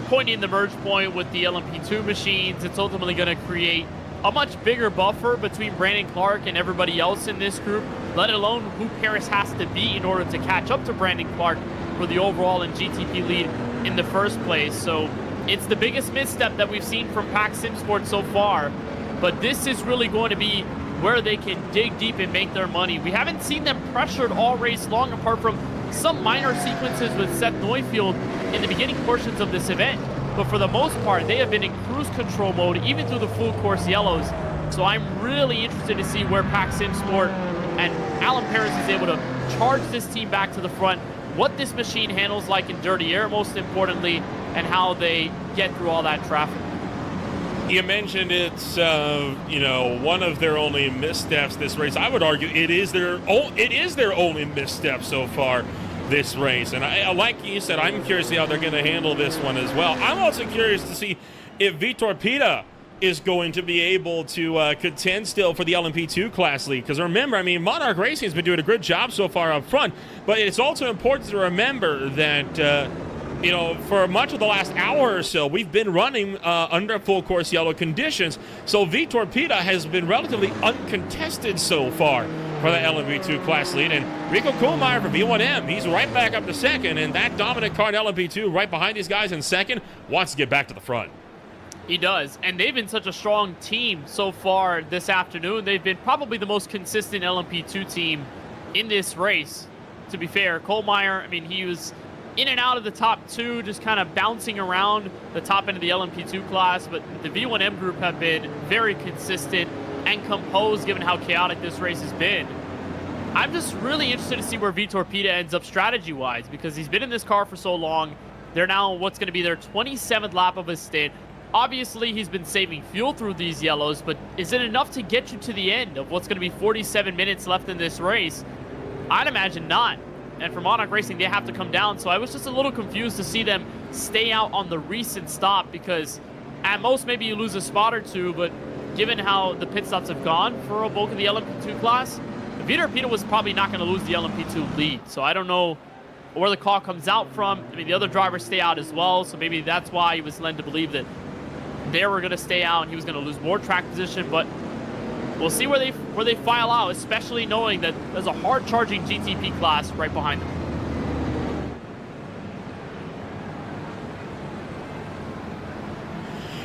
point in the merge point with the LMP2 machines, it's ultimately going to create a much bigger buffer between Brandon Clark and everybody else in this group, let alone who Paris has to be in order to catch up to Brandon Clark for the overall and GTP lead in the first place. So it's the biggest misstep that we've seen from Pack Simsport so far, but this is really going to be where they can dig deep and make their money. We haven't seen them pressured all race long, apart from some minor sequences with Seth Neufeld in the beginning portions of this event. But for the most part, they have been in cruise control mode, even through the full course yellows. So I'm really interested to see where Pack Sim Sport and Alan Paris is able to charge this team back to the front, what this machine handles like in dirty air, most importantly, and how they get through all that traffic. You mentioned it's, one of their only missteps this race. I would argue it is their only misstep so far this race. And I, like you said, I'm curious to see how they're going to handle this one as well. I'm also curious to see if Vitor Pita is going to be able to contend still for the LMP2 class lead. Because remember, I mean, Monarch Racing has been doing a good job so far up front, but it's also important to remember that, for much of the last hour or so, we've been running under full course yellow conditions. So Vitor Pita has been relatively uncontested so far for the LMP2 class lead. And Rico Kohlmeyer for V1M, he's right back up to second. And that dominant car in LMP2 right behind these guys in second wants to get back to the front. He does, and they've been such a strong team so far this afternoon. They've been probably the most consistent LMP2 team in this race, to be fair. Kohlmeyer, I mean, he was in and out of the top two, just kind of bouncing around the top end of the LMP2 class, but the V1M group have been very consistent and composed given how chaotic this race has been. I'm just really interested to see where Vitor Pita ends up strategy-wise, because he's been in this car for so long. They're now what's going to be their 27th lap of his stint. Obviously, he's been saving fuel through these yellows, but is it enough to get you to the end of what's going to be 47 minutes left in this race? I'd imagine not. And for Monarch Racing, they have to come down, so I was just a little confused to see them stay out on the recent stop, because at most maybe you lose a spot or two, but given how the pit stops have gone for a bulk of the LMP2 class, Vitor Pita was probably not going to lose the LMP2 lead, so I don't know where the call comes out from. I mean, the other drivers stay out as well, so maybe that's why he was led to believe that they were going to stay out and he was going to lose more track position, but we'll see where they file out, especially knowing that there's a hard-charging GTP class right behind them.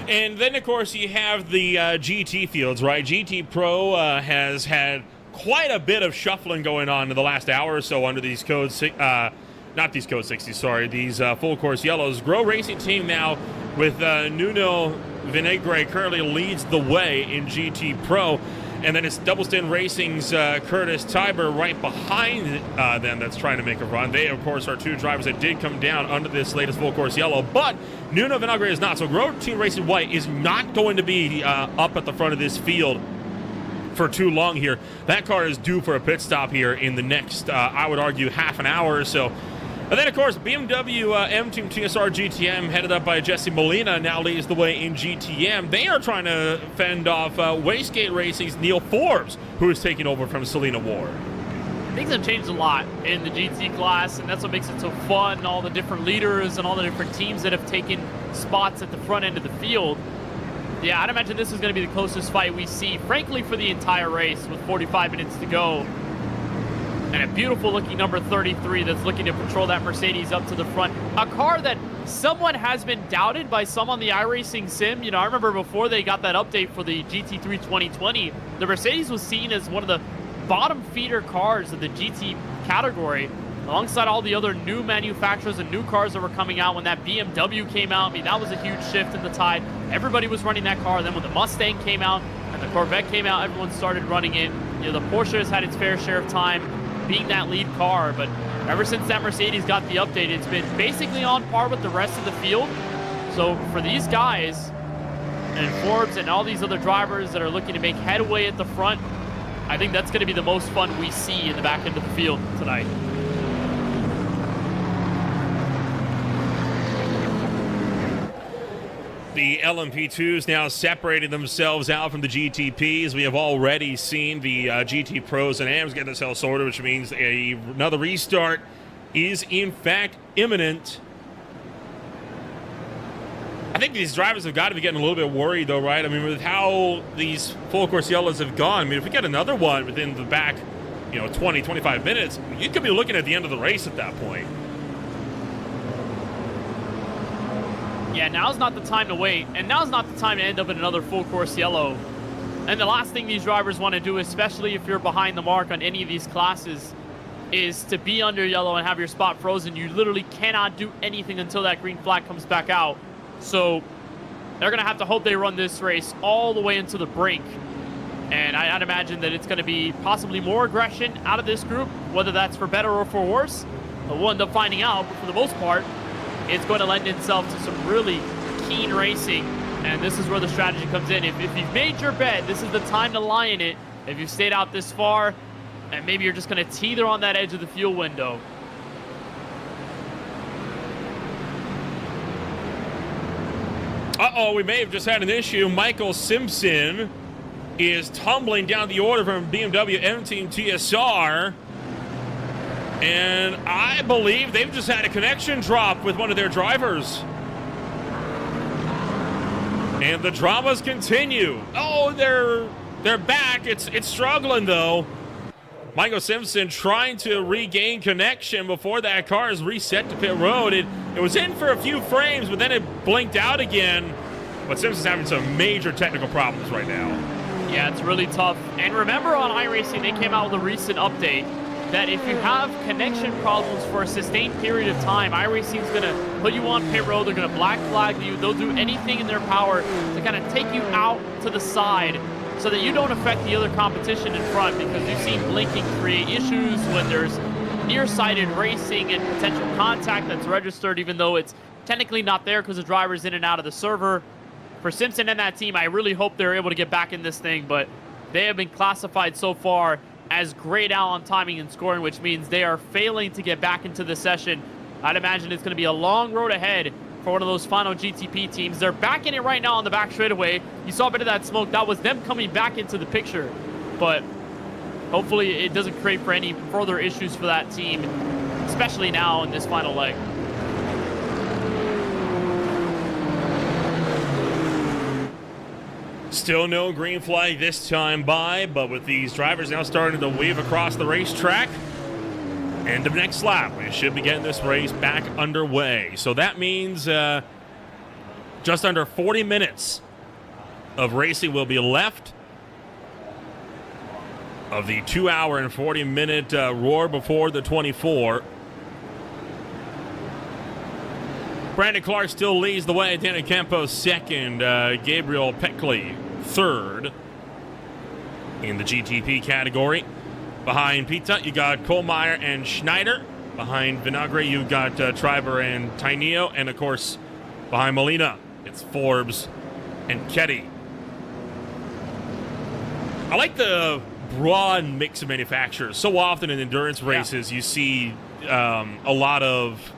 And then, of course, you have the GT fields, right? GT Pro has had quite a bit of shuffling going on in the last hour or so under these codes, not these code 60s, sorry, these full course yellows. Grow Racing Team now with Nuno Vinegre currently leads the way in GT Pro. And then it's Double Stint Racing's Curtis Tiber right behind them that's trying to make a run. They, of course, are two drivers that did come down under this latest full course yellow, but Nuno Vinegre is not. So Grow Team Racing White is not going to be up at the front of this field for too long here. That car is due for a pit stop here in the next, I would argue, half an hour or so. And then, of course, BMW M-Team TSR GTM, headed up by Jesse Molina, now leads the way in GTM. They are trying to fend off Wastegate Racing's Neil Forbes, who is taking over from Selena Ward. Things have changed a lot in the GT class, and that's what makes it so fun. All the different leaders and all the different teams that have taken spots at the front end of the field. Yeah, I'd imagine this is going to be the closest fight we see, frankly, for the entire race with 45 minutes to go. And a beautiful-looking number 33 that's looking to patrol that Mercedes up to the front. A car that someone has been doubted by some on the iRacing sim. You know, I remember before they got that update for the GT3 2020, the Mercedes was seen as one of the bottom feeder cars of the GT category, alongside all the other new manufacturers and new cars that were coming out when that BMW came out. I mean, that was a huge shift in the tide. Everybody was running that car. Then when the Mustang came out and the Corvette came out, everyone started running it. You know, the Porsche has had its fair share of time being that lead car, but ever since that Mercedes got the update, it's been basically on par with the rest of the field. So for these guys and Forbes and all these other drivers that are looking to make headway at the front, I think that's going to be the most fun we see in the back end of the field tonight. The LMP2s now separating themselves out from the GTPs. We have already seen the GT Pros and AMs get themselves sorted, which means another restart is in fact imminent. I think these drivers have got to be getting a little bit worried though, right? I mean, with how these full course yellows have gone, I mean, if we get another one within the back, 20, 25 minutes, you could be looking at the end of the race at that point. Yeah, now's not the time to wait, and now's not the time to end up in another full course yellow. And the last thing these drivers want to do, especially if you're behind the mark on any of these classes, is to be under yellow and have your spot frozen. You literally cannot do anything until that green flag comes back out. So they're going to have to hope they run this race all the way into the brink. And I'd imagine that it's going to be possibly more aggression out of this group, whether that's for better or for worse. We'll end up finding out, but for the most part, it's going to lend itself to some really keen racing. And this is where the strategy comes in. If you've made your bet, this is the time to lie in it. If you've stayed out this far, and maybe you're just going to teeter on that edge of the fuel window. Uh-oh, we may have just had an issue. Michael Simpson is tumbling down the order from BMW M-Team TSR. And I believe they've just had a connection drop with one of their drivers. And the dramas continue. Oh, they're back. It's struggling, though. Michael Simpson trying to regain connection before that car is reset to pit road. It was in for a few frames, but then it blinked out again. But Simpson's having some major technical problems right now. Yeah, it's really tough. And remember on iRacing, they came out with a recent update that if you have connection problems for a sustained period of time, iRacing's going to put you on pit road. They're going to black flag you. They'll do anything in their power to kind of take you out to the side so that you don't affect the other competition in front, because you've seen blinking create issues when there's nearsighted racing and potential contact that's registered, even though it's technically not there because the driver's in and out of the server. For Simpson and that team, I really hope they're able to get back in this thing, but they have been classified so far as grayed out on timing and scoring, which means they are failing to get back into the session. I'd imagine it's going to be a long road ahead for one of those final GTP teams. They're back in it right now on the back straightaway. You saw a bit of that smoke. That was them coming back into the picture. But hopefully it doesn't create for any further issues for that team, especially now in this final leg. Still no green flag this time by, but with these drivers now starting to weave across the racetrack, end of next lap, we should be getting this race back underway. So that means just under 40 minutes of racing will be left of the 2 hour and 40 minute roar before the 24. Brandon Clark still leads the way. Danny Campos second. Gabriel Peckley third in the GTP category. Behind Pita, you got Kohlmeyer and Schneider. Behind Vinagre, you got Triber and Tainio. And, of course, behind Molina, it's Forbes and Ketty. I like the broad mix of manufacturers. So often in endurance races, you see a lot of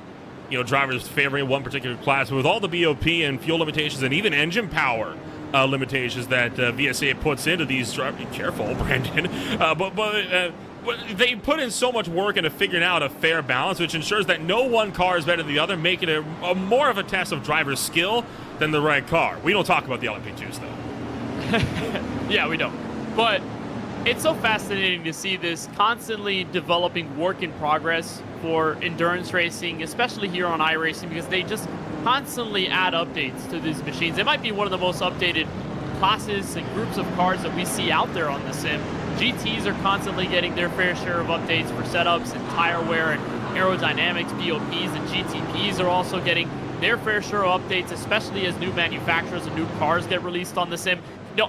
drivers favoring one particular class. But with all the BOP and fuel limitations and even engine power limitations that VSA puts into these drivers, be careful, Brandon. But they put in so much work into figuring out a fair balance, which ensures that no one car is better than the other, making it a more of a test of driver skill than the right car. We don't talk about the LMP2s, though. Yeah, we don't. But it's so fascinating to see this constantly developing work in progress for endurance racing, especially here on iRacing, because they just constantly add updates to these machines. It might be one of the most updated classes and groups of cars that we see out there on the sim. GTs are constantly getting their fair share of updates for setups and tire wear and aerodynamics. BOPs and GTPs are also getting their fair share of updates, especially as new manufacturers and new cars get released on the sim.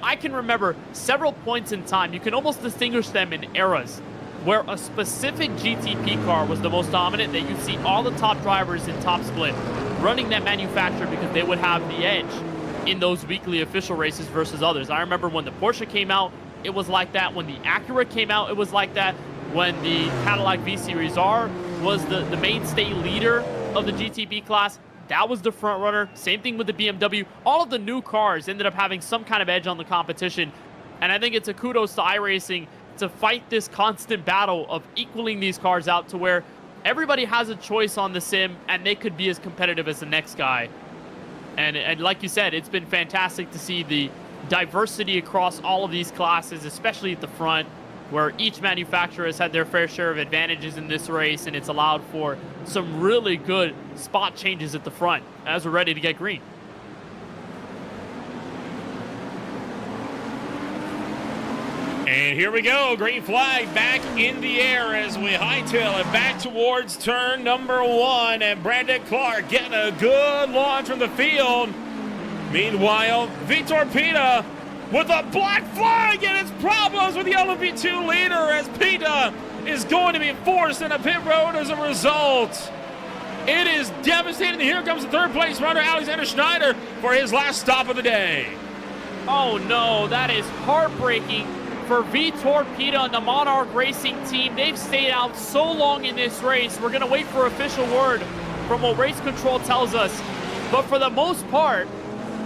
I can remember several points in time, you can almost distinguish them in eras, where a specific GTP car was the most dominant, that you'd see all the top drivers in top split running that manufacturer because they would have the edge in those weekly official races versus others. I remember when the Porsche came out, it was like that. When the Acura came out, it was like that. When the Cadillac V-Series R was the mainstay leader of the GTP class, that was the front runner. Same thing with the BMW. All of the new cars ended up having some kind of edge on the competition. And I think it's a kudos to iRacing to fight this constant battle of equaling these cars out to where everybody has a choice on the sim and they could be as competitive as the next guy. And like you said, it's been fantastic to see the diversity across all of these classes, especially at the front, where each manufacturer has had their fair share of advantages in this race, and it's allowed for some really good spot changes at the front as we're ready to get green. And here we go, green flag back in the air as we hightail it back towards turn number 1. And Brandon Clark getting a good launch from the field. Meanwhile, Vitor Pita with a black flag and its problems with the LMP2 leader as Pita is going to be forced in a pit road as a result. It is devastating. Here comes the third place runner, Alexander Schneider, for his last stop of the day. Oh no, that is heartbreaking for Vitor Pita and the Monarch Racing team. They've stayed out so long in this race. We're going to wait for official word from what race control tells us. But for the most part,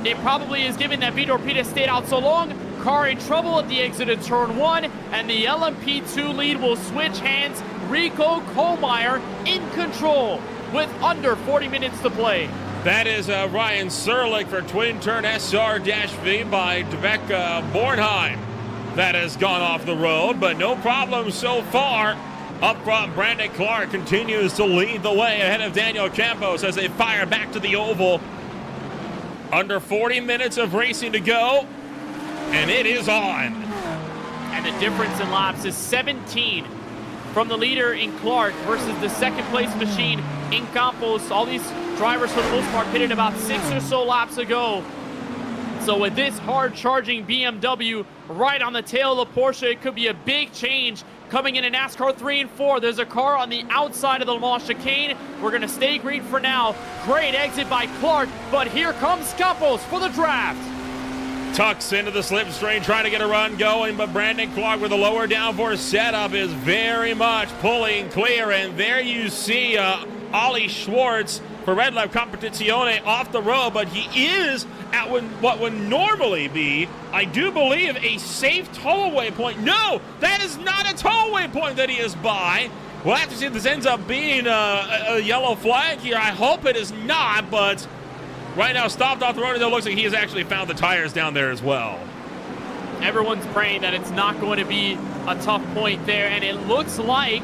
it probably is given that Vitor Pita stayed out so long. Car in trouble at the exit of turn 1, and the LMP2 lead will switch hands. Rico Kohlmeyer in control with under 40 minutes to play. That is Ryan Serlich for twin turn SR-V by Rebecca Bornheim. That has gone off the road, but no problem so far. Up front, Brandon Clark continues to lead the way ahead of Daniel Campos as they fire back to the oval. Under 40 minutes of racing to go, and it is on. And the difference in laps is 17 from the leader in Clark versus the second place machine in Campos. All these drivers for the most part pitted about 6 or so laps ago. So with this hard charging BMW right on the tail of the Porsche, it could be a big change coming into NASCAR 3 and 4. There's a car on the outside of the Le Mans chicane. We're going to stay green for now. Great exit by Clark, but here comes Campos for the draft. Tucks into the slipstream, trying to get a run going, but Brandon Clark with a lower downforce setup is very much pulling clear. And there you see Ollie Schwartz for Red Lab Competizione off the road, but he is at what would normally be, I do believe, a safe tow-away point. No, that is not a tow-away point that he is by. We'll have to see if this ends up being a yellow flag here. I hope it is not, but right now stopped off the road, and it looks like he has actually found the tires down there as well. Everyone's praying that it's not going to be a tough point there, and it looks like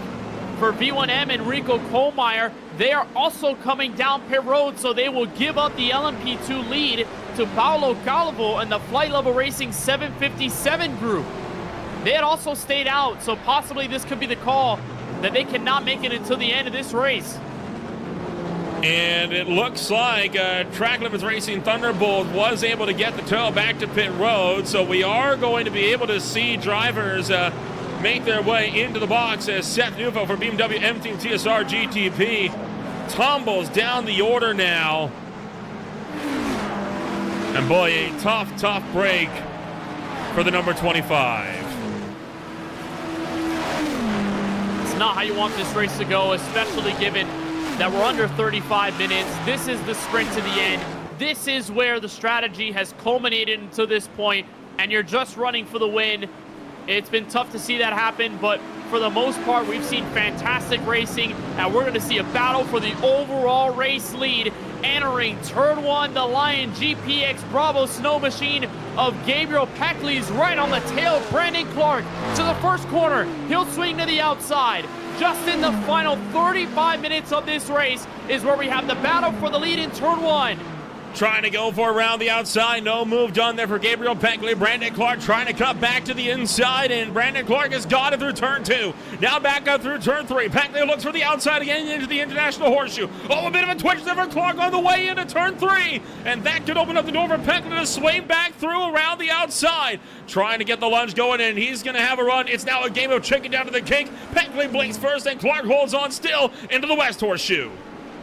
for V1M and Rico Kohlmeyer, they are also coming down pit road, so they will give up the LMP2 lead to Paolo Calvo and the Flight Level Racing 757 group. They had also stayed out, so possibly this could be the call that they cannot make it until the end of this race. And it looks like Track Limits Racing Thunderbolt was able to get the tow back to pit road, so we are going to be able to see drivers make their way into the box as Seth Nufo for BMW M-Team TSR GTP tumbles down the order now. And boy, a tough break for the number 25. It's not how you want this race to go, especially given that we're under 35 minutes. This is the sprint to the end. This is where the strategy has culminated until this point, and you're just running for the win. It's been tough to see that happen, but for the most part, we've seen fantastic racing, and we're going to see a battle for the overall race lead. Entering turn 1, the Lion GPX Bravo Snow Machine of Gabriel Peckley's right on the tail of Brandon Clark to the first corner. He'll swing to the outside. Just in the final 35 minutes of this race is where we have the battle for the lead in turn 1. Trying to go for around the outside. No move done there for Gabriel Peckley. Brandon Clark trying to cut back to the inside, and Brandon Clark has got it through turn 2. Now back up through turn 3. Peckley looks for the outside again into the International Horseshoe. Oh, a bit of a twitch there for Clark on the way into turn 3. And that could open up the door for Peckley to swing back through around the outside. Trying to get the lunge going, and he's going to have a run. It's now a game of chicken down to the cake. Peckley blinks first, and Clark holds on still into the West Horseshoe.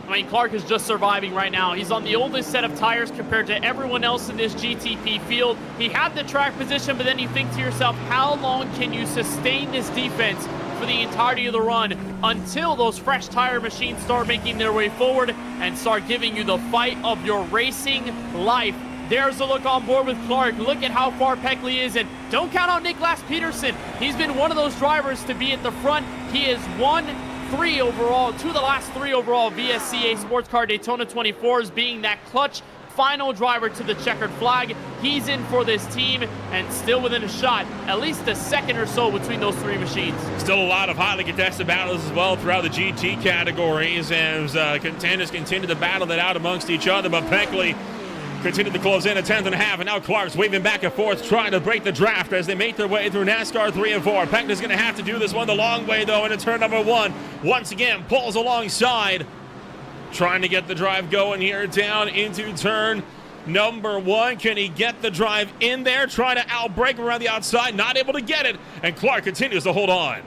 I mean, Clark is just surviving right now. He's on the oldest set of tires compared to everyone else in this GTP field. He had the track position, but then you think to yourself, how long can you sustain this defense for the entirety of the run until those fresh tire machines start making their way forward and start giving you the fight of your racing life? There's a look on board with Clark. Look at how far Peckley is, and don't count out Niklas Peterson. He's been one of those drivers to be at the front. He has won 3 overall, 2 of the last 3 overall VSCA Sports Car Daytona 24s, being that clutch final driver to the checkered flag. He's in for this team and still within a shot, at least a second or so between those 3 machines. Still a lot of highly contested battles as well throughout the GT categories as contenders continue to battle that out amongst each other, but Peckley continue to close in a 10th and a half, and now Clark's waving back and forth, trying to break the draft as they make their way through NASCAR 3 and 4. Peckley's going to have to do this one the long way, though, into turn number 1. Once again, pulls alongside, trying to get the drive going here down into turn number 1. Can he get the drive in there? Trying to outbrake him around the outside, not able to get it, and Clark continues to hold on.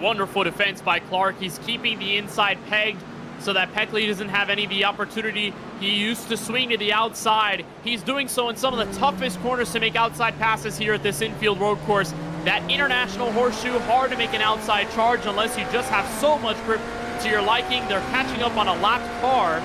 Wonderful defense by Clark. He's keeping the inside pegged so that Peckley doesn't have any of the opportunity. He used to swing to the outside. He's doing so in some of the toughest corners to make outside passes here at this infield road course. That International Horseshoe, hard to make an outside charge unless you just have so much grip to your liking. They're catching up on a lapped car.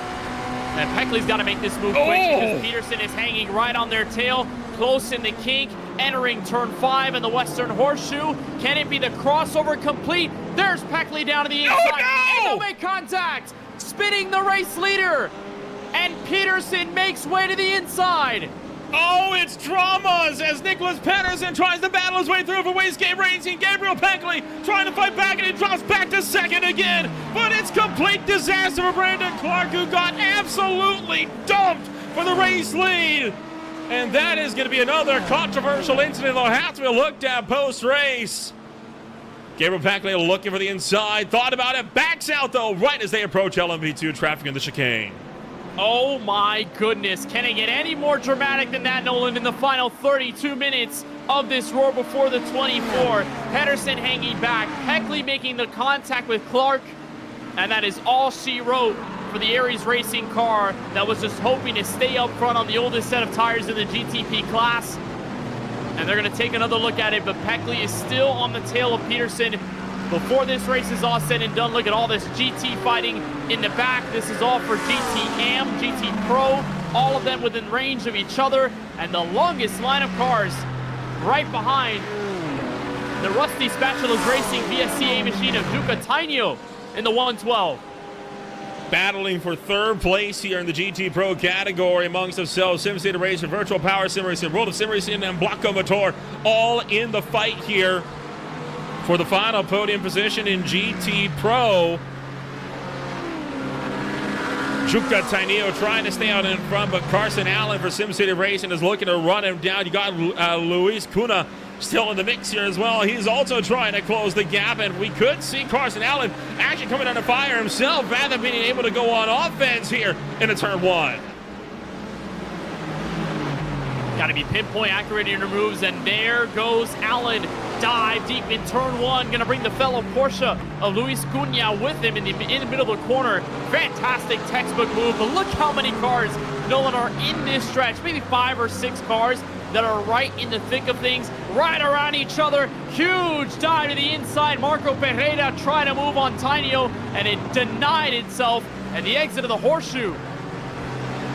And Peckley's got to make this move quick because Peterson is hanging right on their tail, close in the kink, entering turn 5 in the Western Horseshoe. Can it be the crossover complete? There's Peckley down to the inside. Oh, no! And they'll make contact, spinning the race leader. And Peterson makes way to the inside. Oh, it's dramas as Nicholas Pedersen tries to battle his way through for Wastegate Racing. Gabriel Peckley trying to fight back, and he drops back to second again. But it's complete disaster for Brandon Clark, who got absolutely dumped for the race lead. And that is going to be another controversial incident that'll have to be looked at post-race. Gabriel Peckley looking for the inside, thought about it, backs out though right as they approach LMP2 traffic in the chicane. Oh my goodness, can it get any more dramatic than that, Nolan, in the final 32 minutes of this roar before the 24? Pedersen hanging back, Peckley making the contact with Clark, and that is all she wrote for the Aries Racing car that was just hoping to stay up front on the oldest set of tires in the GTP class. And they're going to take another look at it, but Peckley is still on the tail of Peterson. Before this race is all said and done, look at all this GT fighting in the back. This is all for GT Am, GT Pro, all of them within range of each other. And the longest line of cars right behind the Rusty Spatulas Racing VSCA machine of Duca Tainio in the 112. Battling for third place here in the GT Pro category amongst themselves, SimCity Racer, Virtual Power Sim Racing, World of Sim Racing, and Blanco Motor, all in the fight here for the final podium position in GT Pro. Duca Tainio trying to stay out in front, but Carson Allen for SimCity Racing is looking to run him down. You got Luis Cunha still in the mix here as well. He's also trying to close the gap, and we could see Carson Allen actually coming under fire himself rather than being able to go on offense here in a turn 1. Got to be pinpoint accurate in your moves, and there goes Allen. Dive deep in turn 1, going to bring the fellow Porsche of Luis Cunha with him in the middle of the corner. Fantastic textbook move, but look how many cars, Nolan, are in this stretch. Maybe 5 or 6 cars that are right in the thick of things, right around each other. Huge dive to the inside. Marco Pereira trying to move on Tainio, and it denied itself at the exit of the horseshoe.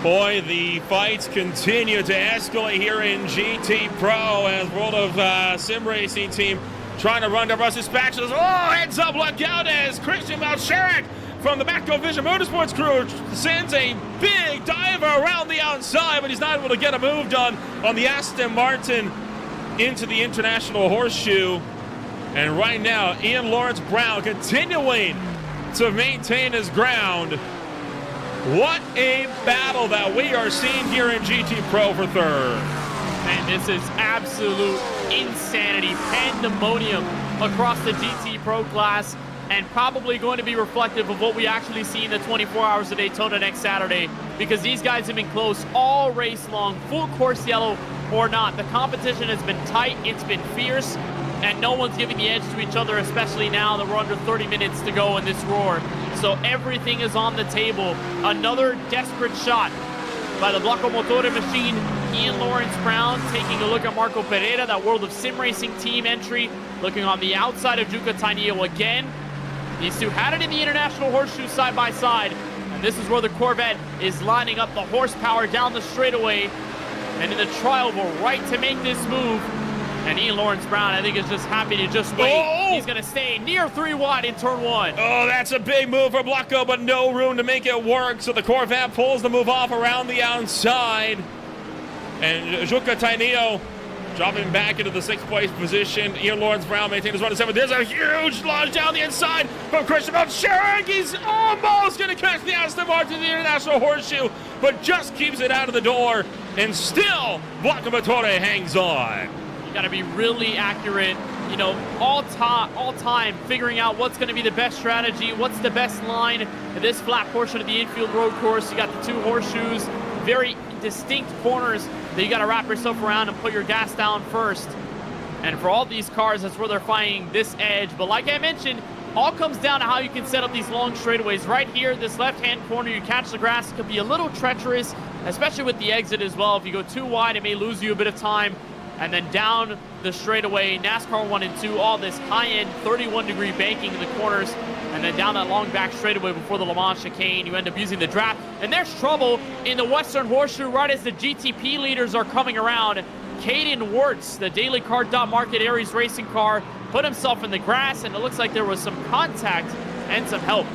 Boy, the fights continue to escalate here in GT Pro as World of Sim Racing team trying to run to Rusty Spatulas. Oh, heads up, look out as Christian Malcherik from the Batco Vision Motorsports crew sends a big diver around the outside, but he's not able to get a move done on the Aston Martin into the International Horseshoe. And right now, Ian Lawrence Brown continuing to maintain his ground. What a battle that we are seeing here in GT Pro for third. And this is absolute insanity, pandemonium across the GT Pro class, and probably going to be reflective of what we actually see in the 24 Hours of Daytona next Saturday, because these guys have been close all race long, full course yellow or not. The competition has been tight, it's been fierce, and no one's giving the edge to each other, especially now that we're under 30 minutes to go in this roar. So everything is on the table. Another desperate shot by the Blanco Motore machine. Ian Lawrence Brown taking a look at Marco Pereira, that World of Sim Racing team entry, looking on the outside of Duca Tainio again. These two had it in the International Horseshoe side by side, and this is where the Corvette is lining up the horsepower down the straightaway, and in the trial we're right to make this move. And Ian Lawrence Brown, I think, is just happy to just wait. Oh! He's going to stay near 3 wide in turn 1. Oh, that's a big move for Blanco, but no room to make it work. So the Corvette pulls the move off around the outside. And Duca Tainio Dropping back into the 6th place position. Ian Lawrence Brown maintains his run to 7th. There's a huge launch down the inside from Christian Bell. He's almost going to catch the Aston Martin in the International Horseshoe, but just keeps it out of the door, and still Blackamatore hangs on. You got to be really accurate, you know, all time, figuring out what's going to be the best strategy, what's the best line in this flat portion of the infield road course. You got the 2 horseshoes, very distinct corners that you got to wrap yourself around and put your gas down first. And for all these cars, that's where they're finding this edge. But like I mentioned, all comes down to how you can set up these long straightaways. Right here, this left-hand corner, you catch the grass, it could be a little treacherous, especially with the exit as well. If you go too wide, it may lose you a bit of time. And then down the straightaway, NASCAR 1 and 2, all this high-end 31-degree banking in the corners, and then down that long back straightaway before the Le Mans chicane, you end up using the draft. And there's trouble in the Western Horseshoe right as the GTP leaders are coming around. Caden Wirtz, the Daily Car Market Aries racing car, put himself in the grass, and it looks like there was some contact and some help.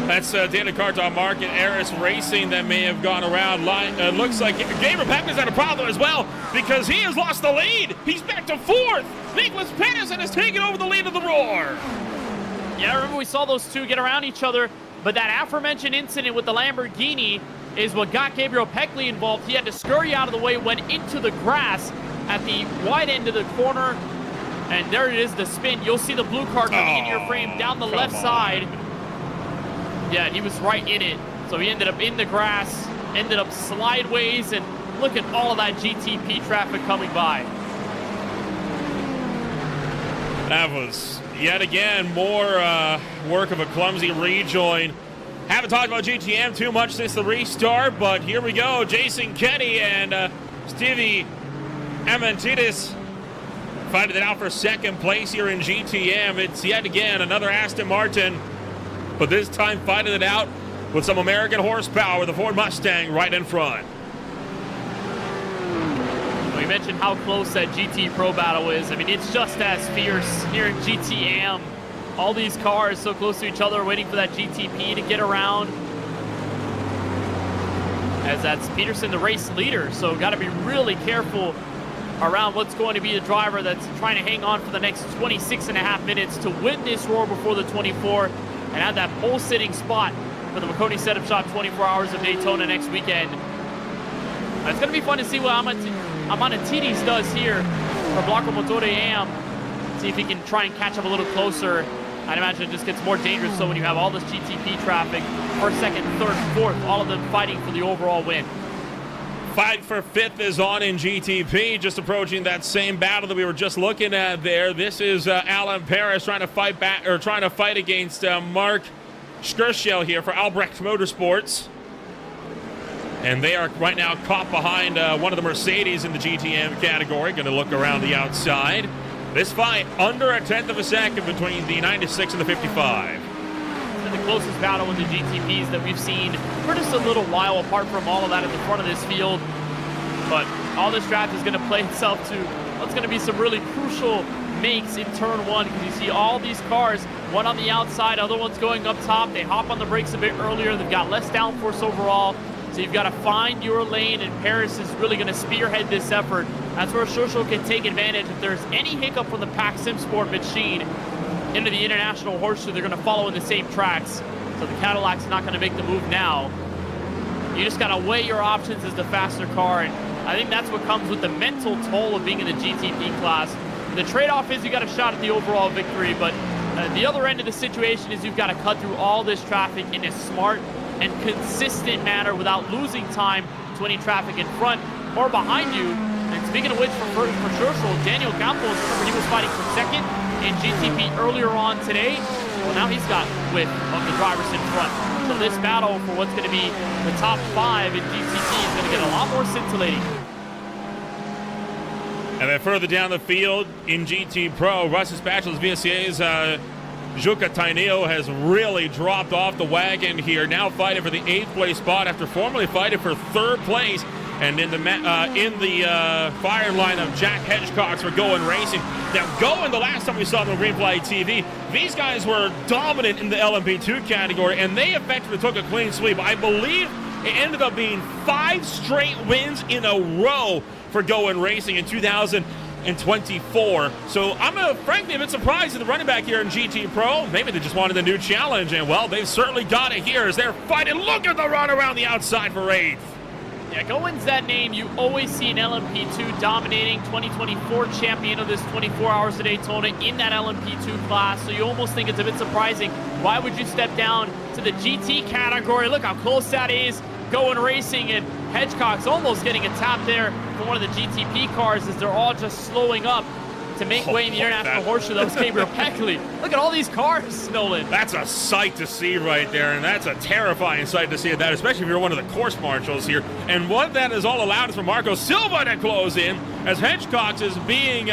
That's Daily Car Market Aries Racing that may have gone around. Looks like Gabriel Peckman's had a problem as well because he has lost the lead. He's back to 4th. Nicholas Pedersen has taken over the lead of the Roar. Yeah, I remember we saw those two get around each other, but that aforementioned incident with the Lamborghini is what got Gabriel Peckley involved. He had to scurry out of the way, went into the grass at the wide end of the corner, and there it is, the spin. You'll see the blue car coming into your frame down the left side. Yeah, he was right in it. So he ended up in the grass, ended up slideways, and look at all of that GTP traffic coming by. That was yet again more work of a clumsy rejoin. Haven't talked about GTM too much since the restart, but here we go. Jason Kenny and Stevie Amantidis fighting it out for 2nd place here in GTM. It's yet again another Aston Martin, but this time fighting it out with some American horsepower with the Ford Mustang right in front. We mentioned how close that GT Pro battle is. I mean, it's just as fierce here in GTM. All these cars so close to each other, waiting for that GTP to get around. As that's Peterson, the race leader, so got to be really careful around what's going to be the driver that's trying to hang on for the next 26.5 minutes to win this Roar before the 24 and have that pole-sitting spot for the Marconi Setup Shop 24 Hours of Daytona next weekend. It's going to be fun to see what Amanatidis does here for Blackamatore AM. See if he can try and catch up a little closer. I'd imagine it just gets more dangerous so when you have all this GTP traffic, 1st, 2nd, 3rd, 4th, all of them fighting for the overall win. Fight for 5th is on in GTP, just approaching that same battle that we were just looking at there. This is Alan Paris trying to fight back, or trying to fight against Mark Skirschel here for Albrecht Motorsports. And they are right now caught behind one of the Mercedes in the GTM category. Going to look around the outside. This fight under a 1/10 of a second between the 96 and the 55. The closest battle with the GTPs that we've seen for just a little while, apart from all of that at the front of this field. But all this draft is going to play itself to what's going to be some really crucial makes in turn 1, because you see all these cars, one on the outside, other one's going up top. They hop on the brakes a bit earlier. They've got less downforce overall. So you've got to find your lane, and Paris is really going to spearhead this effort. That's where Social can take advantage. If there's any hiccup from the Pack SimSport machine into the International Horseshoe, they're going to follow in the same tracks. So the Cadillac's not going to make the move now. You just got to weigh your options as the faster car, and I think that's what comes with the mental toll of being in the GTP class. The trade-off is you got a shot at the overall victory, but the other end of the situation is you've got to cut through all this traffic in a smart and consistent manner without losing time to any traffic in front or behind you. And speaking of which, for Churchill, Daniel Campos, remember he was fighting for 2nd in GTP earlier on today. Well, now he's got width of the drivers in front. So this battle for what's going to be the top 5 in GTP is going to get a lot more scintillating. And then further down the field in GT Pro, Russ's Bachelor's VSCA's Juka Tainio has really dropped off the wagon here, now fighting for the 8th place spot after formerly fighting for 3rd place. And in the firing line of Jack Hedgecox for Going Racing. Now, Going, the last time we saw them on Green Flag TV, these guys were dominant in the LMP2 category, and they effectively took a clean sweep. I believe It ended up being 5 straight wins in a row for Going Racing in 2024. So I'm frankly a bit surprised at the running back here in GT Pro. Maybe they just wanted a new challenge, and well, they've certainly got it here as they're fighting. Look at the run around the outside for 8th. Yeah, Gowen's that name. You always see an LMP2 dominating, 2024 champion of this 24 Hours of Daytona in that LMP2 class. So you almost think it's a bit surprising. Why would you step down to the GT category? Look how close that is. Going Racing, and Hedgecock's almost getting a tap there for one of the GTP cars as they're all just slowing up to make way in the International Horseshoe. That was Gabriel Peckley. Look at all these cars, Nolan. That's a sight to see right there, and that's a terrifying sight to see that, especially if you're one of the course marshals here. And what that has all allowed is for Marco Silva to close in as Hedgecock is being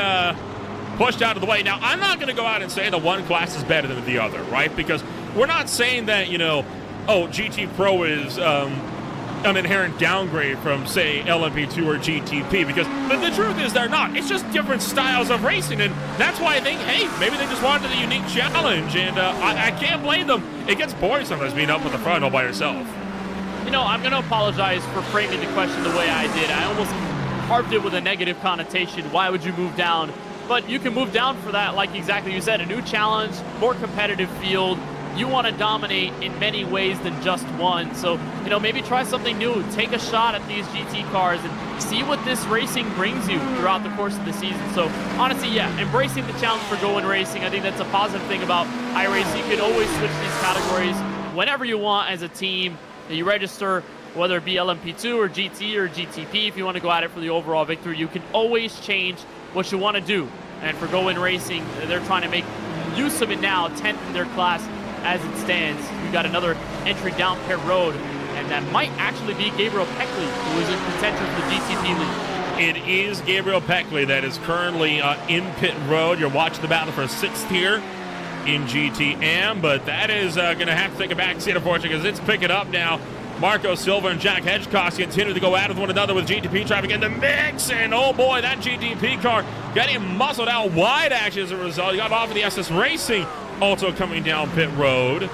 pushed out of the way. Now, I'm not going to go out and say that one class is better than the other, right? Because we're not saying that, GT Pro is an inherent downgrade from, say, LMP2 or GTP, because the truth is they're not. It's just different styles of racing, and that's why I think, hey, maybe they just wanted a unique challenge, and I can't blame them. It gets boring sometimes being up at the front all by yourself. I'm going to apologize for framing the question the way I did. I almost harped it with a negative connotation. Why would you move down? But you can move down for that, like exactly you said, a new challenge, more competitive field. You want to dominate in many ways than just one. So, maybe try something new. Take a shot at these GT cars and see what this racing brings you throughout the course of the season. So, honestly, yeah, embracing the challenge for Going Racing. I think that's a positive thing about iRacing. You can always switch these categories whenever you want as a team. You register, whether it be LMP2 or GT or GTP. If you want to go at it for the overall victory, you can always change what you want to do. And for Going Racing, they're trying to make use of it now, 10th in their class. As it stands, we've got another entry down pit road, and that might actually be Gabriel Peckley, who is in contention for the GTP lead. It is Gabriel Peckley that is currently in pit road. You're watching the battle for 6th here in GTM, but that is going to have to take a back seat, unfortunately, because it's picking up now. Marco Silva and Jack Hedgecock continue to go at it with one another with GTP traffic in the mix, and oh boy, that GTP car getting muscled out wide actually as a result. You got off of the SS Racing also coming down pit road.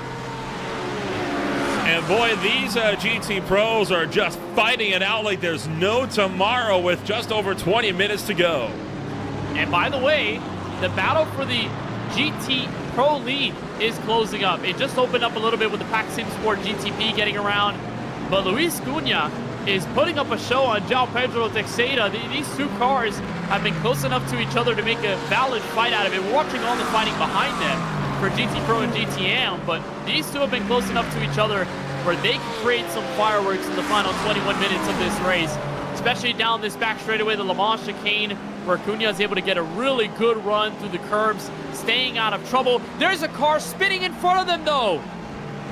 And boy, these GT Pros are just fighting it out like there's no tomorrow with just over 20 minutes to go. And by the way, the battle for the GT Pro lead is closing up. It just opened up a little bit with the Pack Sim Sport GTP getting around, but Luis Cunha is putting up a show on João Pedro Teixeira. These two cars have been close enough to each other to make a valid fight out of it. We're watching all the fighting behind them for GT Pro and GTM, but these two have been close enough to each other where they can create some fireworks in the final 21 minutes of this race, especially down this back straightaway, the Le Mans chicane, where Cunha is able to get a really good run through the curbs, staying out of trouble. There's a car spinning in front of them, though,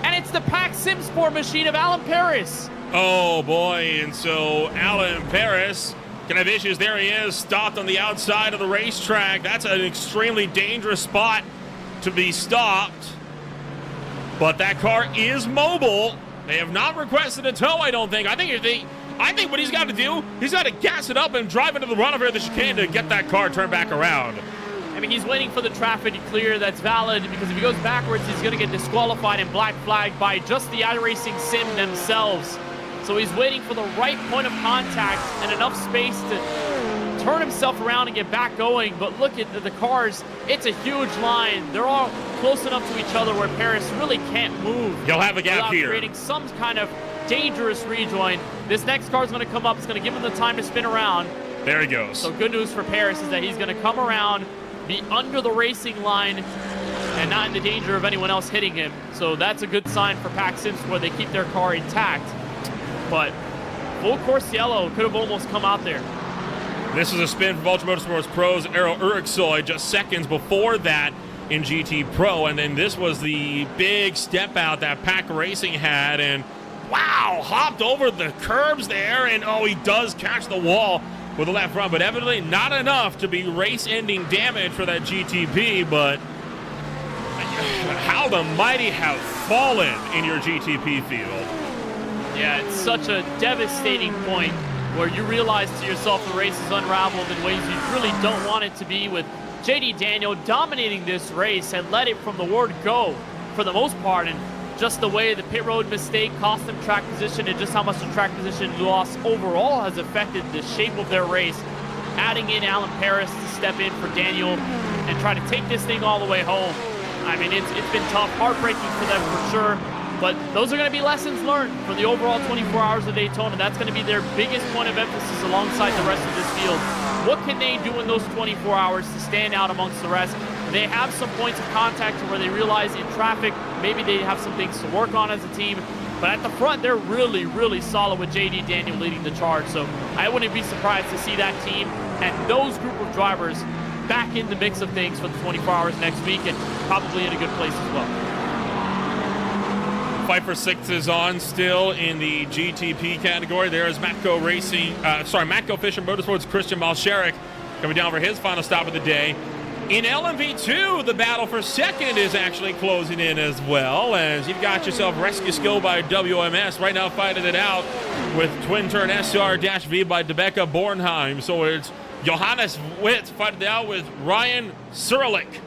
and it's the Pack Sim Sport machine of Alan Paris. Oh boy, and so Alan Paris can have issues. There he is, stopped on the outside of the racetrack. That's an extremely dangerous spot to be stopped, but that car is mobile. They have not requested a tow, I don't think. I think what he's got to do, he's got to gas it up and drive into the runover of the chicane to get that car turned back around. I mean, he's waiting for the traffic to clear. That's valid, because if he goes backwards, he's going to get disqualified and black flagged by just the iRacing sim themselves. So he's waiting for the right point of contact and enough space to turn himself around and get back going. But look at the cars. It's a huge line. They're all close enough to each other where Paris really can't move. He'll have a gap here, creating some kind of dangerous rejoin. This next car is going to come up. It's going to give him the time to spin around. There he goes. So good news for Paris is that he's going to come around, be under the racing line, and not in the danger of anyone else hitting him. So that's a good sign for Pack Sims where they keep their car intact. But full course yellow could have almost come out there. This is a spin from Ultra Motorsports Pro's Aero Urixoy just seconds before that in GT Pro, and then this was the big step out that Pack Racing had, and wow, hopped over the curbs there, and oh, he does catch the wall with the left front, but evidently not enough to be race-ending damage for that GTP. But how the mighty have fallen in your GTP field. Yeah, it's such a devastating point where you realize to yourself the race is unraveled in ways you really don't want it to be, with JD Daniel dominating this race and led it from the word go for the most part, and just the way the pit road mistake cost them track position and just how much the track position loss overall has affected the shape of their race. Adding in Alan Paris to step in for Daniel and try to take this thing all the way home. I mean, it's been tough, heartbreaking for them for sure, but those are going to be lessons learned for the overall 24 hours of Daytona. That's going to be their biggest point of emphasis alongside the rest of this field. What can they do in those 24 hours to stand out amongst the rest? They have some points of contact where they realize in traffic, maybe they have some things to work on as a team. But at the front, they're really, really solid with JD Daniel leading the charge. So I wouldn't be surprised to see that team and those group of drivers back in the mix of things for the 24 hours next week and probably in a good place as well. Fight for Six is on still in the GTP category. There is Matco Fisher Motorsports' Christian Malsherek coming down for his final stop of the day. In LMP2, the battle for second is actually closing in as well, as you've got yourself Rescue Skill by WMS right now fighting it out with Twin Turn SR-V by Debecca Bornheim. So it's Johannes Witt fighting it out with Ryan Surlich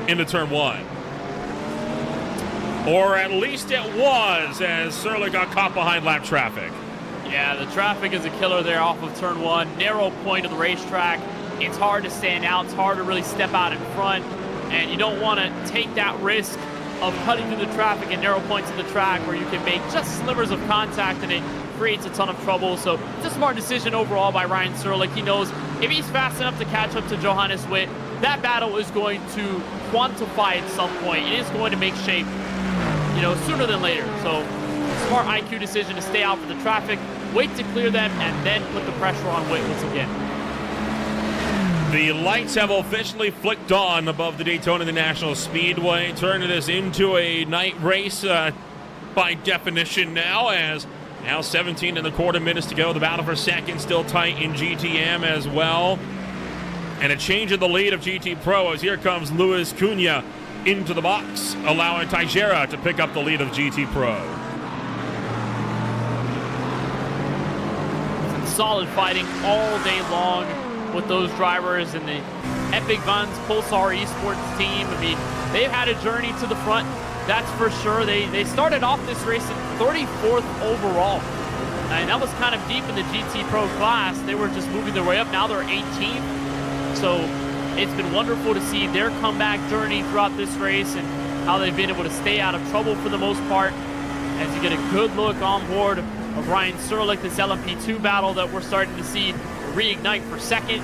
into turn one. Or at least it was, as Surlich got caught behind lap traffic. Yeah, the traffic is a killer there off of turn one. Narrow point of the racetrack. It's hard to stand out. It's hard to really step out in front. And you don't want to take that risk of cutting through the traffic in narrow points of the track where you can make just slivers of contact and it creates a ton of trouble. So it's a smart decision overall by Ryan Surlich. He knows if he's fast enough to catch up to Johannes Witt, that battle is going to quantify at some point. It is going to make shape, sooner than later. So smart IQ decision to stay out for the traffic, wait to clear them, and then put the pressure on Witt once again. The lights have officially flicked on above the Daytona International Speedway, turning this into a night race by definition now, as now 17 and a quarter minutes to go. The battle for second still tight in GTM as well. And a change in the lead of GT Pro as here comes Luis Cunha into the box, allowing Teixeira to pick up the lead of GT Pro. Solid fighting all day long with those drivers and the Epic Vans Pulsar Esports team. I mean, they've had a journey to the front, that's for sure. They started off this race at 34th overall. And that was kind of deep in the GT Pro class. They were just moving their way up. Now they're 18th. So it's been wonderful to see their comeback journey throughout this race and how they've been able to stay out of trouble for the most part. As you get a good look on board of Ryan Surlich, this LMP2 battle that we're starting to see reignite for second.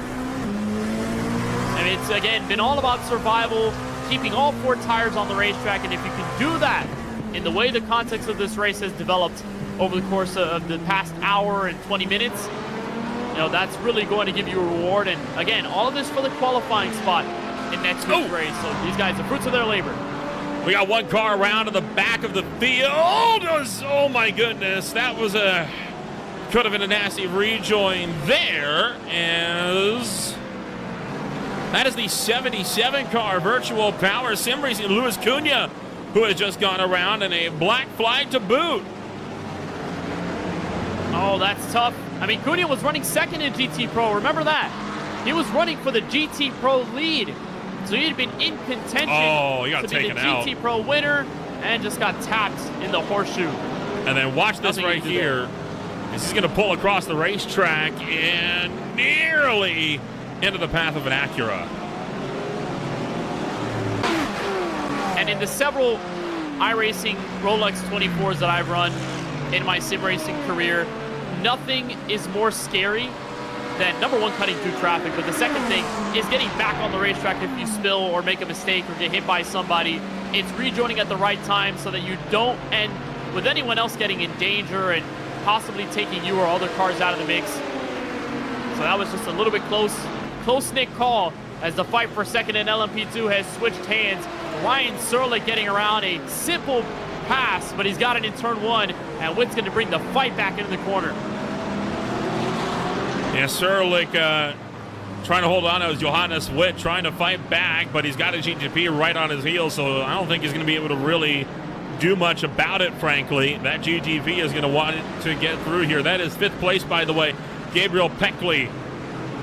And it's, again, been all about survival, keeping all four tires on the racetrack, and if you can do that in the way the context of this race has developed over the course of the past hour and 20 minutes, that's really going to give you a reward. And, again, all of this for the qualifying spot in next week's race. So these guys, the fruits of their labor. We got one car around to the back of the field. Oh, my goodness. That was could have been a nasty rejoin there, as that is the 77 car Virtual Power Sim Racing Luis Cunha, who has just gone around in a black flag to boot. Oh, that's tough. I mean, Cunha was running second in GT Pro. Remember that. He was running for the GT Pro lead. So he'd been in contention to be the GT Pro winner and just got tapped in the horseshoe. And then watch this right here. This is going to pull across the racetrack and nearly into the path of an Acura. And in the several iRacing Rolex 24s that I've run in my sim racing career, nothing is more scary than, number one, cutting through traffic, but the second thing is getting back on the racetrack if you spill or make a mistake or get hit by somebody. It's rejoining at the right time so that you don't end with anyone else getting in danger and possibly taking you or other cars out of the mix. So that was just a little bit close-knit call as the fight for second in LMP2 has switched hands. Ryan Surlich getting around a simple pass, but he's got it in turn one, and Witt's going to bring the fight back into the corner. Yeah, Surlich trying to hold on as Johannes Witt trying to fight back, but he's got a GTP right on his heels, so I don't think he's going to be able to really do much about it, frankly. That GTP is going to want it to get through here. That is fifth place, by the way. Gabriel Peckley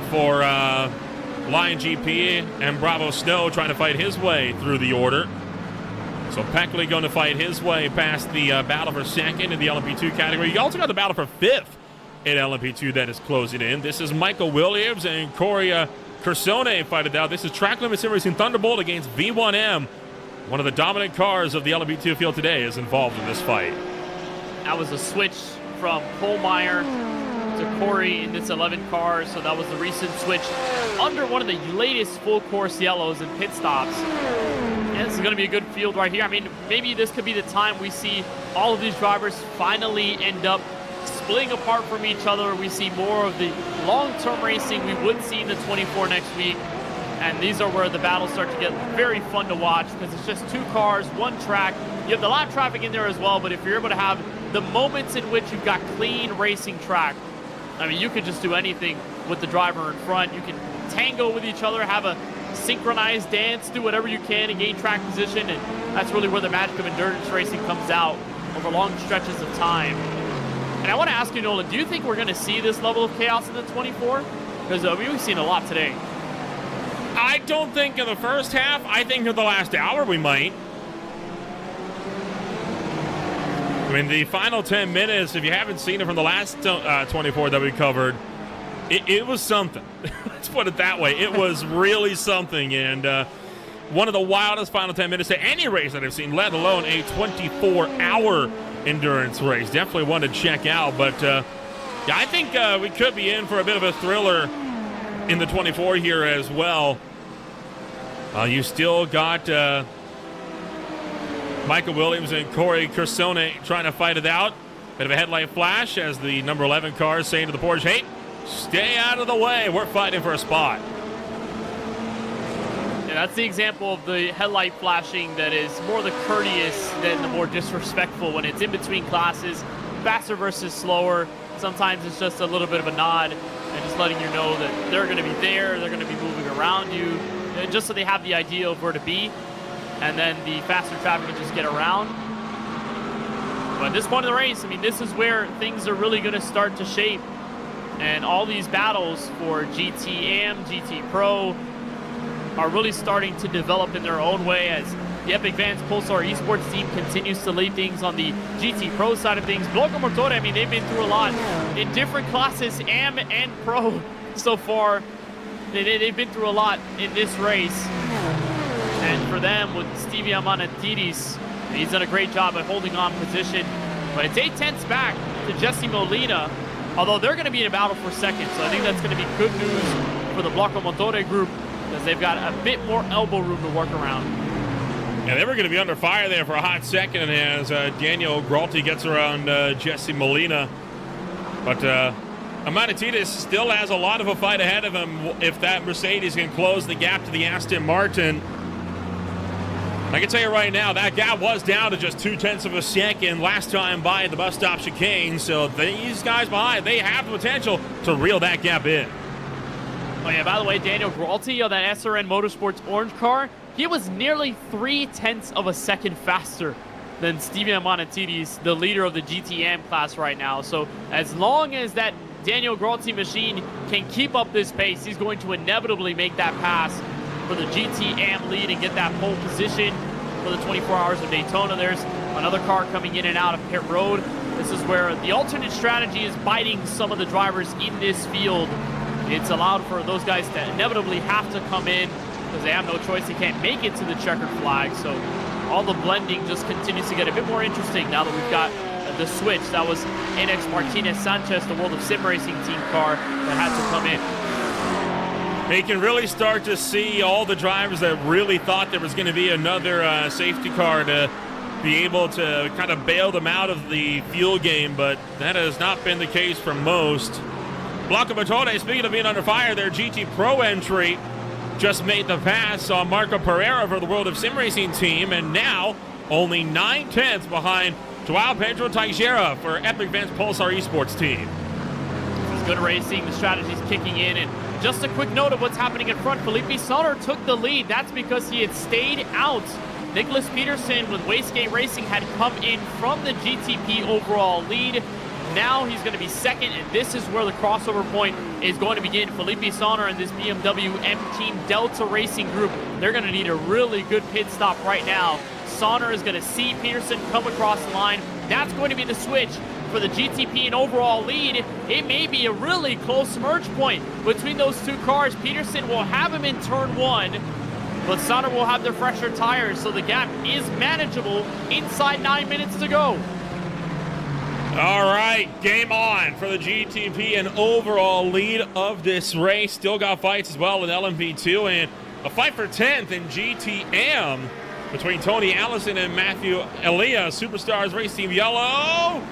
for Lion GP and Bravo Snow trying to fight his way through the order. So Peckley going to fight his way past the battle for second in the LMP2 category. You also got the battle for fifth in LMP2 that is closing in. This is Michael Williams and Corey Cursone fight it out. This is Track Limit Sim Racing Thunderbolt against V1M. One of the dominant cars of the LMP2 field today is involved in this fight. That was a switch from Kohlmeyer to Corey in this 11 car, so that was the recent switch under one of the latest full course yellows and pit stops. And this is going to be a good field right here. I mean, maybe this could be the time we see all of these drivers finally end up splitting apart from each other. We see more of the long-term racing we would see in the 24 next week. And these are where the battles start to get very fun to watch because it's just two cars, one track. You have the lap traffic in there as well, but if you're able to have the moments in which you've got clean racing track, I mean, you could just do anything with the driver in front. You can tango with each other, have a synchronized dance, do whatever you can to gain track position, and that's really where the magic of endurance racing comes out over long stretches of time. And I want to ask you, Nolan, do you think we're going to see this level of chaos in the 24? Because we've seen a lot today. I don't think in the first half. I think in the last hour we might. I mean, the final 10 minutes, if you haven't seen it from the last 24 that we covered, it was something. Let's put it that way. It was really something. And one of the wildest final 10 minutes to any race that I've seen, let alone a 24-hour endurance race. Definitely one to check out. But yeah, I think we could be in for a bit of a thriller in the 24 here as well. You still got Michael Williams and Corey Cursone trying to fight it out. Bit of a headlight flash as the number 11 car is saying to the Porsche, hey, stay out of the way. We're fighting for a spot. Yeah, that's the example of the headlight flashing that is more the courteous than the more disrespectful when it's in between classes, faster versus slower. Sometimes it's just a little bit of a nod and just letting you know that they're going to be there, they're going to be moving around you, just so they have the idea of where to be. And then the faster traffic can just get around. But at this point of the race, I mean, this is where things are really going to start to shape. And all these battles for GTM, GT Pro are really starting to develop in their own way as the Epic Vans Pulsar Esports team continues to lead things on the GT Pro side of things. Blocco Motore, I mean, they've been through a lot in different classes, AM and Pro so far. They've been through a lot in this race. And for them, with Stevie Amanatidis, he's done a great job at holding on position. But it's 8/10ths back to Jesse Molina, although they're going to be in a battle for second. So I think that's going to be good news for the Blocco Motore group because they've got a bit more elbow room to work around. Yeah, they were going to be under fire there for a hot second as Daniel Gralti gets around Jesse Molina. But Amanatidis still has a lot of a fight ahead of him if that Mercedes can close the gap to the Aston Martin. I can tell you right now, that gap was down to just 0.2 of a second last time by at the bus stop chicane. So these guys behind, they have the potential to reel that gap in. Oh yeah, by the way, Daniel Gralti on that SRN Motorsports orange car, he was nearly 0.3 of a second faster than Stevie Amanatidis, the leader of the GTM class right now. So as long as that Daniel Gralti machine can keep up this pace, he's going to inevitably make that pass for the GTM lead and get that pole position for the 24 Hours of Daytona. There's another car coming in and out of pit road. This is where the alternate strategy is biting some of the drivers in this field. It's allowed for those guys to inevitably have to come in because they have no choice. They can't make it to the checkered flag. So all the blending just continues to get a bit more interesting now that we've got the switch. That was NX Martinez Sanchez, the World of Sim Racing team car that had to come in. You can really start to see all the drivers that really thought there was going to be another safety car to be able to kind of bail them out of the fuel game, but that has not been the case for most. Blocco Motore, speaking of being under fire, their GT Pro entry just made the pass on Marco Pereira for the World of Sim Racing team, and now only 9/10 behind Joao Pedro Teixeira for Epic Vans Pulsar Esports team. This is good racing. The strategy's kicking in, and just a quick note of what's happening in front. Felipe Sonner took the lead. That's because he had stayed out. Nicholas Peterson with Wastegate Racing had come in from the GTP overall lead. Now he's going to be second, and this is where the crossover point is going to begin. Felipe Sonner and this BMW M Team Delta Racing group, they're going to need a really good pit stop right now Sonner is going to see Peterson come across the line. That's going to be the switch for the GTP and overall lead. It may be a really close merge point between those two cars. Peterson will have him in turn 1, but Sonner will have the fresher tires, so the gap is manageable inside 9 minutes to go. All right, game on for the GTP and overall lead of this race. Still got fights as well in LMP2 and a fight for 10th in GTM between Tony Allison and Matthew Elia. Superstars Race Team Yellow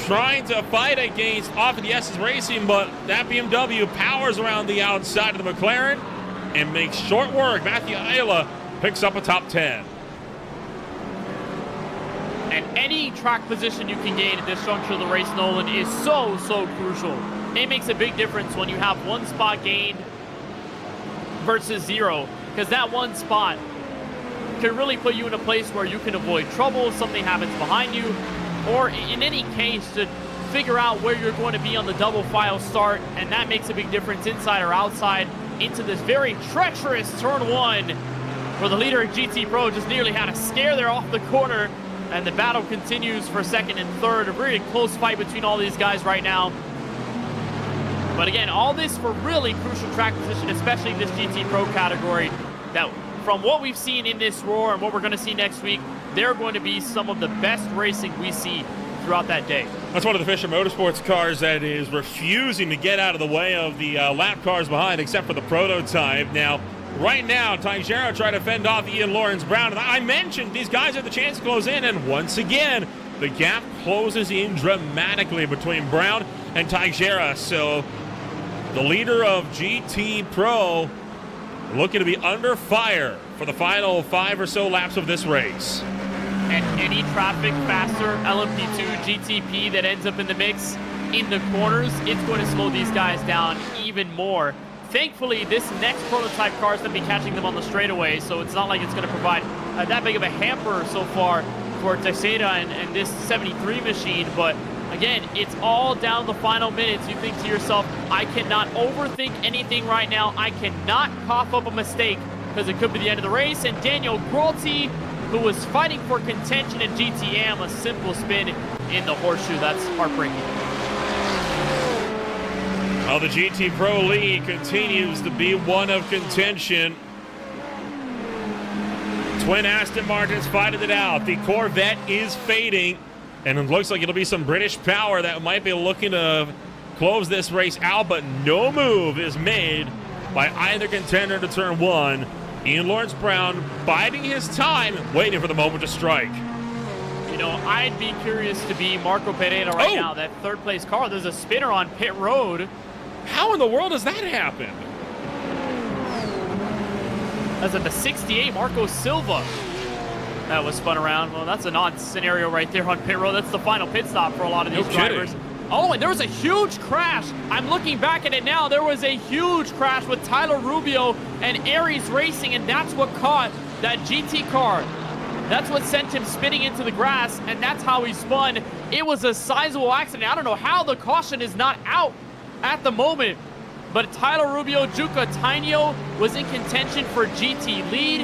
trying to fight against Off of the S's Racing, but that BMW powers around the outside of the McLaren and makes short work. Matthew Elia picks up a top 10. And any track position you can gain at this juncture of the race, Nolan, is so crucial. It makes a big difference when you have one spot gained versus 0, because that one spot can really put you in a place where you can avoid trouble if something happens behind you, or in any case, to figure out where you're going to be on the double file start, and that makes a big difference inside or outside into this very treacherous turn 1, where the leader of GT Pro just nearly had a scare there off the corner. And the battle continues for second and third. A very close fight between all these guys right now. But again, all this for really crucial track position, especially in this GT Pro category, that from what we've seen in this Roar and what we're going to see next week, they're going to be some of the best racing we see throughout that day. That's one of the Fisher Motorsports cars that is refusing to get out of the way of the lap cars behind, except for the prototype. Now, right now, Teixeira trying to fend off Ian Lawrence Brown. And I mentioned these guys have the chance to close in, and once again, the gap closes in dramatically between Brown and Teixeira. So the leader of GT Pro looking to be under fire for the final 5 or so laps of this race. And any traffic faster LMP2 GTP that ends up in the mix in the corners, it's going to slow these guys down even more. Thankfully, this next prototype car is going to be catching them on the straightaway, so it's not like it's going to provide that big of a hamper so far for Teixeira and this 73 machine. But again, it's all down to the final minutes. You think to yourself, I cannot overthink anything right now. I cannot cough up a mistake because it could be the end of the race. And Daniel Grolty, who was fighting for contention in GTM, a simple spin in the horseshoe. That's heartbreaking. Well, the GT Pro lead continues to be one of contention. Twin Aston Martins fighting it out. The Corvette is fading, and it looks like it'll be some British power that might be looking to close this race out, but no move is made by either contender to turn 1. Ian Lawrence Brown biding his time, waiting for the moment to strike. You know, I'd be curious to be Marco Pereira right now. That third place car, there's a spinner on pit road. How in the world does that happen? That's at the 68, Marco Silva. That was spun around. Well, that's an odd scenario right there on pit road. That's the final pit stop for a lot of these drivers. Oh, and there was a huge crash. I'm looking back at it now. There was a huge crash with Tyler Rubio and Aries Racing, and that's what caught that GT car. That's what sent him spinning into the grass, and that's how he spun. It was a sizable accident. I don't know how the caution is not out at the moment, but Tyler Rubio, Juca Tainio was in contention for GT lead,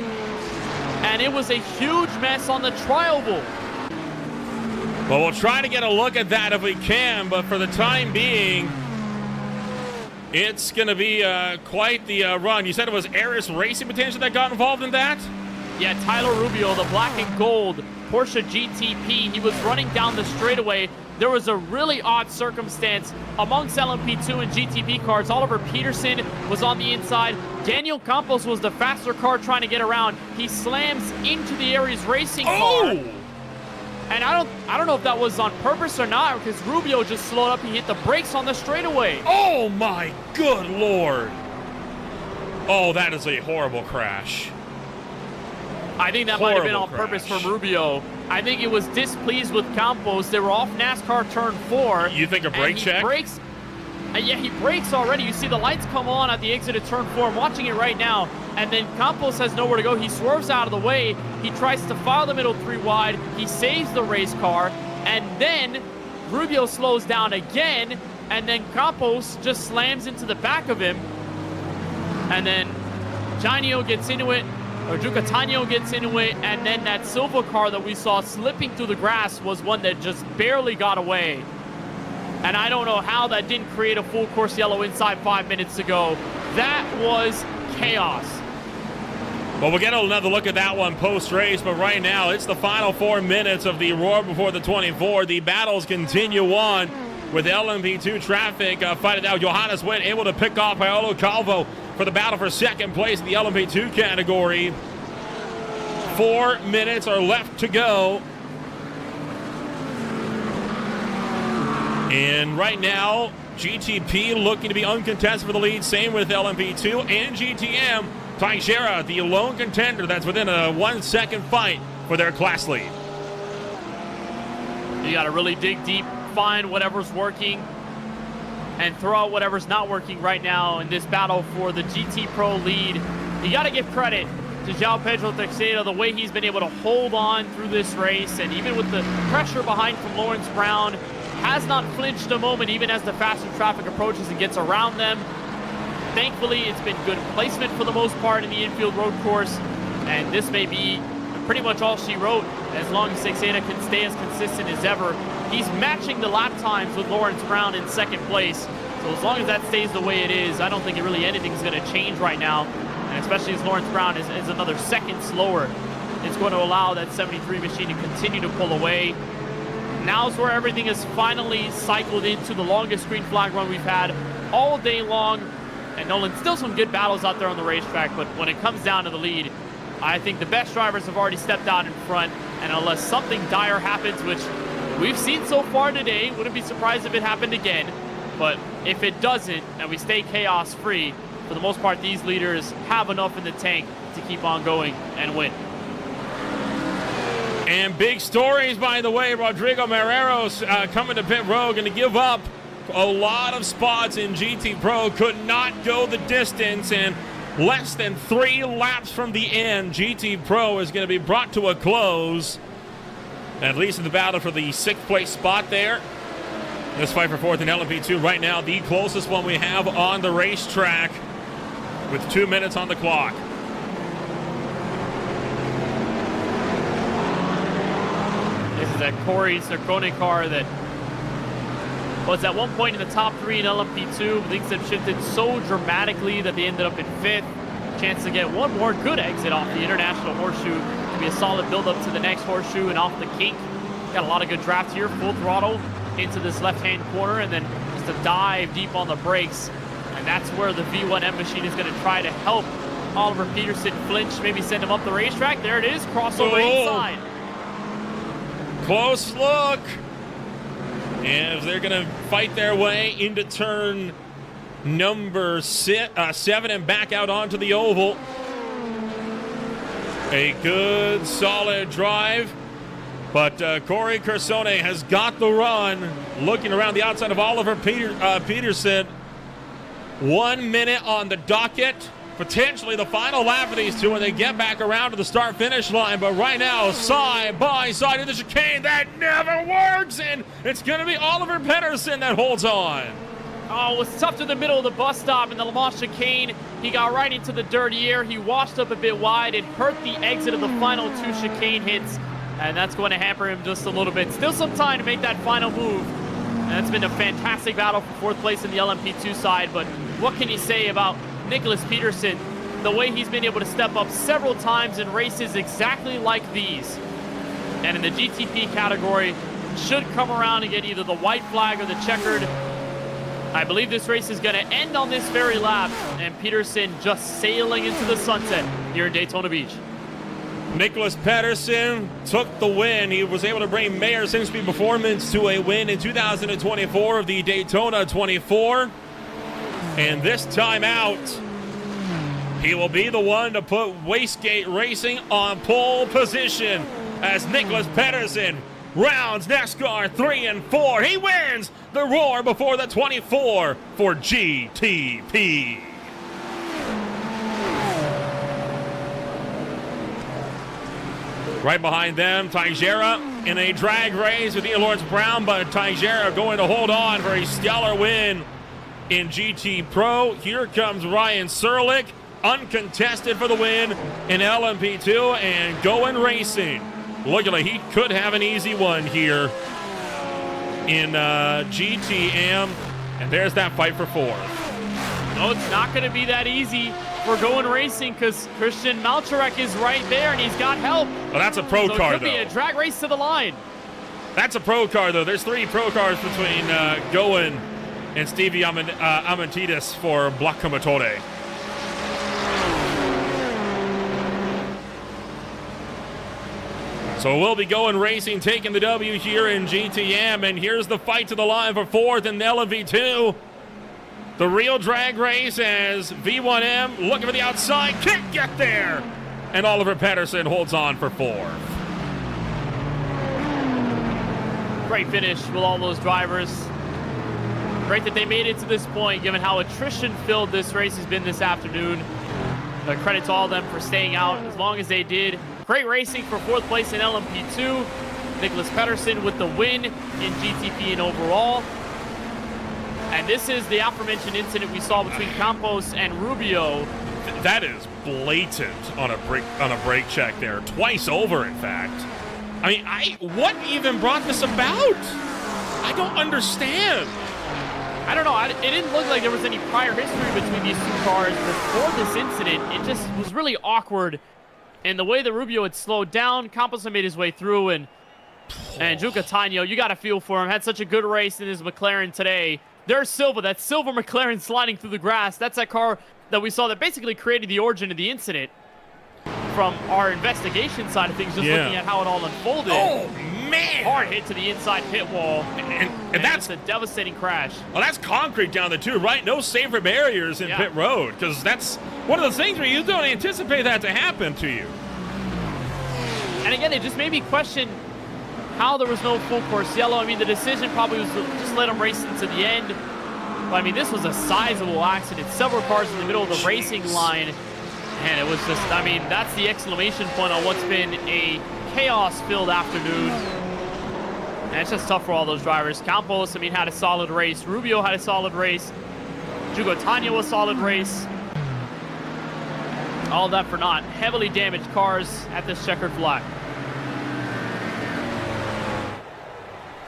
and it was a huge mess on the trioval. Well, we'll try to get a look at that if we can, but for the time being, it's going to be quite the run. You said it was Aris Racing potentially that got involved in that? Yeah, Tyler Rubio, the black and gold Porsche GTP, he was running down the straightaway. There was a really odd circumstance amongst LMP2 and GTP cars. Oliver Peterson was on the inside. Daniel Campos was the faster car trying to get around. He slams into the Aries Racing car. And I don't know if that was on purpose or not, because Rubio just slowed up. He hit the brakes on the straightaway. Oh my good Lord. Oh, that is a horrible crash. I think that might have been on purpose from Rubio. I think it was displeased with Campos. They were off NASCAR turn 4. You think a brake check? Brakes, yeah, he brakes already. You see the lights come on at the exit of turn 4. I'm watching it right now. And then Campos has nowhere to go. He swerves out of the way. He tries to file the middle 3 wide. He saves the race car. And then Rubio slows down again. And then Campos just slams into the back of him. And then Janio gets into it. Catania gets into it, and then that Silva car that we saw slipping through the grass was one that just barely got away. And I don't know how that didn't create a full course yellow inside 5 minutes ago. That was chaos. Well, we'll get another look at that one post-race, but right now it's the final 4 minutes of the Roar Before the 24. The battles continue on with LMP2 traffic fighting out. Johannes Witt able to pick off Paolo Calvo for the battle for second place in the LMP2 category. 4 minutes are left to go. And right now, GTP looking to be uncontested for the lead. Same with LMP2 and GTM. Teixeira, the lone contender that's within a 1 second fight for their class lead. You got to really dig deep, find whatever's working, and throw out whatever's not working right now in this battle for the GT Pro lead. You got to give credit to João Pedro Teixeira, the way he's been able to hold on through this race, and even with the pressure behind from Lawrence Brown, has not flinched a moment even as the faster traffic approaches and gets around them. Thankfully, it's been good placement for the most part in the infield road course, and this may be pretty much all she wrote as long as Teixeira can stay as consistent as ever. He's matching the lap times with Lawrence Brown in second place, so as long as that stays the way it is, I don't think really anything's going to change right now, and especially as Lawrence Brown is another second slower, it's going to allow that 73 machine to continue to pull away. Now's where everything is finally cycled into the longest green flag run we've had all day long. And Nolan, still some good battles out there on the racetrack, but when it comes down to the lead, I think the best drivers have already stepped out in front, and unless something dire happens, which we've seen so far today, wouldn't be surprised if it happened again, but if it doesn't, and we stay chaos-free, for the most part, these leaders have enough in the tank to keep on going and win. And big stories, by the way. Rodrigo Marreros coming to pit road, going to give up a lot of spots in GT Pro, could not go the distance, and less than 3 laps from the end, GT Pro is going to be brought to a close, at least in the battle for the 6th place spot there. This fight for 4th in LMP2 right now, the closest one we have on the racetrack with 2 minutes on the clock. This is that Corey Cercone car that was at one point in the top 3 in LMP2. Things have shifted so dramatically that they ended up in 5th. Chance to get one more good exit off the International Horseshoe to be a solid build-up to the next Horseshoe and off the kink. Got a lot of good draft here, full throttle into this left-hand corner, and then just a dive deep on the brakes. And that's where the V1M machine is going to try to help Oliver Peterson flinch, maybe send him up the racetrack. There it is, crossover inside. Close look. And they're going to fight their way into turn number 7 and back out onto the oval. A good, solid drive. But Corey Cursone has got the run. Looking around the outside of Oliver Peterson. 1 minute on the docket. Potentially the final lap for these two when they get back around to the start-finish line. But right now, side by side in the chicane, that never works. And it's going to be Oliver Peterson that holds on. Oh, it was tough to the middle of the bus stop in the Le Mans chicane. He got right into the dirty air. He washed up a bit wide. It hurt the exit of the final 2 chicane hits. And that's going to hamper him just a little bit. Still some time to make that final move. And it's been a fantastic battle for 4th place in the LMP2 side. But what can you say about Nicholas Peterson, the way he's been able to step up several times in races exactly like these? And in the GTP category, should come around and get either the white flag or the checkered. I believe this race is going to end on this very lap, and Peterson just sailing into the sunset here in Daytona Beach. Nicholas Peterson took the win. He was able to bring Mayer Simspeed Performance to a win in 2024 of the Daytona 24. And this time out, he will be the one to put Wastegate Racing on pole position as Nicholas Peterson rounds NASCAR 3 and 4. He wins the Roar Before the 24 for GTP. Right behind them, Teixeira in a drag race with Ian Lawrence Brown, but Teixeira going to hold on for a stellar win in GT Pro. Here comes Ryan Serlich. uncontested for the win in LMP2, and Going Racing looking like he could have an easy one here in GTM, and there's that fight for fourth. No, it's not going to be that easy for Going Racing because Christian Malcharek is right there, and he's got help. Well, that's a pro car, it could be a drag race to the line. That's a pro car, though. There's 3 pro cars between Going and Stevie Amantides for Bloccomotore. So we'll be Going Racing taking the W here in GTM, and here's the fight to the line for fourth in LMV2. The real drag race as V1M looking for the outside, can't get there, and Oliver Pedersen holds on for fourth. Great finish with all those drivers. Great that they made it to this point, given how attrition-filled this race has been this afternoon. Credit to all of them for staying out as long as they did. Great racing for fourth place in LMP2. Nicholas Pedersen with the win in GTP and overall. And this is the aforementioned incident we saw between Campos and Rubio. That is blatant on a brake check there. Twice over, in fact. I mean, what even brought this about? I don't understand. I don't know. It didn't look like there was any prior history between these 2 cars before this incident. It just was really awkward. And the way that Rubio had slowed down, Campos had made his way through, and Juca Taino, you got to feel for him. Had such a good race in his McLaren today. There's Silva, that silver McLaren sliding through the grass. That's that car that we saw that basically created the origin of the incident. From our investigation side of things, just looking at how it all unfolded. Oh, man! Hard hit to the inside pit wall. And that's a devastating crash. Well, that's concrete down there, too, right? No safer barriers in pit road, because that's one of those things where you don't anticipate that to happen to you. And again, it just made me question how there was no full course yellow. I mean, the decision probably was to just let them race into the end. But, I mean, this was a sizable accident. Several cars in the middle of the racing line. And it was just, I mean, that's the exclamation point on what's been a chaos-filled afternoon. And it's just tough for all those drivers. Campos, I mean, had a solid race. Rubio had a solid race. Jugo Taino was a solid race. All that for naught. Heavily damaged cars at this checkered flag.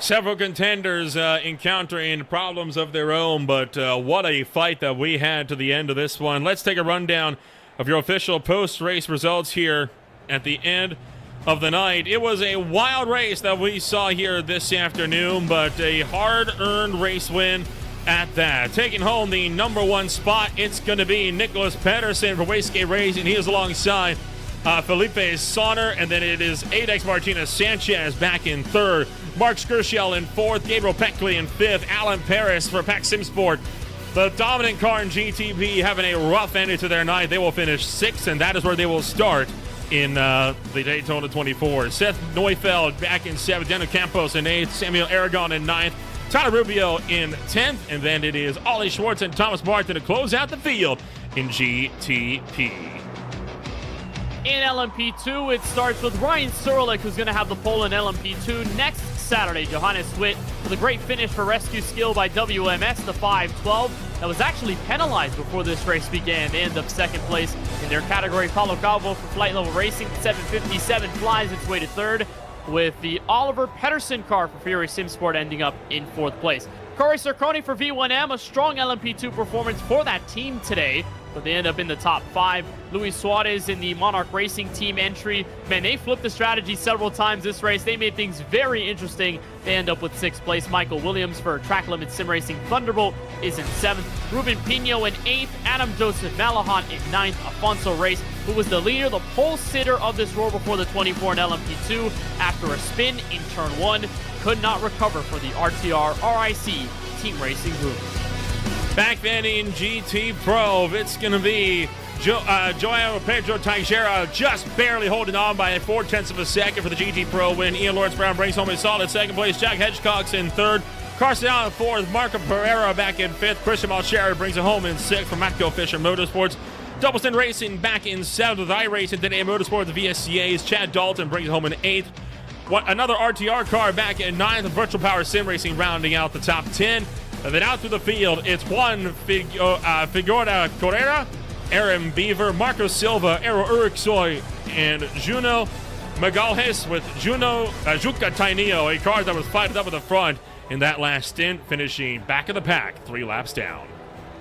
Several contenders encountering problems of their own, but what a fight that we had to the end of this one. Let's take a rundown of your official post-race results here at the end of the night. It was a wild race that we saw here this afternoon, but a hard-earned race win at that. Taking home the #1 spot, it's going to be Nicholas Pedersen for Wastegate Racing. He is alongside Felipe Sonner, and then it is Adex Martinez Sanchez back in third. Mark Skirschel in fourth, Gabriel Peckley in fifth, Alan Paris for Pack Simsport. The dominant car in GTP having a rough ending to their night. They will finish sixth, and that is where they will start in the Daytona 24. Seth Neufeld back in seventh, Daniel Campos in eighth, Samuel Aragon in ninth, Tyler Rubio in 10th, and then it is Ollie Schwartz and Thomas Martin to close out the field in GTP. In LMP2, it starts with Ryan Surlick, who's going to have the pole in LMP2 next Saturday. Johannes Witt with a great finish for Rescue Skill by WMS, the 512. That was actually penalized before this race began. They end up second place in their category. Paulo Calvo for Flight Level Racing, 757, flies its way to third, with the Oliver Pedersen car for Fury Simsport ending up in fourth place. Corey Cerconi for V1M, a strong LMP2 performance for that team today, but they end up in the top 5. Luis Suarez in the Monarch Racing Team entry. Man, they flipped the strategy several times this race. They made things very interesting. They end up with 6th place. Michael Williams for Track Limit Sim Racing Thunderbolt is in 7th. Ruben Pino in 8th. Adam Joseph Malahan in 9th. Afonso Reyes, who was the leader, the pole sitter of this roar before the 24 in LMP2, after a spin in turn 1, could not recover for the RTR RIC Team Racing Group. Back then in GT Pro, it's going to be Joao Pedro Teixeira just barely holding on by 0.4 of a second for the GT Pro win. Ian Lawrence Brown brings home a solid second place. Jack Hedgecock's in third. Carson Allen in fourth. Marco Pereira back in fifth. Christian Malchera brings it home in sixth for Matco Fisher Motorsports. Doubleton Racing back in seventh with iRacing. Today Motorsports, the VSCA's. Chad Dalton brings it home in eighth. Another RTR car back in ninth. Virtual Power Sim Racing rounding out the top 10. And then out through the field, it's Juan Figueroa Correa Aaron Beaver, Marco Silva, Eero Uriksoy, and Juno Magalhaes with Jukka Tainio, a car that was fighting up at the front in that last stint, finishing back of the pack, 3 laps down.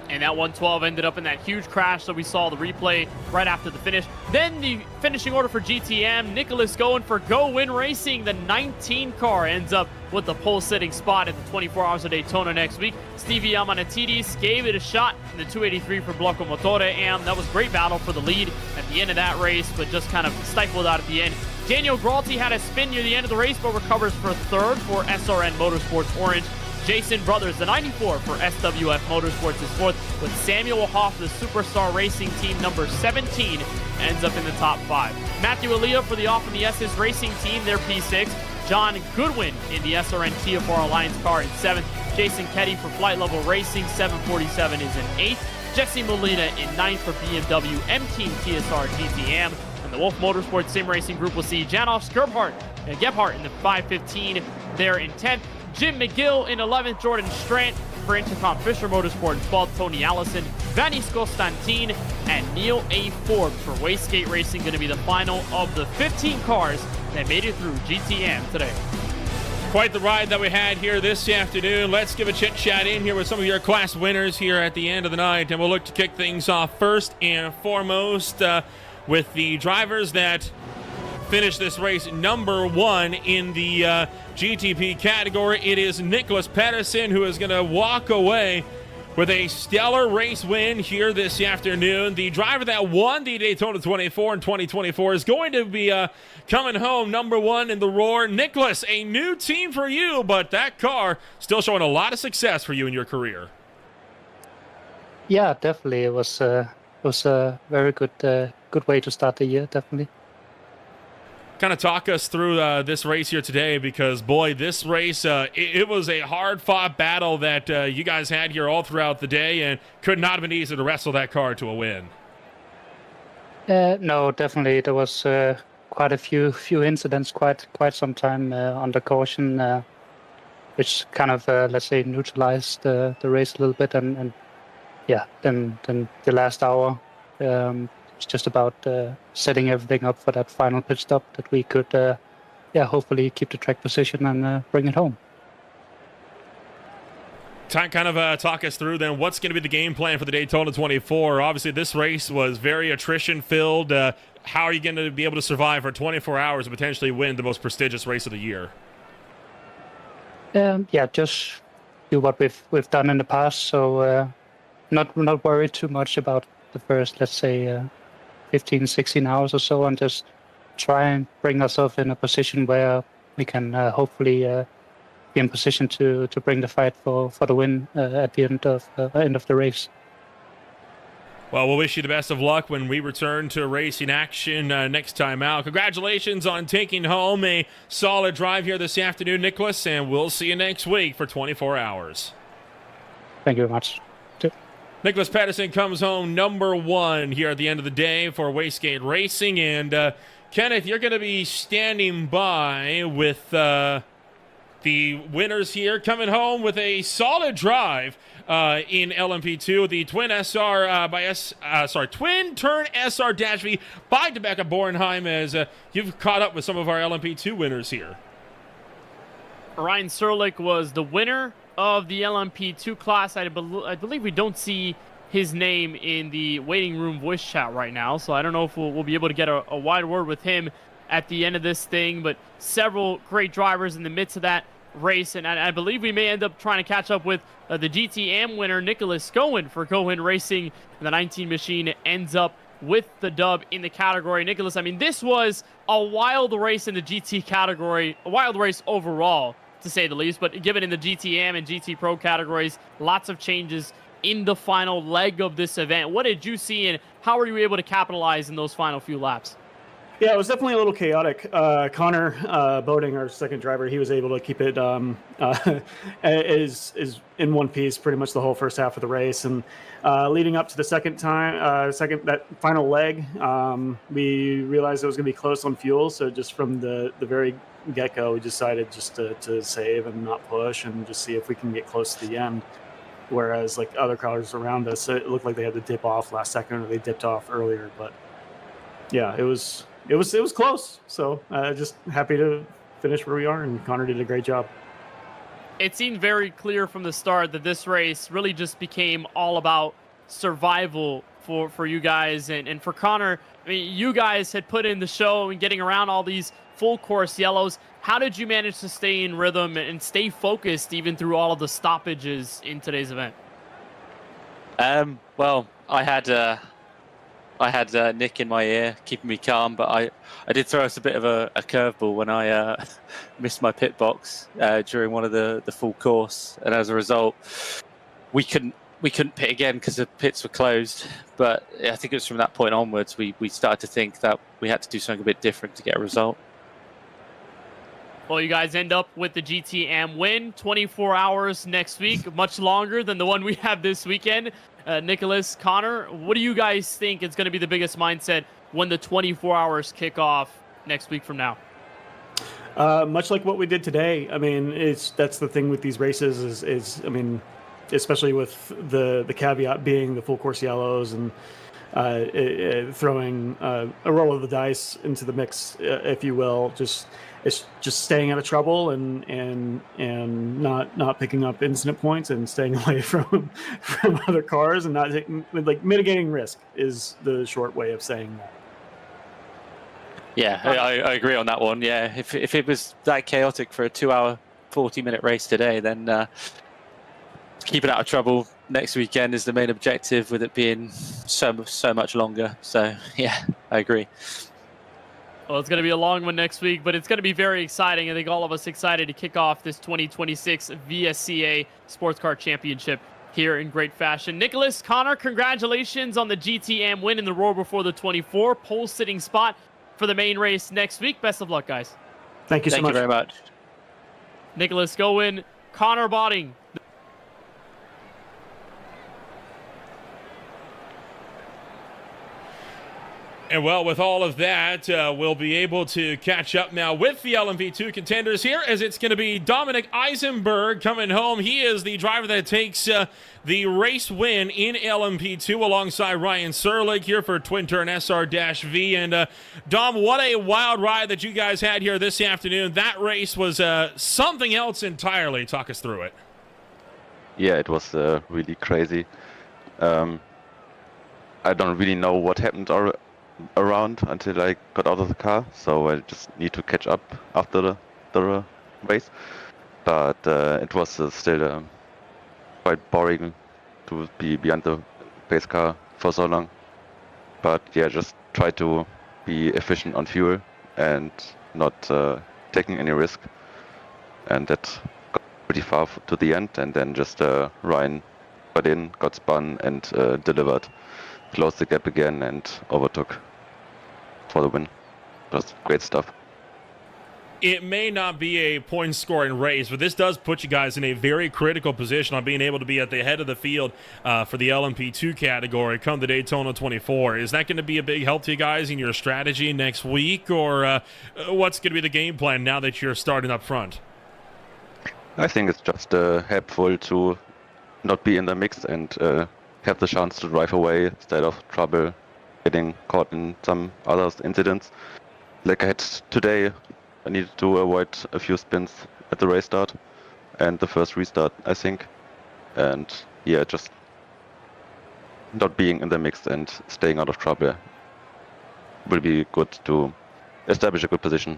And that 112 ended up in that huge crash that we saw the replay right after the finish. Then the finishing order for GTM, Nicholas going for Go Win Racing. The 19 car ends up with the pole-sitting spot at the 24 Hours of Daytona next week. Stevie Amanatidis gave it a shot in the 283 for Blocco Motore, and that was a great battle for the lead at the end of that race, but just kind of stifled out at the end. Daniel Gralti had a spin near the end of the race, but recovers for third for SRN Motorsports Orange. Jason Brothers, the 94 for SWF Motorsports, is fourth, with Samuel Hoff, the Superstar Racing Team number 17, ends up in the top 5. Matthew Alia for the Off and the S's Racing Team, their P6. John Goodwin in the SRN TFR Alliance car in 7th. Jason Ketty for Flight Level Racing, 747 is in 8th. Jesse Molina in 9th for BMW M-Team TSR GTM. And the Wolf Motorsports Sim Racing Group will see Janoff Gebhardt in the 515 there in 10th. Jim McGill in 11th, Jordan Strant for Intercom Fisher Motorsport in 12th, Tony Allison, Vanis Constantin, and Neil A. Forbes for Wastegate Racing, going to be the final of the 15 cars that made it through GTM today. Quite the ride that we had here this afternoon. Let's give a chit-chat in here with some of your class winners here at the end of the night, and we'll look to kick things off first and foremost with the drivers that finished this race number 1 in the GTP category. It is Nicholas Pedersen, who is going to walk away with a stellar race win here this afternoon. The driver that won the Daytona 24 in 2024 is going to be coming home number 1 in the Roar. Nicholas, a new team for you, but that car still showing a lot of success for you in your career. Yeah, definitely. It was a very good way to start the year, definitely. Kind of talk us through this race here today, because boy, this race it was a hard-fought battle that you guys had here all throughout the day, and could not have been easy to wrestle that car to a win. No, definitely there was quite a few incidents, quite some time under caution, which kind of let's say neutralized the race a little bit, and yeah, then the last hour. It's just about setting everything up for that final pit stop that we could, hopefully keep the track position and bring it home. Kind of talk us through then what's going to be the game plan for the Daytona 24. Obviously, this race was very attrition-filled. How are you going to be able to survive for 24 hours and potentially win the most prestigious race of the year? Just do what we've done in the past. So not worry too much about the first, let's say, 15, 16 hours or so, and just try and bring ourselves in a position where we can hopefully be in position to bring the fight for the win at the end of the race. Well, we'll wish you the best of luck when we return to racing action next time out. Congratulations on taking home a solid drive here this afternoon, Nicholas, and we'll see you next week for 24 hours. Thank you very much. Nicholas Pedersen comes home number 1 here at the end of the day for Wastegate Racing. And Kenneth, you're going to be standing by with the winners here, coming home with a solid drive in LMP2, the Twin SR Twin Turn SR-V by Rebecca Bornheim, as you've caught up with some of our LMP2 winners here. Ryan Serlich was the winner of the LMP2 class. I believe we don't see his name in the waiting room voice chat right now, so I don't know if we'll be able to get a wide word with him at the end of this thing, but several great drivers in the midst of that race, and I believe we may end up trying to catch up with the GTM winner, Nicholas Goen, for Goen Racing, and the 19 machine ends up with the dub in the category. Nicholas, I mean, this was a wild race in the GT category, a wild race overall, to say the least, but given in the GTM and GT Pro categories, lots of changes in the final leg of this event. What did you see, and how were you able to capitalize in those final few laps? Yeah, it was definitely a little chaotic. Connor Boding, our second driver, he was able to keep it is in one piece pretty much the whole first half of the race. And leading up to the that final leg, we realized it was going to be close on fuel. So just from the very get-go, we decided just to save and not push and just see if we can get close to the end. whereas like other cars around us, it looked like they had to dip off last second or they dipped off earlier. But yeah, it was close. So just happy to finish where we are, and Connor did a great job. It seemed very clear from the start that this race really just became all about survival for you guys and for Connor. I mean, you guys had put in the show and getting around all these full course yellows. How did you manage to stay in rhythm and stay focused even through all of the stoppages in today's event? Well, I had Nick in my ear keeping me calm, but I did throw us a bit of a curveball when I missed my pit box during one of the full course, and as a result, we couldn't pit again because the pits were closed. But I think it was from that point onwards we started to think that we had to do something a bit different to get a result. Well, you guys end up with the GTM win, 24 hours next week, much longer than the one we have this weekend. Nicholas, Connor, what do you guys think is going to be the biggest mindset when the 24 hours kick off next week from now? Much like what we did today. I mean, that's the thing with these races is I mean, especially with the caveat being the full course yellows and throwing a roll of the dice into the mix, if you will. It's just staying out of trouble and not picking up incident points and staying away from other cars and not taking, like, mitigating risk is the short way of saying that. Yeah, I agree on that one. Yeah, if it was that chaotic for a 2-hour, 40-minute race today, then keeping out of trouble next weekend is the main objective, with it being so much longer. So yeah, I agree. Well, it's going to be a long one next week, but it's going to be very exciting. I think all of us excited to kick off this 2026 VSCA Sports Car Championship here in great fashion. Nicholas, Connor, congratulations on the GTM win in the Roar Before the 24, pole sitting spot for the main race next week. Best of luck, guys. Thank you so much. Thank you very much. Nicholas Goin, Connor Botting. And well, with all of that, we'll be able to catch up now with the LMP2 contenders here, as it's going to be Dominic Eisenberg coming home. He is the driver that takes the race win in LMP2 alongside Ryan Serlich here for Twin Turn SR-V. And Dom, what a wild ride that you guys had here this afternoon. That race was something else entirely. Talk us through it. Yeah, it was really crazy. I don't really know what happened around until I got out of the car, so I just need to catch up after the race. But it was still quite boring to be behind the pace car for so long. But yeah, just try to be efficient on fuel and not taking any risk. And that got pretty far to the end, and then just Ryan got in, got spun, and delivered. Closed the gap again and overtook for the win. It was great stuff. It may not be a point-scoring race, but this does put you guys in a very critical position on being able to be at the head of the field for the LMP2 category come the Daytona 24. Is that going to be a big help to you guys in your strategy next week, or what's going to be the game plan now that you're starting up front? I think it's just helpful to not be in the mix and have the chance to drive away instead of trouble getting caught in some other incidents. Like I had today, I needed to avoid a few spins at the race start and the first restart, I think. And yeah, just not being in the mix and staying out of trouble will be good to establish a good position.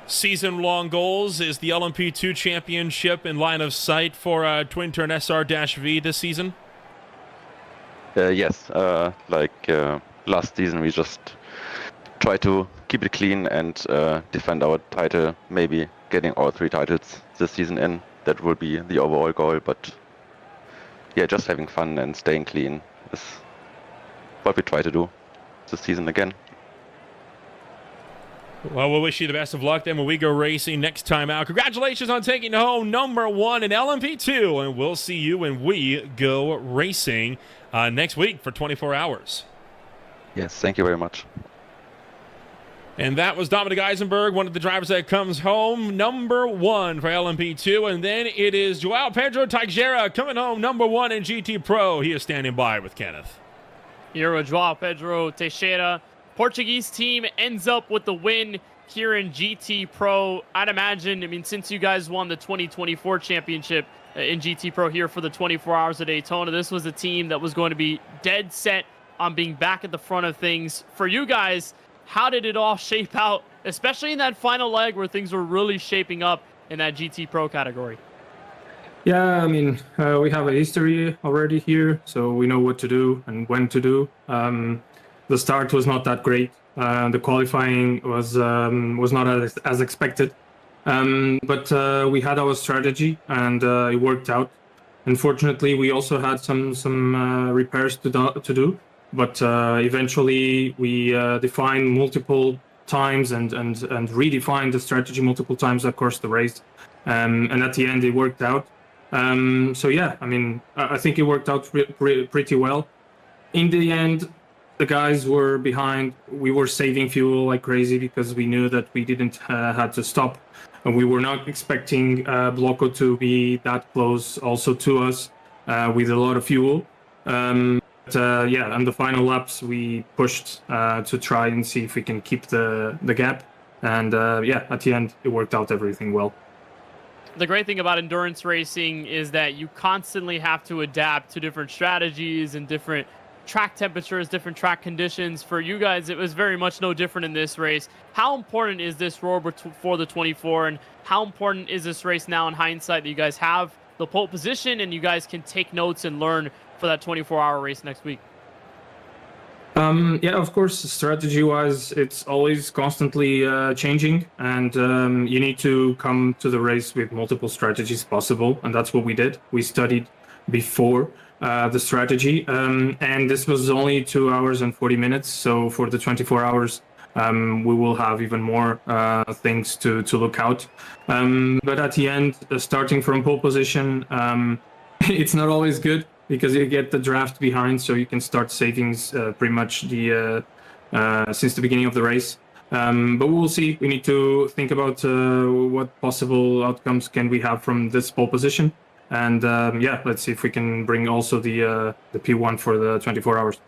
Season-long goals, is the LMP2 championship in line of sight for Twin Turn SR-V this season? Yes, last season we just try to keep it clean and defend our title, maybe getting all 3 titles this season in. That will be the overall goal, but yeah, just having fun and staying clean is what we try to do this season again. Well, we'll wish you the best of luck then when we go racing next time out. Congratulations on taking home #1 in LMP2, and we'll see you when we go racing next week for 24 hours. Yes, thank you very much. And that was Dominic Eisenberg, one of the drivers that comes home number 1 for LMP2. And then it is Joao Pedro Teixeira coming home number 1 in GT Pro. He is standing by with Kenneth. Here with Joao Pedro Teixeira. Portuguese team ends up with the win here in GT Pro. I'd imagine, I mean, since you guys won the 2024 championship in GT Pro here for the 24 Hours of Daytona, this was a team that was going to be dead set on being back at the front of things. For you guys, how did it all shape out, especially in that final leg where things were really shaping up in that GT Pro category? Yeah, I mean, we have a history already here, so we know what to do and when to do. The start was not that great. The qualifying was not as expected, but we had our strategy and it worked out. Unfortunately, we also had some repairs to do. But eventually we defined multiple times and redefined the strategy multiple times across the race. And at the end, it worked out. So yeah, I mean, I think it worked out pretty well. In the end, the guys were behind. We were saving fuel like crazy because we knew that we didn't had to stop. And we were not expecting Bloco to be that close also to us with a lot of fuel. Yeah, on the final laps, we pushed to try and see if we can keep the gap. And yeah, at the end, it worked out everything well. The great thing about endurance racing is that you constantly have to adapt to different strategies and different track temperatures, different track conditions. For you guys, it was very much no different in this race. How important is this roar for the 24, and how important is this race now in hindsight that you guys have the pole position and you guys can take notes and learn for that 24-hour race next week? Yeah, of course, strategy-wise, it's always constantly changing, and you need to come to the race with multiple strategies possible, and that's what we did. We studied before the strategy, and this was only 2 hours and 40 minutes, so for the 24 hours, we will have even more things to look out. But at the end, starting from pole position, it's not always good, because you get the draft behind, so you can start savings pretty much since the beginning of the race. But we'll see. We need to think about what possible outcomes can we have from this pole position. And yeah, let's see if we can bring also the P1 for the 24 hours.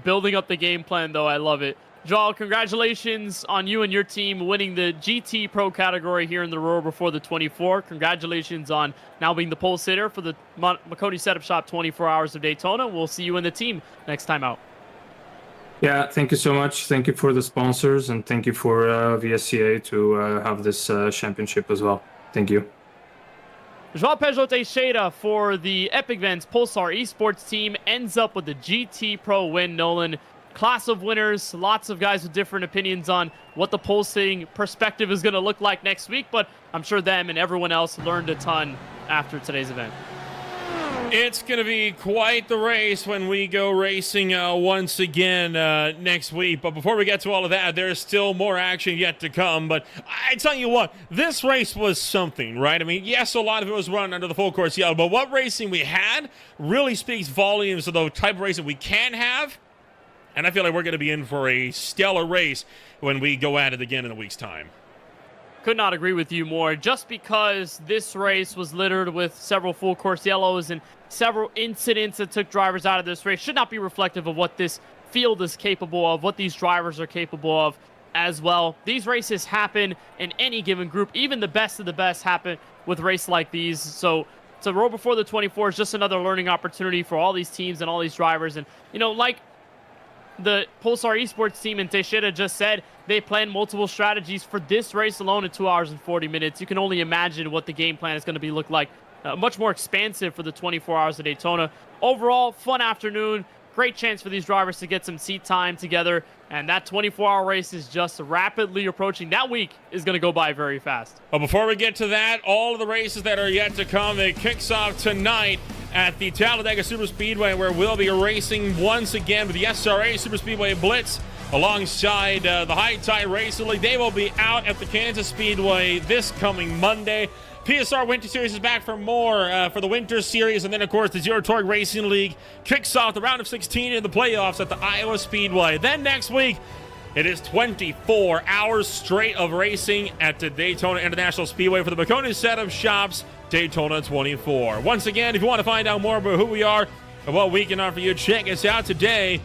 Building up the game plan, though, I love it. Joel, congratulations on you and your team winning the GT Pro category here in the Roar before the 24. Congratulations on now being the pole sitter for the Makoni Setup Shop 24 Hours of Daytona. We'll see you and the team next time out. Yeah, thank you so much. Thank you for the sponsors, and thank you for VSCA to have this championship as well. Thank you. Joao Pedro Teixeira for the Epic Vents Pulsar Esports team ends up with the GT Pro win. Nolan, class of winners, lots of guys with different opinions on what the pole sitting perspective is going to look like next week, but I'm sure them and everyone else learned a ton after today's event. It's going to be quite the race when we go racing once again next week. But before we get to all of that, there's still more action yet to come. But I tell you what, this race was something, right? I mean, yes, a lot of it was run under the full course yellow, but what racing we had really speaks volumes of the type of racing we can have. And I feel like we're going to be in for a stellar race when we go at it again in a week's time. Could not agree with you more. Just because this race was littered with several full course yellows and several incidents that took drivers out of this race should not be reflective of what this field is capable of, what these drivers are capable of as well. These races happen in any given group. Even the best of the best happen with races like these. So to roll before the 24 is just another learning opportunity for all these teams and all these drivers. And, you know, like the Pulsar Esports team and Teixeira just said, they plan multiple strategies for this race alone in 2 hours and 40 minutes. You can only imagine what the game plan is going to look like. Much more expansive for the 24 Hours of Daytona. Overall, fun afternoon. Great chance for these drivers to get some seat time together. And that 24-hour race is just rapidly approaching. That week is going to go by very fast. Well, before we get to that, all of the races that are yet to come, it kicks off tonight at the Talladega Super Speedway, where we'll be racing once again with the SRA Super Speedway Blitz alongside the High Tide Racing League. They will be out at the Kansas Speedway this coming Monday. PSR Winter Series is back for more for the Winter Series, and then, of course, the Zero Torque Racing League kicks off the round of 16 in the playoffs at the Iowa Speedway. Then next week, It is 24 hours straight of racing at the Daytona International Speedway for the Baconi set of shops, Daytona 24. Once again, if you want to find out more about who we are and what we can offer you, check us out today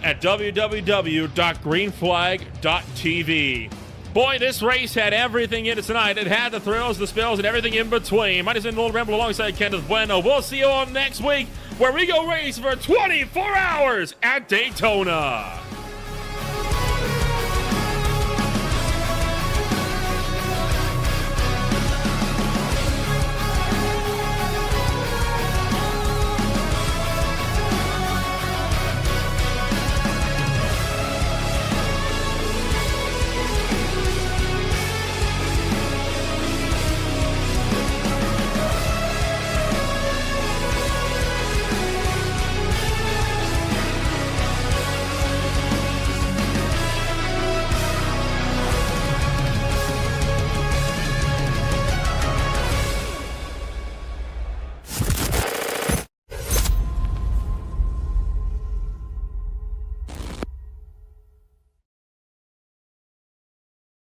at www.greenflag.tv. Boy, this race had everything in it tonight. It had the thrills, the spills, and everything in between. My name is Little Ramble alongside Kenneth Bueno. We'll see you all next week where we go race for 24 hours at Daytona.